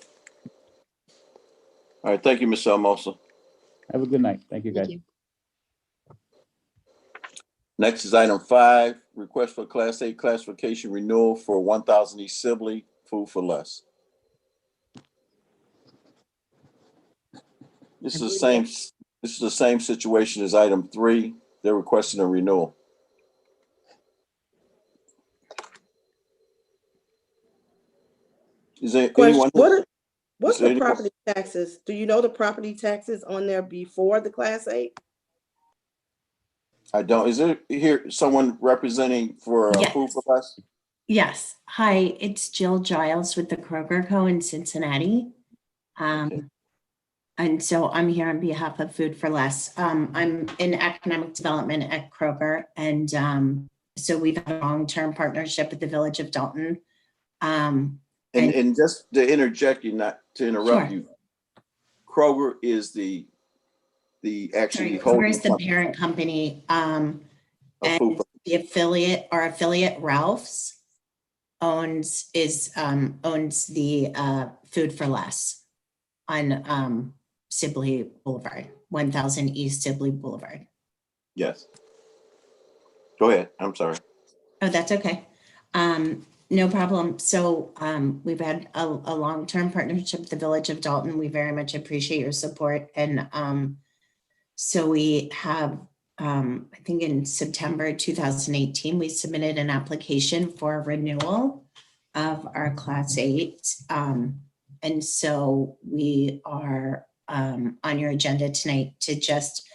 All right, thank you, Ms. Almosa. Have a good night. Thank you, guys. Thank you. Next is item 5, request for Class A classification renewal for 1000 East Sibley, Food for Less. This is the same situation as item 3. They're requesting a renewal. Is there anyone? What's the property taxes? Do you know the property taxes on there before the Class 8? I don't. Is there here someone representing for Yes. Food for Less? Yes. Hi, it's Jill Giles with the Kroger Co. in Cincinnati. And so I'm here on behalf of Food for Less. I'm in economic development at Kroger. And so we've had a long-term partnership with the Village of Dalton. And just to interject you, not to interrupt you, Kroger is the actually Kroger is the parent company. And the affiliate Ralph's owns the Food for Less on Sibley Boulevard, 1000 East Sibley Boulevard. Yes. Go ahead. I'm sorry. Oh, that's okay. No problem. So we've had a long-term partnership with the Village of Dalton. We very much appreciate your support. And so we have, I think in September 2018, we submitted an application for renewal of our Class 8. And so we are on your agenda tonight to just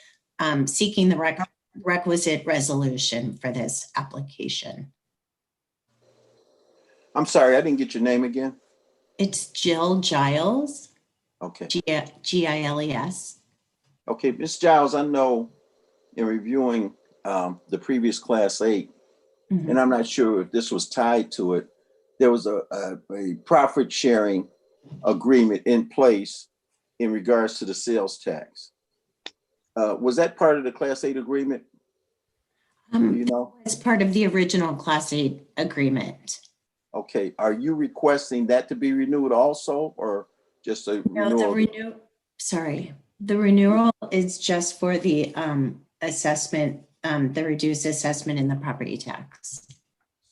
seeking the requisite resolution for this application. I'm sorry, I didn't get your name again. It's Jill Giles. Okay. Giles. Okay, Ms. Giles, I know in reviewing the previous Class 8, and I'm not sure if this was tied to it, there was a profit sharing agreement in place in regards to the sales tax. Was that part of the Class 8 agreement? Do you know? It's part of the original Class 8 agreement. Okay, are you requesting that to be renewed also, or just a renewal? The renewal is just for the assessment, the reduced assessment in the property tax.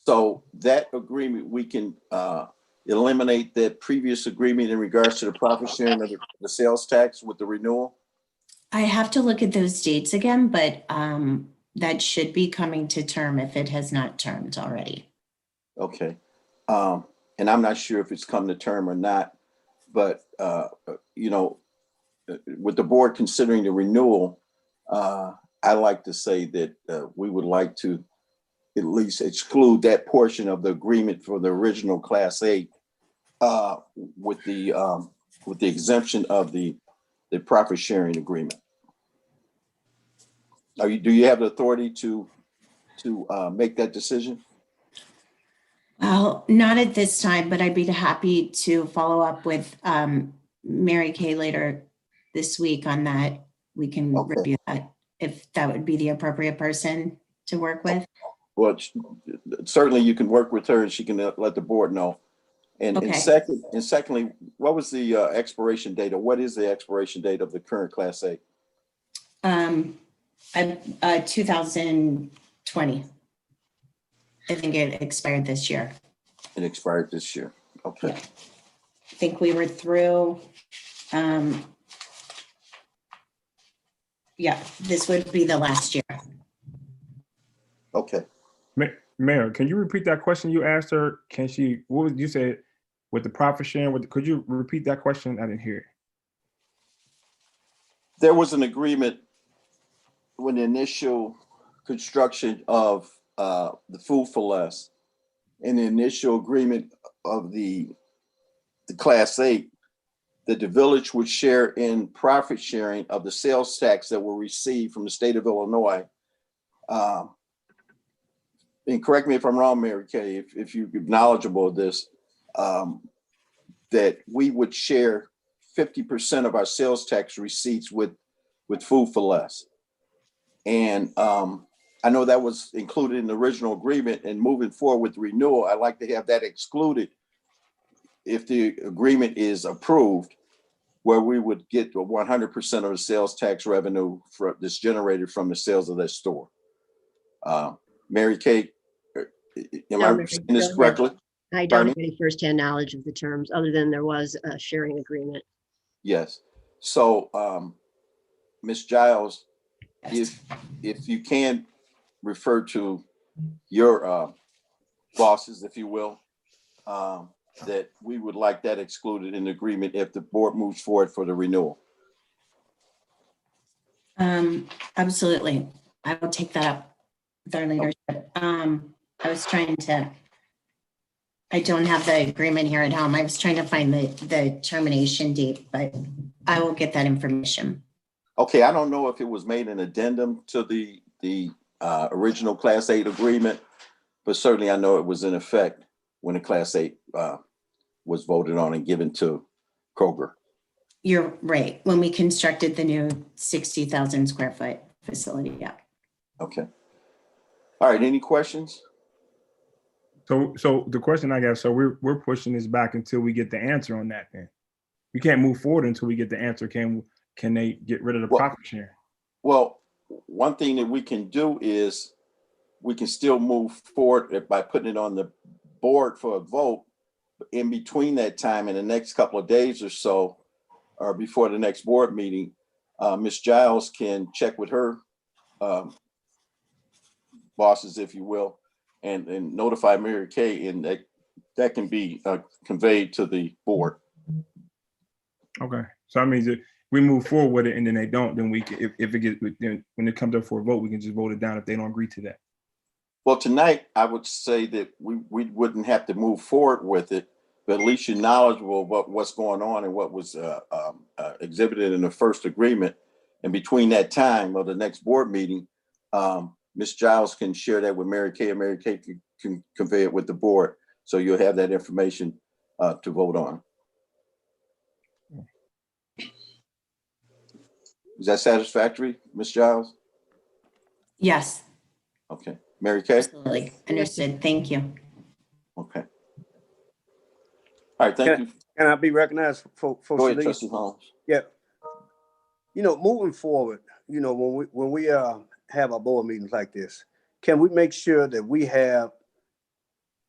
So that agreement, we can eliminate that previous agreement in regards to the profit sharing of the sales tax with the renewal? I have to look at those dates again, but that should be coming to term if it has not termed already. Okay. And I'm not sure if it's come to term or not, but with the board considering the renewal, I like to say that we would like to at least exclude that portion of the agreement for the original Class 8 with the exemption of the profit sharing agreement. Do you have the authority to make that decision? Well, not at this time, but I'd be happy to follow up with Mary Kay later this week on that. We can review that if that would be the appropriate person to work with. well, certainly you can work with her and she can let the board know. And, Okay. secondly, what was the expiration date, or what is the expiration date of the current Class A? 2020. I think it expired this year. It expired this year. Okay. Yeah. I think we were through, yeah, this would be the last year. Okay. Mayor, can you repeat that question you asked her? Can she, what was you said with the profit sharing? Could you repeat that question? I didn't hear it. There was an agreement when the initial construction of the Food for Less and the initial agreement of the Class 8, that the village would share in profit sharing of the sales tax that were received from the state of Illinois. And correct me if I'm wrong, Mary Kay, if you're knowledgeable of this, that we would share 50% of our sales tax receipts with Food for Less. And I know that was included in the original agreement, and moving forward with the renewal, I'd like to have that excluded if the agreement is approved, where we would get 100% of the sales tax revenue that's generated from the sales of that store. Mary Kay, am I saying this correctly? I don't have any firsthand knowledge of the terms, other than there was a sharing agreement. Yes. So, Ms. Giles, if you can refer to your bosses, if you will, that we would like that excluded in the agreement if the board moves forward for the renewal. Absolutely. I will take that up with our leadership. I was trying to, I don't have the agreement here at home. I was trying to find the termination date, but I will get that information. Okay, I don't know if it was made an addendum to the original Class 8 agreement, but certainly I know it was in effect when the Class 8 was voted on and given to Kroger. You're right. When we constructed the new 60,000 square foot facility, yeah. Okay. All right, any questions? So the question I got, so we're pushing this back until we get the answer on that then. We can't move forward until we get the answer. Can they get rid of the profit sharing? Well, one thing that we can do is we can still move forward by putting it on the board for a vote. In between that time, in the next couple of days or so, or before the next board meeting, Ms. Giles can check with her bosses, if you will, and notify Mary Kay, and that can be conveyed to the board. Okay, so that means that we move forward with it, and then they don't, then we can, if it gets, then when it comes up for a vote, we can just vote it down if they don't agree to that. Well, tonight I would say that we wouldn't have to move forward with it, but at least you're knowledgeable about what's going on and what was exhibited in the first agreement. And between that time of the next board meeting, Ms. Giles can share that with Mary Kay, and Mary Kay can convey it with the board. So you'll have that information to vote on. Is that satisfactory, Ms. Giles? Yes. Okay. Mary Kay? Absolutely. Understood. Thank you. Okay. All right, thank you. Can I be recognized for Go ahead, Trustee Holmes. Yeah. You know, moving forward, you know, when we have our board meetings like this, can we make sure that we have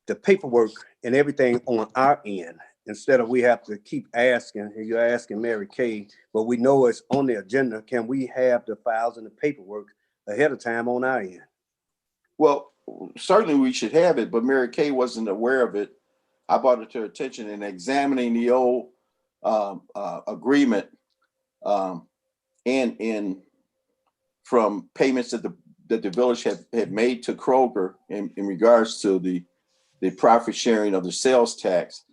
the paperwork and everything on our end, instead of we have to keep asking, and you're asking Mary Kay, but we know it's on the agenda? Can we have the files and the paperwork ahead of time on our end? Well, certainly we should have it, but Mary Kay wasn't aware of it. I brought it to her attention in examining the old agreement and from payments that the village had made to Kroger in regards to the profit sharing of the sales tax.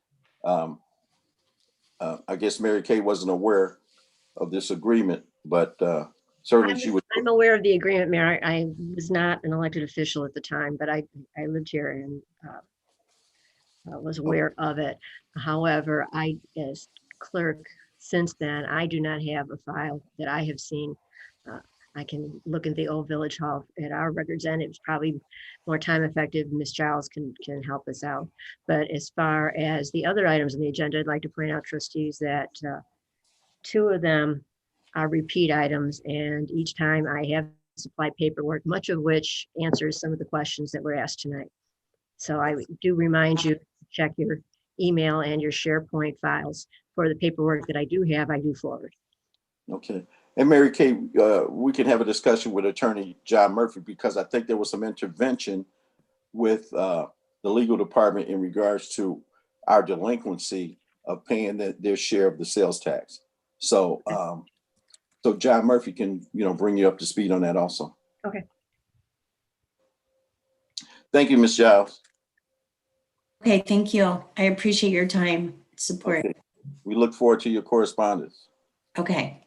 I guess Mary Kay wasn't aware of this agreement, but certainly she would. I'm aware of the agreement, Mayor. I was not an elected official at the time, but I lived here and was aware of it. However, I, as clerk since then, I do not have a file that I have seen I can look at the old village hall at our records end. It was probably more time effective. Ms. Giles can help us out. But as far as the other items on the agenda, I'd like to point out, trustees, that 2 of them are repeat items, and each time I have supplied paperwork, much of which answers some of the questions that were asked tonight. So I do remind you to check your email and your SharePoint files for the paperwork that I do have, I do forward. Okay. And Mary Kay, we can have a discussion with Attorney John Murphy, because I think there was some intervention with the legal department in regards to our delinquency of paying their share of the sales tax. So, so John Murphy can, bring you up to speed on that also. Okay. Thank you, Ms. Giles. Okay, thank you. I appreciate your time, support. Okay. We look forward to your correspondence. Okay.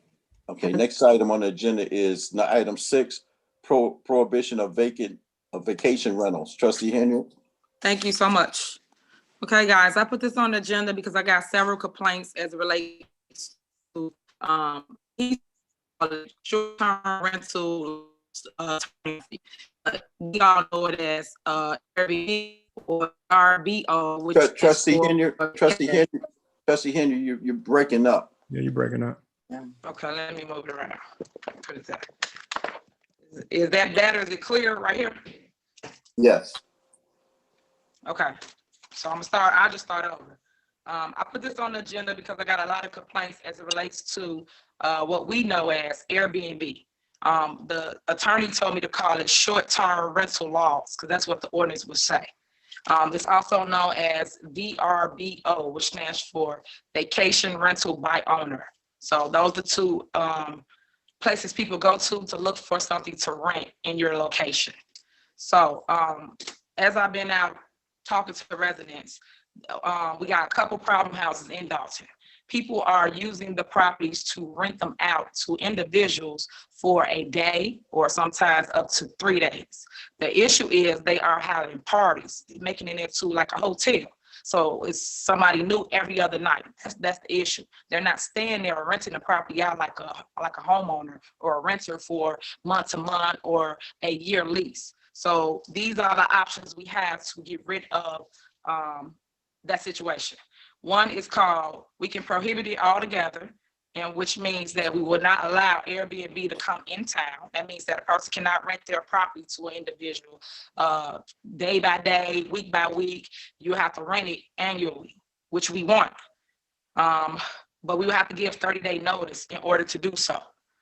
Okay, next item on the agenda is item 6, prohibition of vacation rentals. Trustee Hanyard. Thank you so much. Okay, guys, I put this on the agenda because I got several complaints as it relates to short-term rental. We all know it as Airbnb or RBO, which Trustee Hanyard, you're breaking up. Yeah, you're breaking up. Okay, let me move it around. What is that? Is that better? Is it clear right here? Yes. Okay, so I'll just start over. I put this on the agenda because I got a lot of complaints as it relates to what we know as Airbnb. The attorney told me to call it short-term rental laws, because that's what the ordinance would say. It's also known as VRBO, which stands for Vacation Rental by Owner. So those are 2 places people go to look for something to rent in your location. So as I've been out talking to the residents, we got a couple problem houses in Dalton. People are using the properties to rent them out to individuals for a day or sometimes up to 3 days. The issue is they are having parties, making it into like a hotel. So it's somebody new every other night. That's the issue. They're not staying there or renting the property out like a homeowner or a renter for month to month or a year lease. So these are the options we have to get rid of that situation. One is called, we can prohibit it altogether, and which means that we will not allow Airbnb to come in town. That means that a person cannot rent their property to an individual day by day, week by week. You have to rent it annually, which we want. But we will have to give 30-day notice in order to do so.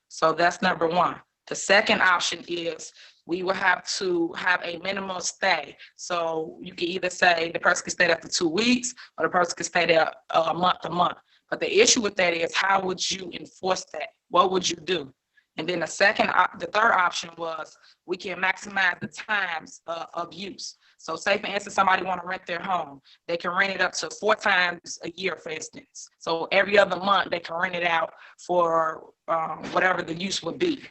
So that's number 1. The second option is we will have to have a minimum stay. So you can either say the person can stay there for 2 weeks or the person can stay there a month to month. But the issue with that is, how would you enforce that? What would you do? And then the third option was we can maximize the times of use. So say for instance, somebody want to rent their home. They can rent it up to 4 times a year, for instance. So every other month they can rent it out for whatever the use would be.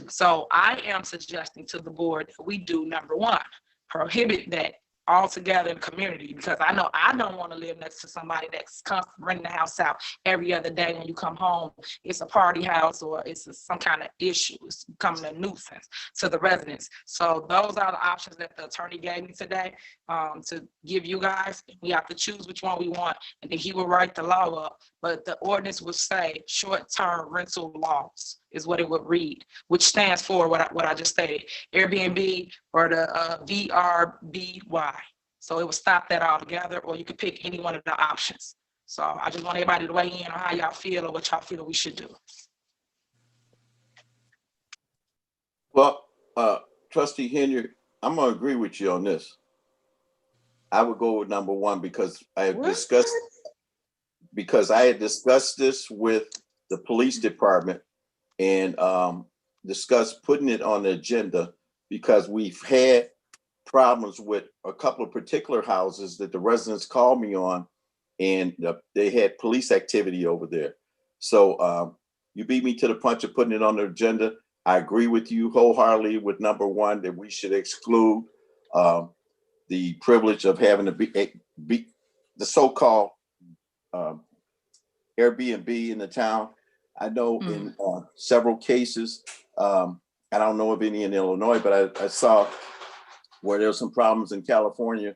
So I am suggesting to the board that we do number 1, prohibit that altogether in the community, because I know I don't want to live next to somebody that's constantly renting the house out every other day. When you come home, it's a party house or it's some kind of issue. It's becoming a nuisance to the residents. So those are the options that the attorney gave me today to give you guys. We have to choose which one we want, and then he will write the law up. But the ordinance would say short-term rental laws is what it would read, which stands for what I just stated, Airbnb or the VRBY. So it would stop that altogether, or you could pick any one of the options. So I just want everybody to weigh in on how y'all feel or what y'all feel we should do. Well, Trustee Hanyard, I'm gonna agree with you on this. I would go with number 1 because I had discussed this with the police department and discussed putting it on the agenda because we've had problems with a couple of particular houses that the residents called me on, and they had police activity over there. So you beat me to the punch of putting it on the agenda. I agree with you wholeheartedly with number 1 that we should exclude the privilege of having to be the so-called Airbnb in the town. I know in several cases I don't know of any in Illinois, but I saw where there's some problems in California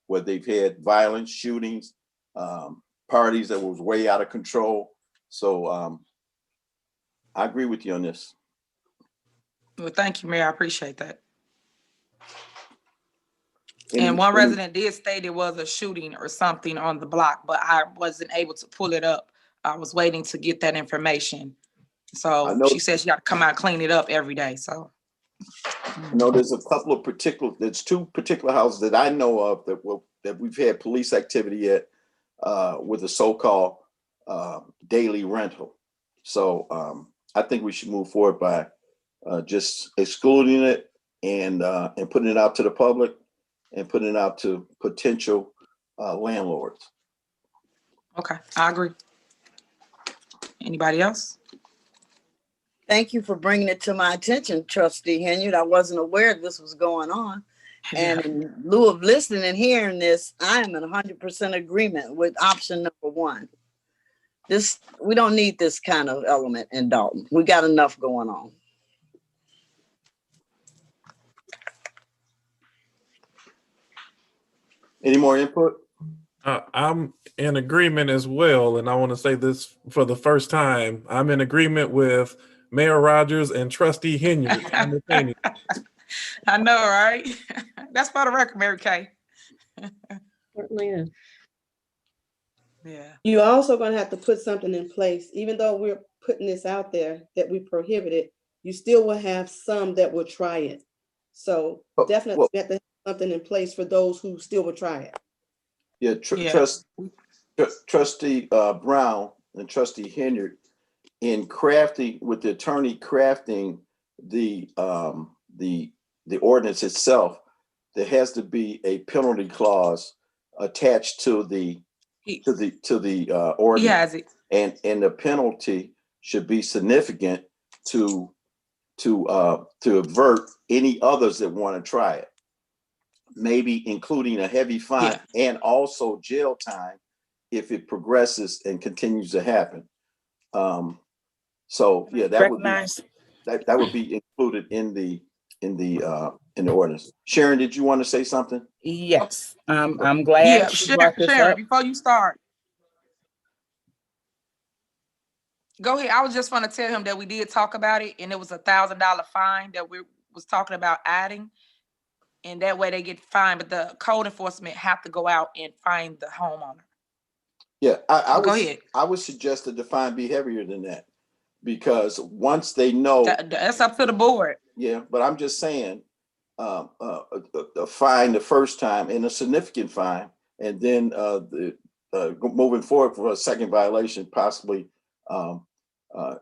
where they've had violence, shootings, parties that was way out of control. So I agree with you on this. Well, thank you, Mayor. I appreciate that. And one resident did state there was a shooting or something on the block, but I wasn't able to pull it up. I was waiting to get that information. So she said she got to come out and clean it up every day. So you know, there's a couple of there's two particular houses that I know of that we've had police activity at with a so-called daily rental. So I think we should move forward by just excluding it and putting it out to the public and putting it out to potential landlords. okay, I agree. Anybody else? Thank you for bringing it to my attention, Trustee Hanyard. I wasn't aware this was going on. And in lieu of listening and hearing this, I am in 100% agreement with option number one. We don't need this kind of element in Dalton. We got enough going on. Any more input? I'm in agreement as well. And I want to say this for the first time. I'm in agreement with Mayor Rogers and Trustee Hanyard. I know, right? That's for the record, Mary Kay. Certainly is. Yeah. You're also going to have to put something in place, even though we're putting this out there that we prohibit it, you still will have some that will try it. So definitely we have to have something in place for those who still will try it. Yeah, Trustee Brown and Trustee Hanyard, in crafting with the attorney crafting the ordinance itself, there has to be a penalty clause attached to the ordinance, and the penalty should be significant to avert any others that want to try it. Maybe including a heavy fine and also jail time if it progresses and continues to happen. So yeah, that would be included in the ordinance. Sharon, did you want to say something? Yes, I'm glad. Yeah, Sharon, before you start. Go ahead. I was just going to tell him that we did talk about it, and it was $1,000 fine that we was talking about adding. And that way they get fined, but the code enforcement have to go out and find the homeowner. Yeah, Go ahead. I would suggest that the fine be heavier than that, because once they know, that's up to the board. Yeah, but I'm just saying, a fine the first time and a significant fine, and then moving forward for a second violation, possibly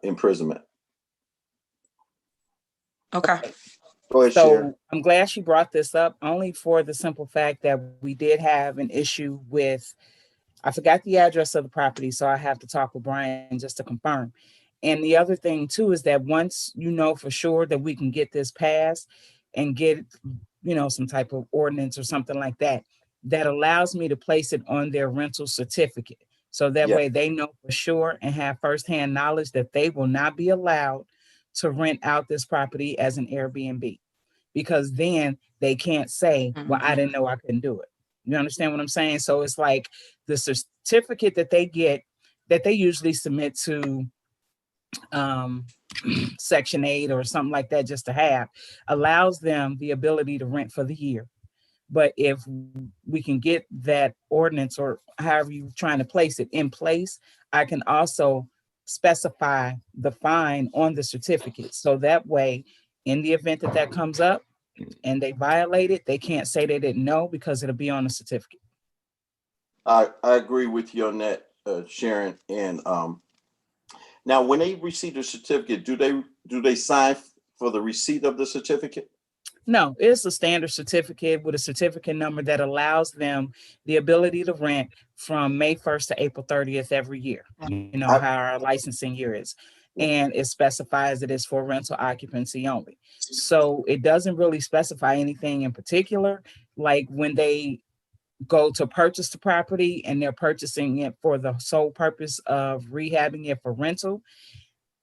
imprisonment. Okay. Go ahead, So Sharon. I'm glad she brought this up, only for the simple fact that we did have an issue with, I forgot the address of the property, so I have to talk with Brian just to confirm. And the other thing too is that once you know for sure that we can get this passed and get, some type of ordinance or something like that, that allows me to place it on their rental certificate. So that way they know for sure and have firsthand knowledge that they will not be allowed to rent out this property as an Airbnb, because then they can't say, well, I didn't know I couldn't do it. You understand what I'm saying? So it's like the certificate that they get, that they usually submit to Section 8 or something like that, just to have, allows them the ability to rent for the year. But if we can get that ordinance, or however you're trying to place it, in place, I can also specify the fine on the certificate. So that way, in the event that that comes up and they violate it, they can't say they didn't know, because it'll be on the certificate. I agree with you on that, Sharon. And now, when they receive the certificate, do they sign for the receipt of the certificate? No, it's a standard certificate with a certificate number that allows them the ability to rent from May 1st to April 30th every year. How our licensing year is. And it specifies it is for rental occupancy only. So it doesn't really specify anything in particular. Like when they go to purchase the property and they're purchasing it for the sole purpose of rehabbing it for rental,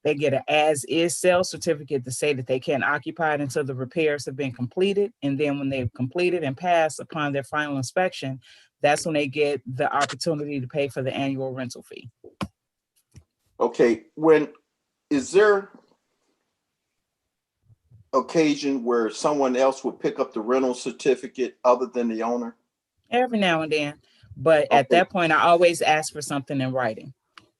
They get an as-is sale certificate to say that they can't occupy it until the repairs have been completed. And then when they've completed and passed upon their final inspection, that's when they get the opportunity to pay for the annual rental fee. Okay, is there occasion where someone else would pick up the rental certificate other than the owner? Every now and then, but at that point, I always ask for something in writing.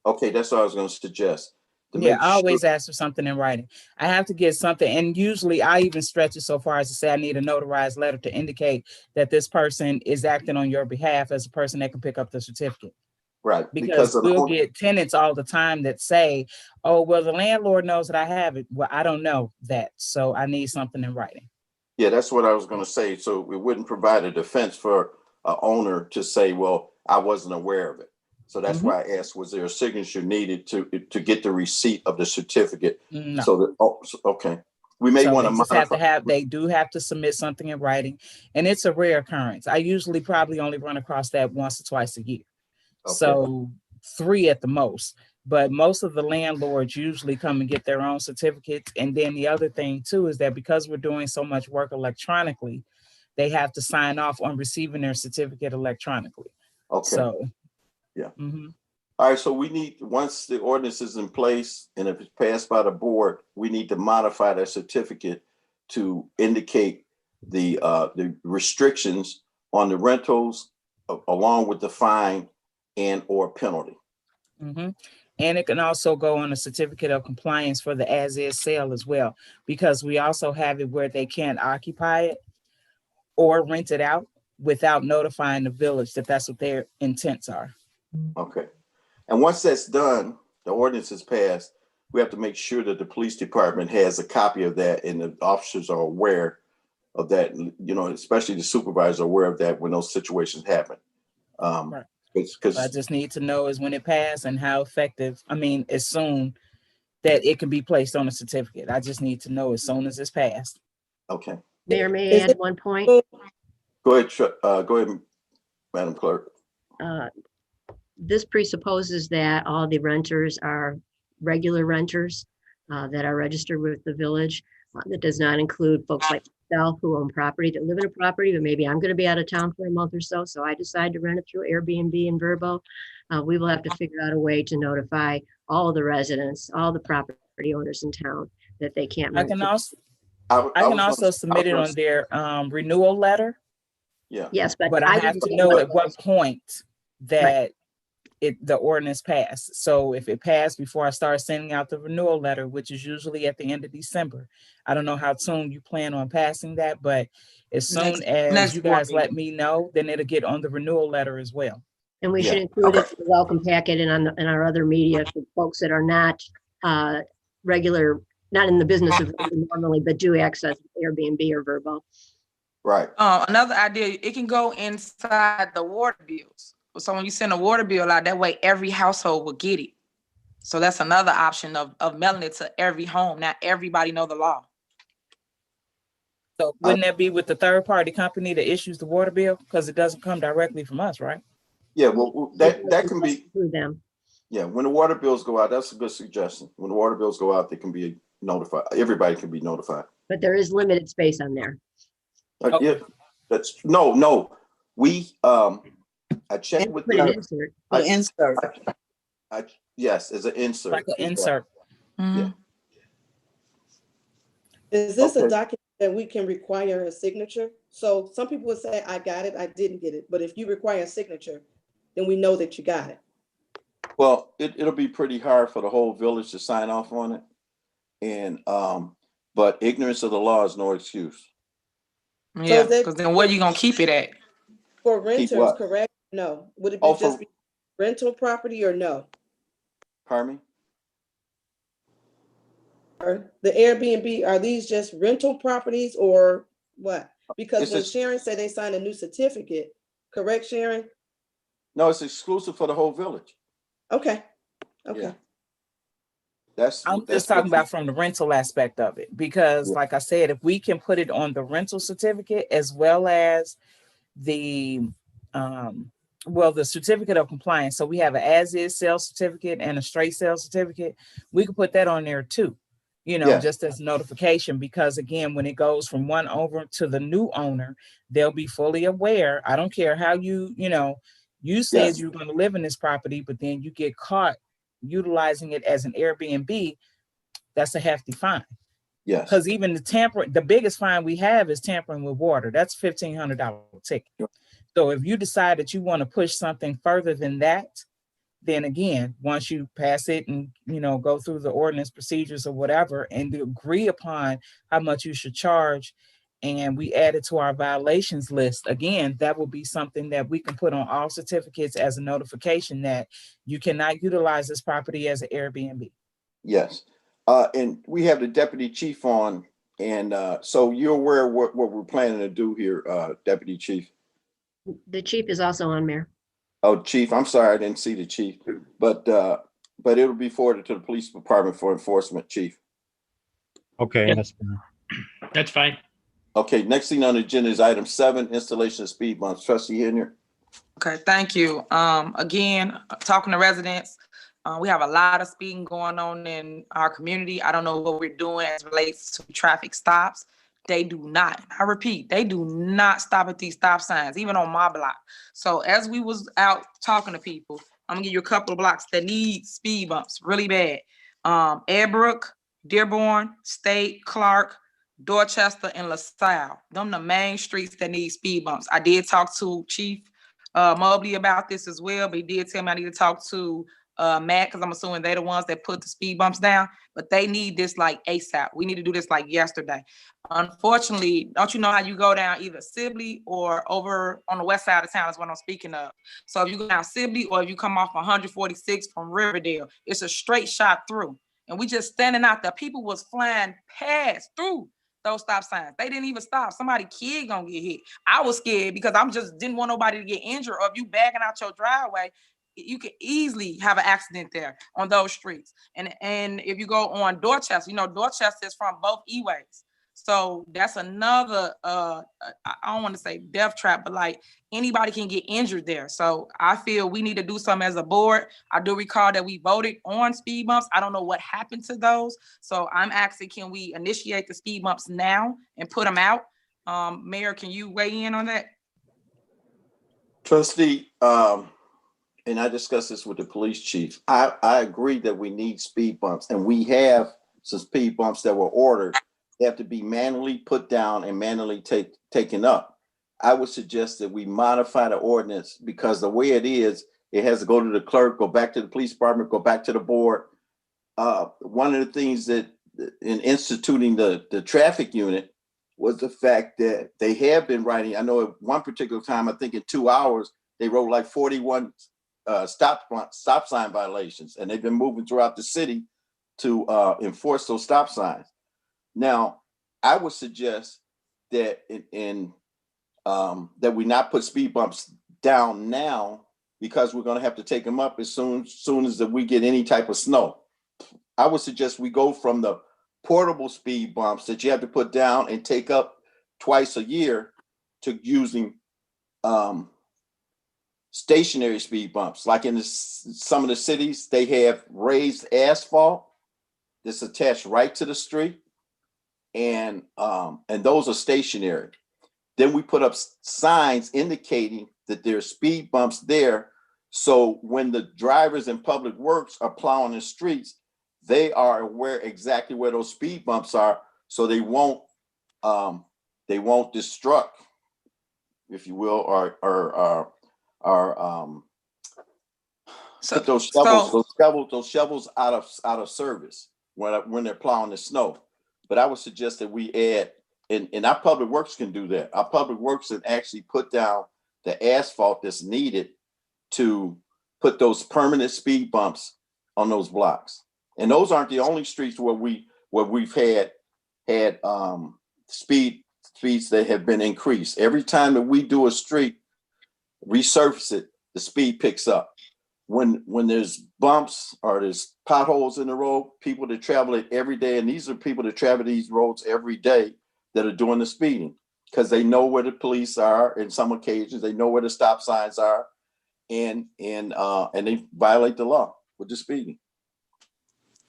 Okay, that's what I was going to suggest. Yeah, I always ask for something in writing. I have to get something, and usually I even stretch it so far as to say I need a notarized letter to indicate that this person is acting on your behalf as a person that can pick up the certificate. Right, Because we'll get tenants all the time that say, oh, well, the landlord knows that I have it. Well, I don't know that, so I need something in writing. Yeah, that's what I was going to say. So it wouldn't provide a defense for an owner to say, well, I wasn't aware of it. So that's why I asked, was there a signature needed to get the receipt of the certificate? No. So that, okay. We may want to modify. They do have to submit something in writing, and it's a rare occurrence. I usually probably only run across that once or twice a year. Okay. So 3 at the most, but most of the landlords usually come and get their own certificates. And then the other thing too is that because we're doing so much work electronically, they have to sign off on receiving their certificate electronically. Okay. So, yeah. All right. So we need, once the ordinance is in place and if it's passed by the board, we need to modify that certificate to indicate the restrictions on the rentals along with the fine and or penalty. and it can also go on a certificate of compliance for the as-is sale as well, because we also have it where they can't occupy it or rent it out without notifying the village that that's what their intents are. Okay. And once that's done, the ordinance is passed, we have to make sure that the police department has a copy of that and the officers are aware of that, you know, especially the supervisor aware of that when those situations happen. Right. Because I just need to know is when it passed and how effective, as soon that it can be placed on a certificate. I just need to know as soon as it's passed. Okay. Mayor, may I add one point? Go ahead, Madam Clerk. This presupposes that all the renters are regular renters that are registered with the village. That does not include folks like myself who own property, that live in a property, but maybe I'm going to be out of town for a month or so, so I decide to rent it through Airbnb and Verbo. We will have to figure out a way to notify all the residents, all the property owners in town that they can't rent. I can also submit it on their renewal letter. Yeah. Yes, but I have to know at what point that the ordinance passed. So if it passed before I start sending out the renewal letter, which is usually at the end of December, I don't know how soon you plan on passing that, but as soon as you guys let me know, then it'll get on the renewal letter as well. And we should include it in the welcome packet and on our other media for folks that are not regular, not in the business of normally, but do access Airbnb or Verbo. Right. Another idea, it can go inside the water bills. So when you send a water bill out, that way every household will get it. So that's another option of mailing it to every home. Not everybody know the law. So wouldn't that be with the third party company that issues the water bill? Because it doesn't come directly from us, right? Yeah, well, that can be through them. Yeah, when the water bills go out, that's a good suggestion. When the water bills go out, they can be notified. Everybody can be notified. But there is limited space on there. Yeah, that's no. We I checked with the insert. Insert. Yes, as an insert. Like an insert. Yeah. Is this a document that we can require a signature? So some people would say, I got it, I didn't get it. But if you require a signature, then we know that you got it. Well, it'll be pretty hard for the whole village to sign off on it. And but ignorance of the law is no excuse. Yeah, because then where are you gonna keep it at? For renters, correct? No. Would it be just be rental property or no? Pardon me? Or the Airbnb, are these just rental properties or what? Because when Sharon said they signed a new certificate, correct, Sharon? No, it's exclusive for the whole village. Okay. Okay. Yeah. I'm just talking about from the rental aspect of it, because like I said, if we can put it on the rental certificate as well as the well, the certificate of compliance. So we have an as-is sales certificate and a straight sales certificate. We could put that on there too, Yes. just as notification, because again, when it goes from one owner to the new owner, they'll be fully aware. I don't care how you said Yes. you're going to live in this property, but then you get caught utilizing it as an Airbnb. That's a hefty fine. Yes. Because even the biggest fine we have is tampering with water. That's $1,500 ticket. So if you decide that you want to push something further than that, then again, once you pass it and, go through the ordinance procedures or whatever, and agree upon how much you should charge, and we add it to our violations list, again, that will be something that we can put on all certificates as a notification that you cannot utilize this property as an Airbnb. Yes. And we have the deputy chief on, and so you're aware of what we're planning to do here, Deputy Chief. The chief is also on, Mayor. Oh, Chief, I'm sorry, I didn't see the chief, but it'll be forwarded to the police department for enforcement, Chief. Okay, Yep. that's fine. Okay, next thing on the agenda is item 7, installation of speed bumps. Trustee Hanyard. Okay, thank you. Again, talking to residents, we have a lot of speeding going on in our community. I don't know what we're doing as relates to traffic stops. They do not, I repeat, they do not stop at these stop signs, even on my block. So as we was out talking to people, I'm gonna give you a couple of blocks that need speed bumps really bad. Airbrook, Dearborn, State, Clark, Dorchester, and LaSalle. Them the main streets that need speed bumps. I did talk to Chief Mobley about this as well, but he did tell me I need to talk to Matt, because I'm assuming they're the ones that put the speed bumps down, but they need this like ASAP. We need to do this like yesterday. Unfortunately, don't you know how you go down either Sibley or over on the west side of town is what I'm speaking of. So if you go down Sibley or if you come off 146 from Riverdale, it's a straight shot through. And we just standing out there. People was flying past through those stop signs. They didn't even stop. Somebody kid gonna get hit. I was scared because I'm just didn't want nobody to get injured, or if you bagging out your driveway, you could easily have an accident there on those streets. And if you go on Dorchester, Dorchester is from both E-ways. So that's another, I don't want to say death trap, but like anybody can get injured there. So I feel we need to do something as a board. I do recall that we voted on speed bumps. I don't know what happened to those. So I'm asking, can we initiate the speed bumps now and put them out? Mayor, can you weigh in on that? Trustee, and I discussed this with the police chief. I agree that we need speed bumps, and we have some speed bumps that were ordered. They have to be manually put down and manually taken up. I would suggest that we modify the ordinance, because the way it is, it has to go to the clerk, go back to the police department, go back to the board. One of the things that in instituting the traffic unit was the fact that they have been writing. I know at one particular time, I think in 2 hours, they wrote like 41 stop sign violations, and they've been moving throughout the city to enforce those stop signs. Now, I would suggest that that we not put speed bumps down now, because we're going to have to take them up as soon as that we get any type of snow. I would suggest we go from the portable speed bumps that you have to put down and take up twice a year to using stationary speed bumps. Like in some of the cities, they have raised asphalt that's attached right to the street, and those are stationary. Then we put up signs indicating that there's speed bumps there, so when the drivers in public works are plowing the streets, they are aware exactly where those speed bumps are, so they won't destruct, if you will, or put those shovels out of service when they're plowing the snow. But I would suggest that we add, and our public works can do that. Our public works can actually put down the asphalt that's needed to put those permanent speed bumps on those blocks. And those aren't the only streets where we've had speeds that have been increased. Every time that we do a street, resurface it, the speed picks up. When there's bumps or there's potholes in the road, people that travel it every day, and these are people that travel these roads every day that are doing the speeding, because they know where the police are. In some occasions, they know where the stop signs are, and they violate the law with the speeding.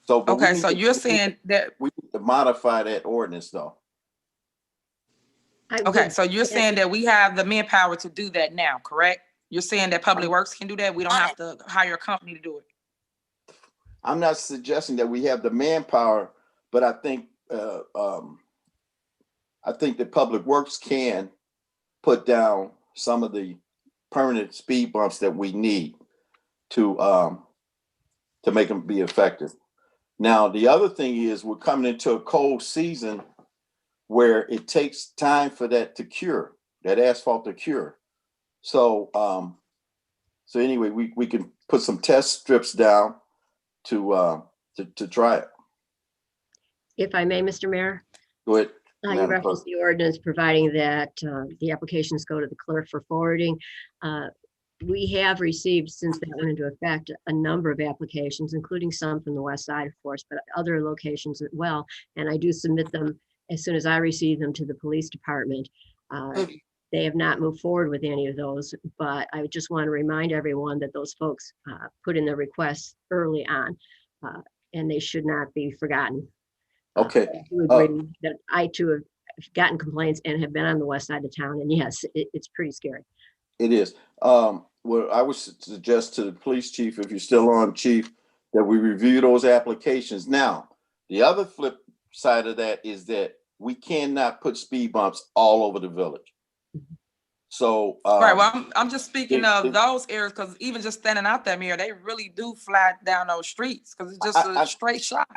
So, but Okay, so you're saying that, we need to modify that ordinance though. okay, so you're saying that we have the manpower to do that now, correct? You're saying that Public Works can do that? We don't have to hire a company to do it? I'm not suggesting that we have the manpower, but I think that Public Works can put down some of the permanent speed bumps that we need to make them be effective. Now, the other thing is we're coming into a cold season where it takes time for that to cure, that asphalt to cure. So, so anyway, we can put some test strips down to try it. If I may, Mr. Mayor. Go ahead. You referenced the ordinance providing that the applications go to the clerk for forwarding. We have received, since that went into effect, a number of applications, including some from the west side, of course, but other locations as well. And I do submit them as soon as I receive them to the police department. They have not moved forward with any of those, but I just want to remind everyone that those folks put in their requests early on, and they should not be forgotten. Okay. I do agree that I too have gotten complaints and have been on the west side of town, and yes, it's pretty scary. It is. Well, I would suggest to the police chief, if you're still on, chief, that we review those applications. Now, the other flip side of that is that we cannot put speed bumps all over the village. So, right. Well, I'm just speaking of those areas, because even just standing out there, Mayor, they really do fly down those streets because it's just a straight shot.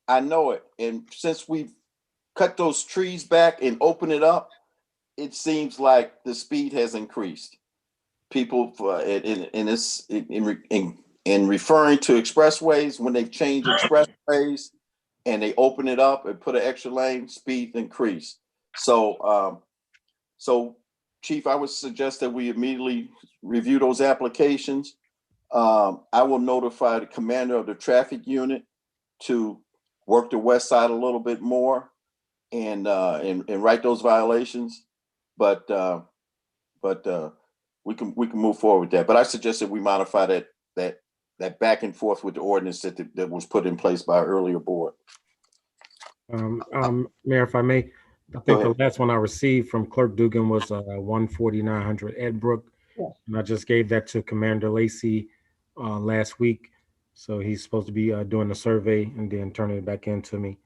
I know it. And since we've cut those trees back and open it up, it seems like the speed has increased. People in referring to expressways, when they've changed expressways and they open it up and put an extra lane, speed increase. So, so Chief, I would suggest that we immediately review those applications. I will notify the commander of the traffic unit to work the west side a little bit more and write those violations. But we can move forward with that. But I suggest that we modify that back and forth with the ordinance that was put in place by our earlier board. Mayor, if I may, I think the last one I received from Clerk Dugan was 14900 Ed Brook. Yes. And I just gave that to Commander Lacey last week. So he's supposed to be doing the survey and then turning it back in to me.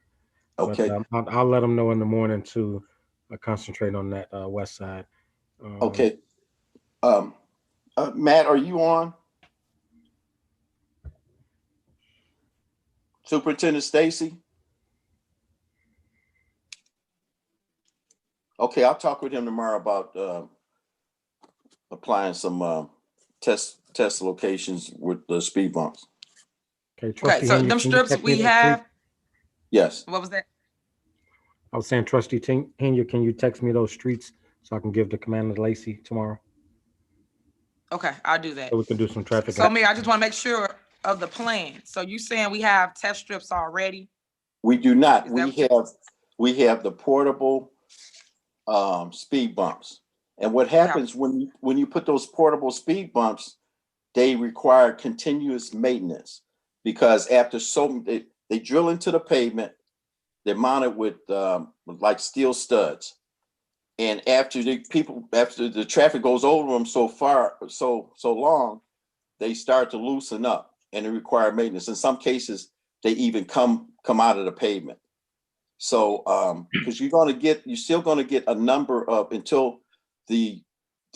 Okay. But, I'll let him know in the morning to concentrate on that west side. Okay. Matt, are you on? Superintendent Stacy? Okay, I'll talk with him tomorrow about applying some test locations with the speed bumps. Okay, so them strips we have. Yes. What was that? I was saying, Trustee Hanyard, can you text me those streets so I can give the Commander Lacey tomorrow? Okay, I'll do that. So we can do some traffic. So, Mayor, I just want to make sure of the plan. So you saying we have test strips already? We do not. We have the portable speed bumps. And what happens when you put those portable speed bumps, they require continuous maintenance because after they drill into the pavement, they're mounted with like steel studs. And after the traffic goes over them so long, they start to loosen up and they require maintenance. In some cases, they even come out of the pavement. So because you're still gonna get a number of, until the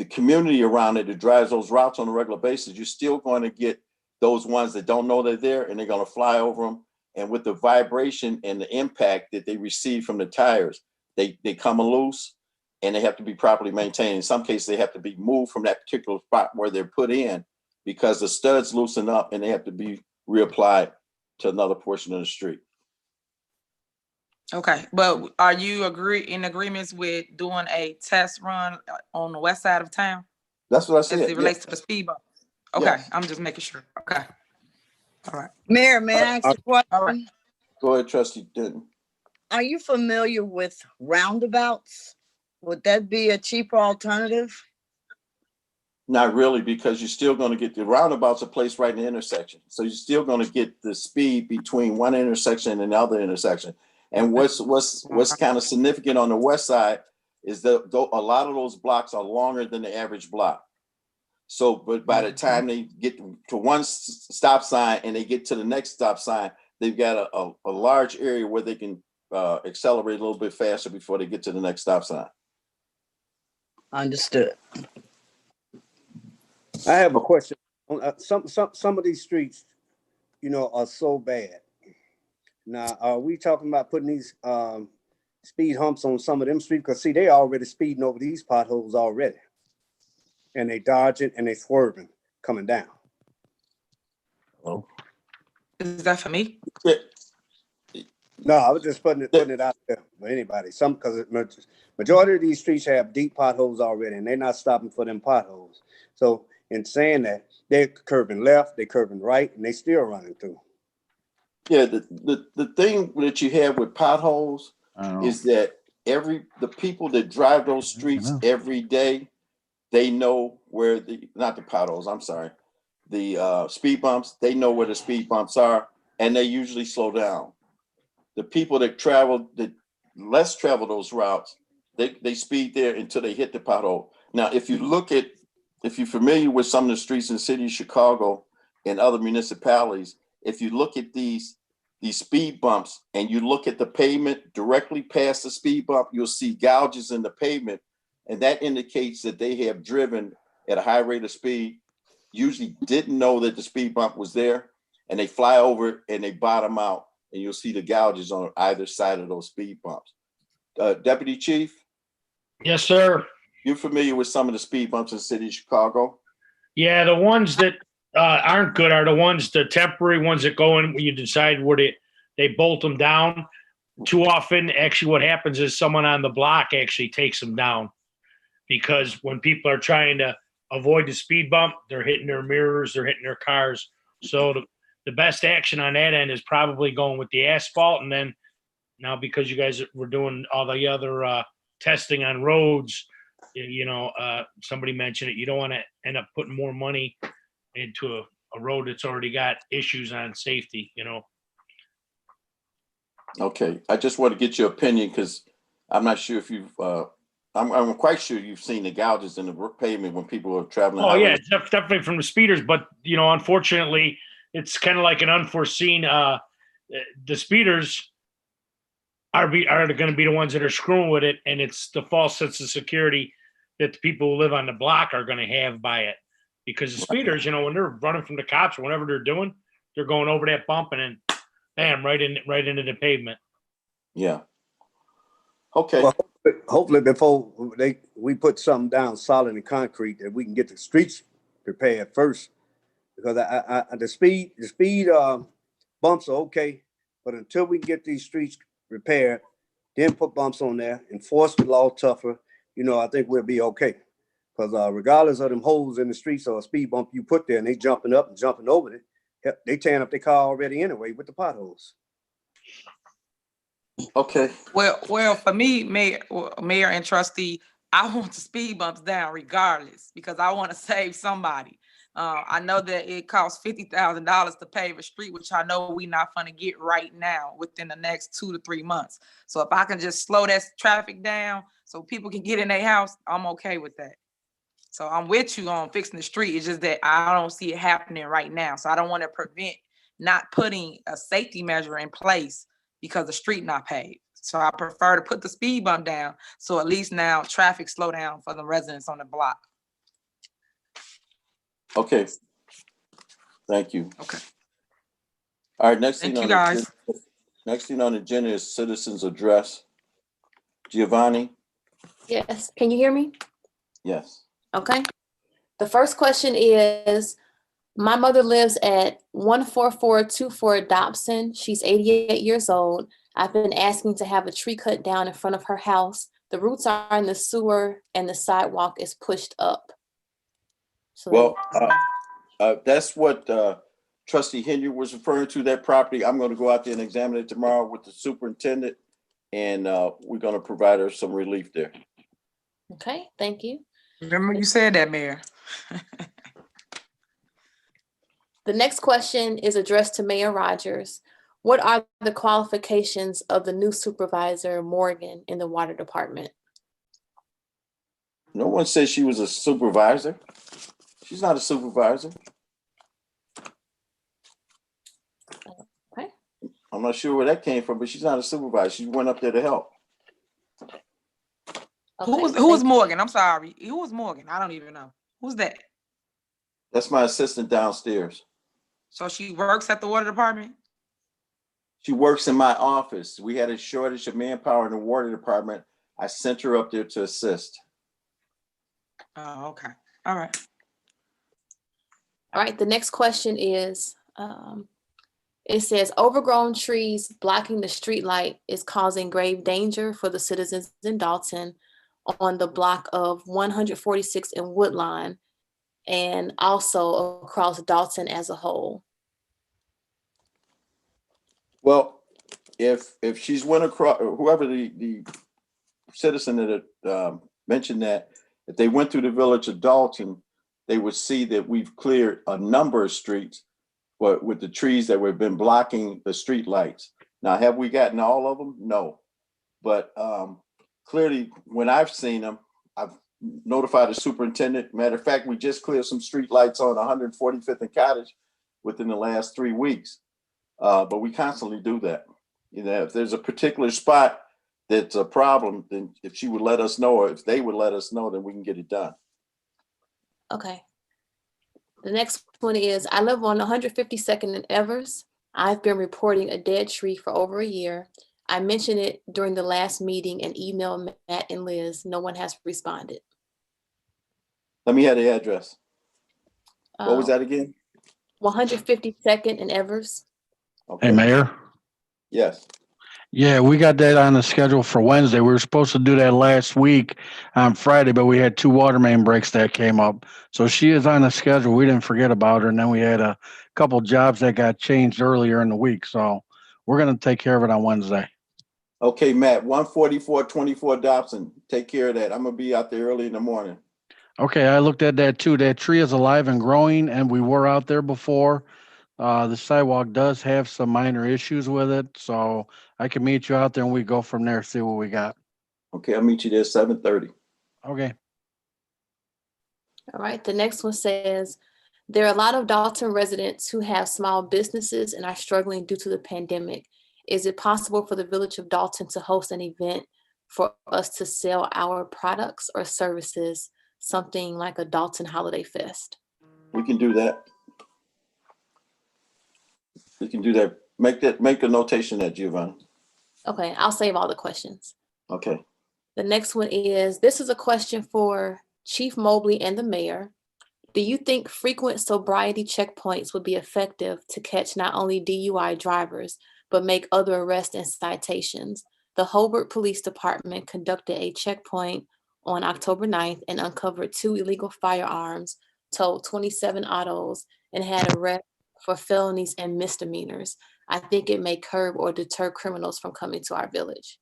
community around it that drives those routes on a regular basis, you're still going to get those ones that don't know they're there and they're going to fly over them. And with the vibration and the impact that they receive from the tires, they come loose and they have to be properly maintained. In some cases, they have to be moved from that particular spot where they're put in because the studs loosen up and they have to be reapplied to another portion of the street. Okay, but are you in agreements with doing a test run on the west side of town? That's what I said. As it relates to the speed bump. Okay, yes. I'm just making sure. Okay. All right. Mayor, may I ask a question? All right. Go ahead, Trustee Denton. Are you familiar with roundabouts? Would that be a cheaper alternative? Not really, because you're still going to get the roundabout's a place right in the intersection. So you're still going to get the speed between one intersection and another intersection. And what's kind of significant on the west side is that a lot of those blocks are longer than the average block. So, but by the time they get to one stop sign and they get to the next stop sign, they've got a large area where they can accelerate a little bit faster before they get to the next stop sign. Understood. I have a question. Some of these streets, you know, are so bad. Now, are we talking about putting these speed humps on some of them streets? Because see, they already speeding over these potholes already. And they dodging and they swerving coming down. Oh. Is that for me? Yeah. No, I was just putting it out there for anybody. Because majority of these streets have deep potholes already, and they're not stopping for them potholes. So in saying that, they're curving left, they're curving right, and they still running through. Yeah, the thing that you have with potholes is that the people that drive those streets every day, they know where not the potholes, I'm sorry, the speed bumps, they know where the speed bumps are, and they usually slow down. The people that less travel those routes, they speed there until they hit the pothole. Now, if you're familiar with some of the streets in the city of Chicago and other municipalities, if you look at these speed bumps and you look at the pavement directly past the speed bump, you'll see gouges in the pavement. And that indicates that they have driven at a high rate of speed, usually didn't know that the speed bump was there, and they fly over it and they bottom out, and you'll see the gouges on either side of those speed bumps. Deputy Chief? Yes, sir. You're familiar with some of the speed bumps in the city of Chicago? Yeah, the ones that aren't good are the temporary ones that go in when you decide where they bolt them down. Too often, actually, what happens is someone on the block actually takes them down, because when people are trying to avoid the speed bump, they're hitting their mirrors, they're hitting their cars. So the best action on that end is probably going with the asphalt. And then now, because you guys were doing all the other testing on roads, somebody mentioned it, you don't want to end up putting more money into a road that's already got issues on safety, Okay, I just want to get your opinion, because I'm not sure if you've, I'm quite sure you've seen the gouges in the pavement when people are traveling. Oh yeah, definitely from the speeders, but unfortunately, it's kind of like an unforeseen. The speeders are going to be the ones that are screwing with it, and it's the false sense of security that the people who live on the block are going to have by it. Because the speeders, when they're running from the cops or whatever they're doing, they're going over that bump and then, bam, right into the pavement. Yeah. Okay. Well, hopefully before we put something down solid and concrete, that we can get the streets prepared first, because the speed bumps are okay, but until we can get these streets repaired, then put bumps on there, enforce the law tougher, I think we'll be okay. Because regardless of them holes in the streets or a speed bump you put there and they jumping up and jumping over it, they tearing up their car already anyway with the potholes. Okay. Well, for me, Mayor and Trustee, I want the speed bumps down regardless, because I want to save somebody. I know that it costs $50,000 to pave a street, which I know we're not going to get right now within the next 2 to 3 months. So if I can just slow that traffic down so people can get in their house, I'm okay with that. So I'm with you on fixing the street. It's just that I don't see it happening right now. So I don't want to prevent not putting a safety measure in place because the street not paved. So I prefer to put the speed bump down, so at least now traffic slow down for the residents on the block. Okay. Thank you. Okay. All right. Next Thank thing you, guys. Next thing on the agenda is citizens address. Giovanni? Yes, can you hear me? Yes. Okay. The first question is, my mother lives at 14424 Dobson. She's 88 years old. I've been asking to have a tree cut down in front of her house. The roots are in the sewer and the sidewalk is pushed up. So well, that's what Trustee Hanyard was referring to, that property. I'm going to go out there and examine it tomorrow with the superintendent, and we're going to provide her some relief there. Okay, thank you. Remember you said that, Mayor. The next question is addressed to Mayor Rogers. What are the qualifications of the new supervisor, Morgan, in the water department? No one said she was a supervisor. She's not a supervisor. Okay. I'm not sure where that came from, but she's not a supervisor. She went up there to help. Who was Morgan? I'm sorry. Who was Morgan? I don't even know. Who's that? That's my assistant downstairs. So she works at the water department? She works in my office. We had a shortage of manpower in the water department. I sent her up there to assist. Oh, okay. All right. All right, the next question is, it says overgrown trees blocking the street light is causing grave danger for the citizens in Dalton on the block of 146 and Woodline, and also across Dalton as a whole. Well, if she's went across, whoever the citizen that mentioned that, if they went through the village of Dalton, they would see that we've cleared a number of streets, but with the trees that have been blocking the street lights. Now, have we gotten all of them? No. But clearly, when I've seen them, I've notified the superintendent. Matter of fact, we just cleared some street lights on 145th and Cottage within the last 3 weeks. But we constantly do that. You know, if there's a particular spot that's a problem, then if she would let us know, or if they would let us know, then we can get it done. Okay. The next one is, I live on 152nd and Evers. I've been reporting a dead tree for over a year. I mentioned it during the last meeting and emailed Matt and Liz. No one has responded. Let me have the address. What was that again? 152nd and Evers. Okay. Hey, Mayor. Yes. Yeah, we got that on the schedule for Wednesday. We were supposed to do that last week on Friday, but we had 2 water main breaks that came up. So she is on the schedule. We didn't forget about her. And then we had a couple jobs that got changed earlier in the week. So we're going to take care of it on Wednesday. Okay, Matt, 14424 Dobson. Take care of that. I'm going to be out there early in the morning. Okay, I looked at that too. That tree is alive and growing, and we were out there before. The sidewalk does have some minor issues with it, so I can meet you out there and we go from there, see what we got. Okay, I'll meet you there 7:30. Okay. All right, the next one says, there are a lot of Dalton residents who have small businesses and are struggling due to the pandemic. Is it possible for the village of Dalton to host an event for us to sell our products or services, something like a Dalton Holiday Fest? We can do that. We can do that. Make a notation that, Giovanni. Okay, I'll save all the questions. Okay. The next one is, this is a question for Chief Mobley and the mayor. Do you think frequent sobriety checkpoints would be effective to catch not only DUI drivers, but make other arrests and citations? The Hobart Police Department conducted a checkpoint on October 9th and uncovered 2 illegal firearms, towed 27 autos, and had arrests for felonies and misdemeanors. I think it may curb or deter criminals from coming to our village.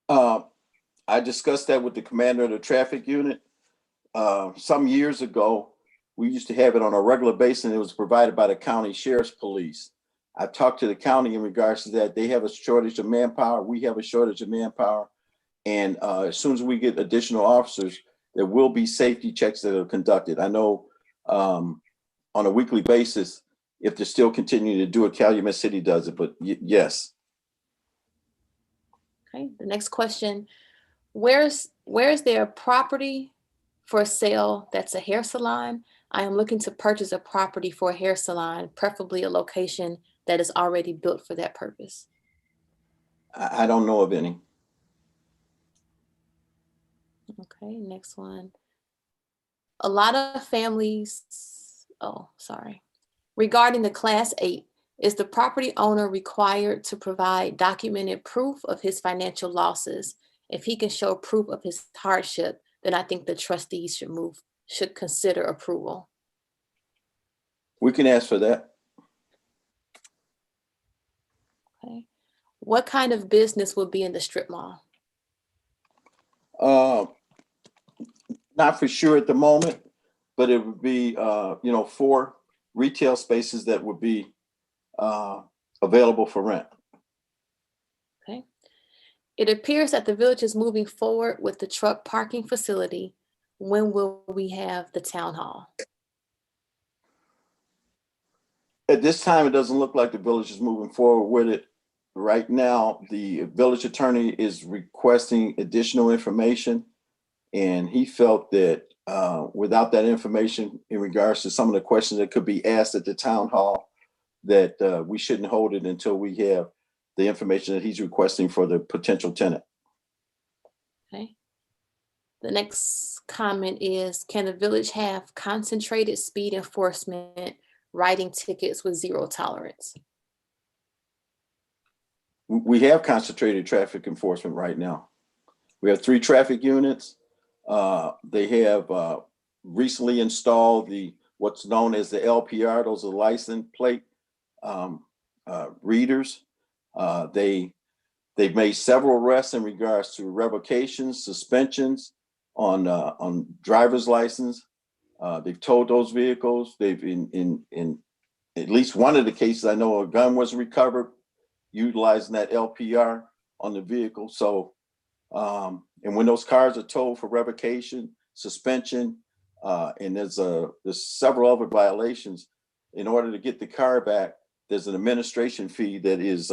I discussed that with the commander of the traffic unit. Some years ago, we used to have it on a regular basis, and it was provided by the county sheriff's police. I talked to the county in regards to that. They have a shortage of manpower. We have a shortage of manpower. And as soon as we get additional officers, there will be safety checks that are conducted. I know on a weekly basis, if they're still continuing to do it, Calumet City does it, but yes. Okay, the next question, where's there a property for sale that's a hair salon? I am looking to purchase a property for a hair salon, preferably a location that is already built for that purpose. I don't know of any. Okay, next one. A lot of families, regarding the Class 8, is the property owner required to provide documented proof of his financial losses? If he can show proof of his hardship, then I think the trustees should consider approval. We can ask for that. Okay. What kind of business would be in the strip mall? Not for sure at the moment. but it would be, 4 retail spaces that would be available for rent. Okay. It appears that the village is moving forward with the truck parking facility. When will we have the town hall? At this time, it doesn't look like the village is moving forward with it. Right now, the village attorney is requesting additional information, and he felt that without that information in regards to some of the questions that could be asked at the town hall, that we shouldn't hold it until we have the information that he's requesting for the potential tenant. Okay. The next comment is, can the village have concentrated speed enforcement, writing tickets with zero tolerance? We have concentrated traffic enforcement right now. We have 3 traffic units. They have recently installed what's known as the LPR. Those are license plate readers. They've made several arrests in regards to revocations, suspensions on driver's license. They've towed those vehicles. They've in at least one of the cases, I know a gun was recovered utilizing that LPR on the vehicle. So, and when those cars are towed for revocation, suspension, and there's several other violations, in order to get the car back, there's an administration fee that is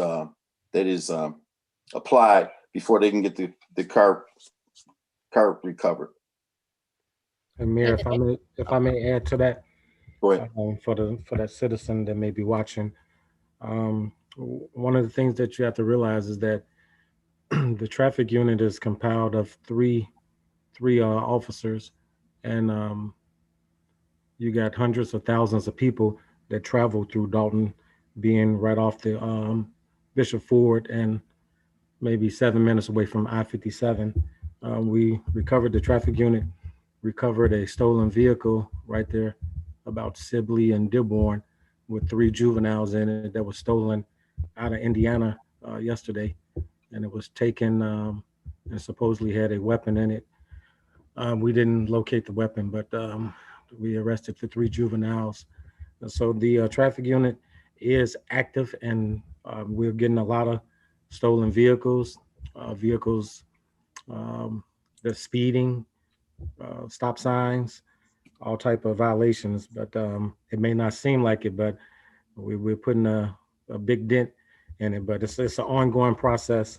applied before they can get the car recovered. And Mayor, if I may add to that, go ahead. For that citizen that may be watching, one of the things that you have to realize is that the traffic unit is compiled of three officers, and you got hundreds of thousands of people that travel through Dalton, being right off the Bishop Ford and maybe 7 minutes away from I-57. We recovered the traffic unit, recovered a stolen vehicle right there about Sibley and Dearborn with 3 juveniles in it that was stolen out of Indiana yesterday, and it was taken and supposedly had a weapon in it. We didn't locate the weapon, but we arrested the 3 juveniles. And so the traffic unit is active, and we're getting a lot of stolen vehicles, the speeding, stop signs, all type of violations. But it may not seem like it, but we're putting a big dent in it. But it's an ongoing process,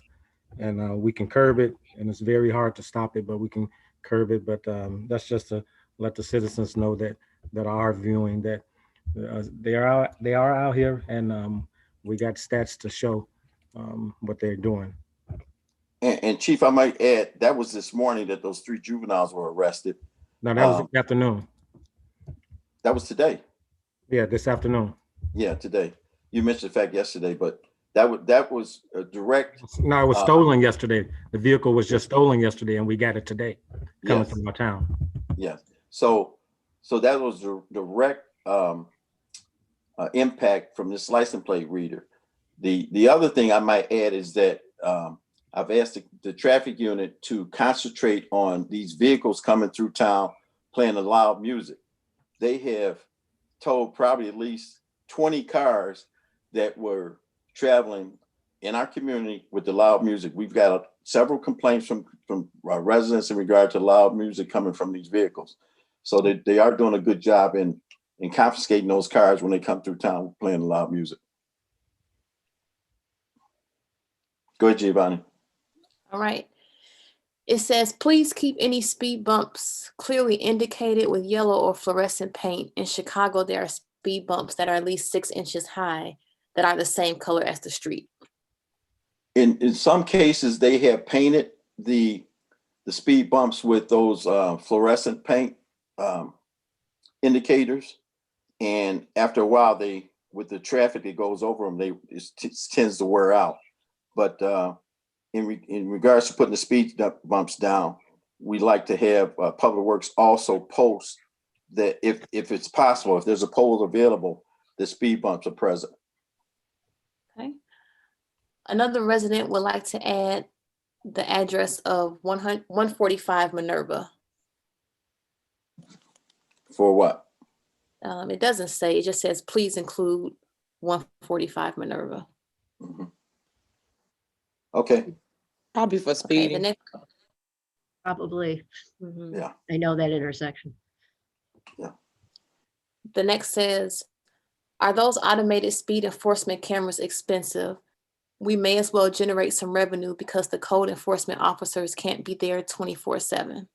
and we can curb it, and it's very hard to stop it, but we can curb it. But that's just to let the citizens know that are viewing that they are out here, and we got stats to show what they're doing. And Chief, I might add, that was this morning that those 3 juveniles were arrested. No, that was this afternoon. That was today. Yeah, this afternoon. Yeah, today. You mentioned the fact yesterday, but that was a direct. No, it was stolen yesterday. The vehicle was just stolen yesterday, and we got it today coming from our town. Yes. So that was the direct impact from this license plate reader. The other thing I might add is that I've asked the traffic unit to concentrate on these vehicles coming through town playing the loud music. They have towed probably at least 20 cars that were traveling in our community with the loud music. We've got several complaints from residents in regard to loud music coming from these vehicles. So they are doing a good job in confiscating those cars when they come through town playing the loud music. Go ahead, Giovanni. All right. It says, please keep any speed bumps clearly indicated with yellow or fluorescent paint. In Chicago, there are speed bumps that are at least 6 inches high that are the same color as the street. In some cases, they have painted the speed bumps with those fluorescent paint indicators. And after a while, with the traffic that goes over them, it tends to wear out. But in regards to putting the speed bumps down, we like to have Public Works also post that if it's possible, if there's a pole available, the speed bumps are present. Okay. Another resident would like to add the address of 145 Minerva. For what? It doesn't say, it just says, please include 145 Minerva. Okay. Probably for Okay, the speeding. next, Probably. Yeah. I know that intersection. the next says, are those automated speed enforcement cameras expensive? We may as well generate some revenue because the code enforcement officers can't be there 24/7.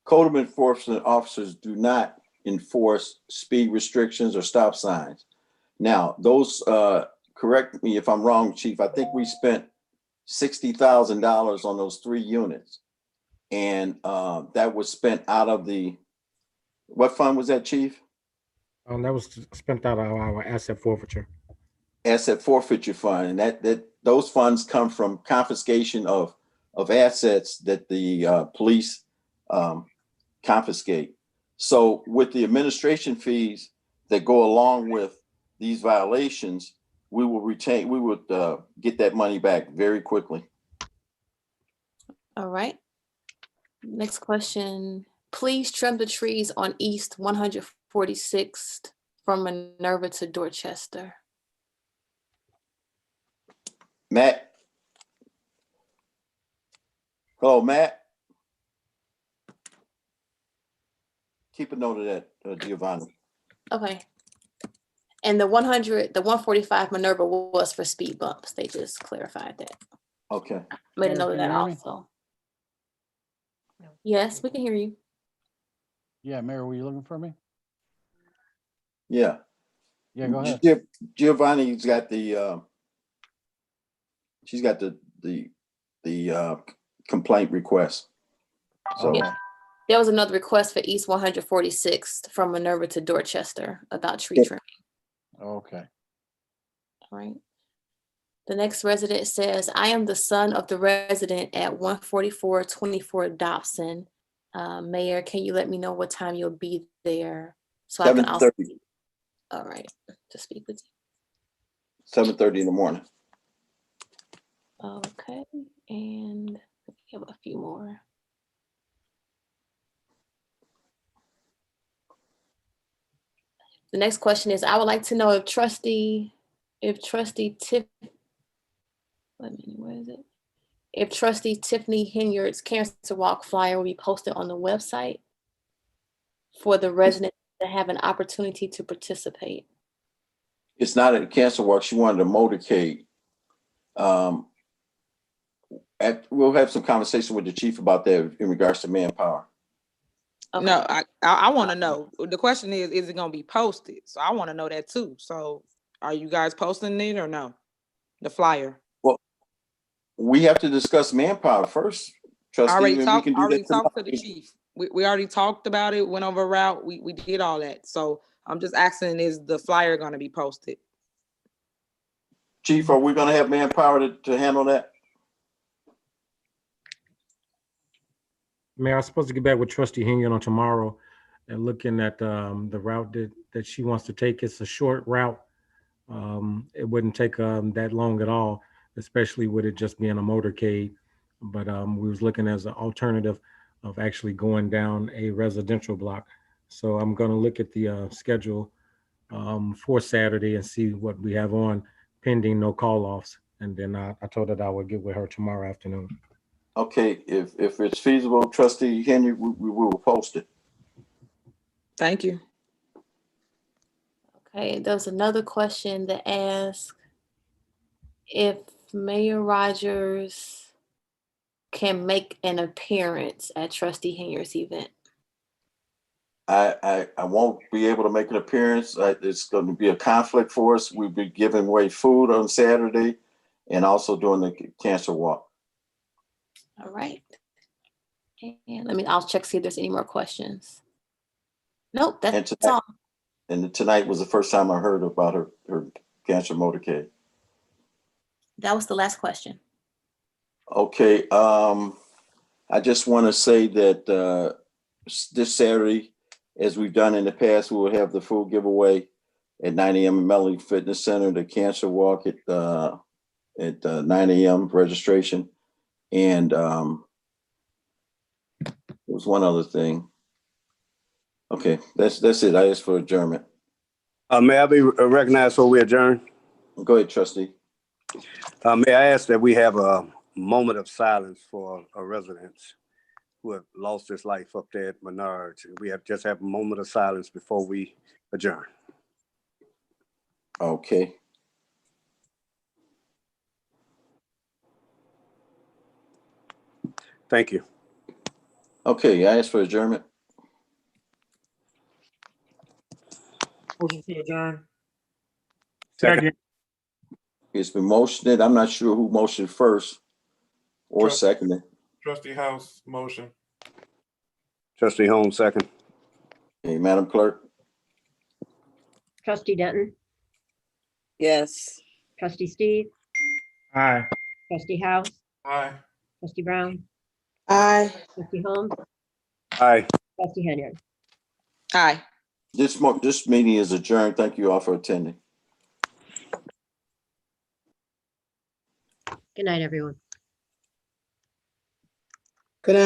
Code enforcement officers do not enforce speed restrictions or stop signs. Now, those, correct me if I'm wrong, Chief, I think we spent $60,000 on those 3 units. And that was spent out of what fund was that, Chief? That was spent out of our asset forfeiture. Asset forfeiture fund, and those funds come from confiscation of assets that the police confiscate. So with the administration fees that go along with these violations, we would get that money back very quickly. All right. Next question. Please trim the trees on East 146th from Minerva to Dorchester. Matt? Hello, Matt? Keep a note of that, Giovanni. Okay. And the 145 Minerva was for speed bumps. They just clarified that. Okay. Made a Mayor, note of can you that hear me? also. Yes, we can hear you. Yeah, Mayor, were you looking for me? Yeah. Yeah, go ahead. Giovanni's got she's got the complaint request. So Yeah. There was another request for East 146th from Minerva to Dorchester about tree trimming. Okay. All right. The next resident says, I am the son of the resident at 14424 Dobson. Mayor, can you let me know what time you'll be there? So I can also. 7:30. All right, to speak with 7:30 in the morning. you. Okay, and we have a few more. The next question is, I would like to know if Trustee Tiffany Hanyard's Cancer Walk flyer will be posted on the website for the residents to have an opportunity to participate. It's not a cancer walk. She wanted a motorcade. We'll have some conversation with the chief about that in regards to manpower. Okay. No, I want to know. The question is it going to be posted? So I want to know that too. So are you guys posting it or no? The flyer. Well, we have to discuss manpower first, Trustee. I already and talked. we can do Already that talked to tomorrow. the chief. We already talked about it. Went over a route. We did all that. So I'm just asking: is the flyer going to be posted? Chief, are we going to have manpower to handle that? Mayor, I'm supposed to get back with Trustee Hanyard on tomorrow and looking at the route that she wants to take. It's a short route. It wouldn't take that long at all, especially with it just being a motorcade. But we was looking as an alternative of actually going down a residential block. So I'm going to look at the schedule for Saturday and see what we have on pending no call-offs. And then I told her that I would get with her tomorrow afternoon. Okay, if it's feasible, Trustee Henry, we will post it. Thank you. Okay, there's another question that asks if Mayor Rogers can make an appearance at Trustee Hanyard's event. I won't be able to make an appearance. It's going to be a conflict for us. We'll be giving away food on Saturday and also doing the cancer walk. All right. And I'll check, see if there's any more questions. Nope, that's all. And tonight was the first time I heard about her cancer motorcade. That was the last question. Okay. I just want to say that this Saturday, as we've done in the past, we will have the food giveaway at 9 a.m. in Melody Fitness Center, the cancer walk at 9 a.m. registration. And there was one other thing. Okay, that's it. I asked for adjournment. May I be recognized for we adjourn? Go ahead, trustee. May I ask that we have a moment of silence for our residents who have lost his life up there at Menards. We have just have a moment of silence before we adjourn. Okay. Thank you. Okay, I asked for adjournment. Motion to adjourn. Second. It's been motioned. I'm not sure who motioned first or seconded. Trustee House motion. Trustee Holmes, second. Hey, Madam Clerk. Trustee Denton, Yes. trustee Steve, Aye. trustee House, Aye. trustee Brown, Aye. trustee Holmes, Aye. trustee Hanyard. Aye. This meeting is adjourned. Thank you all for attending. Good night, everyone. Good night.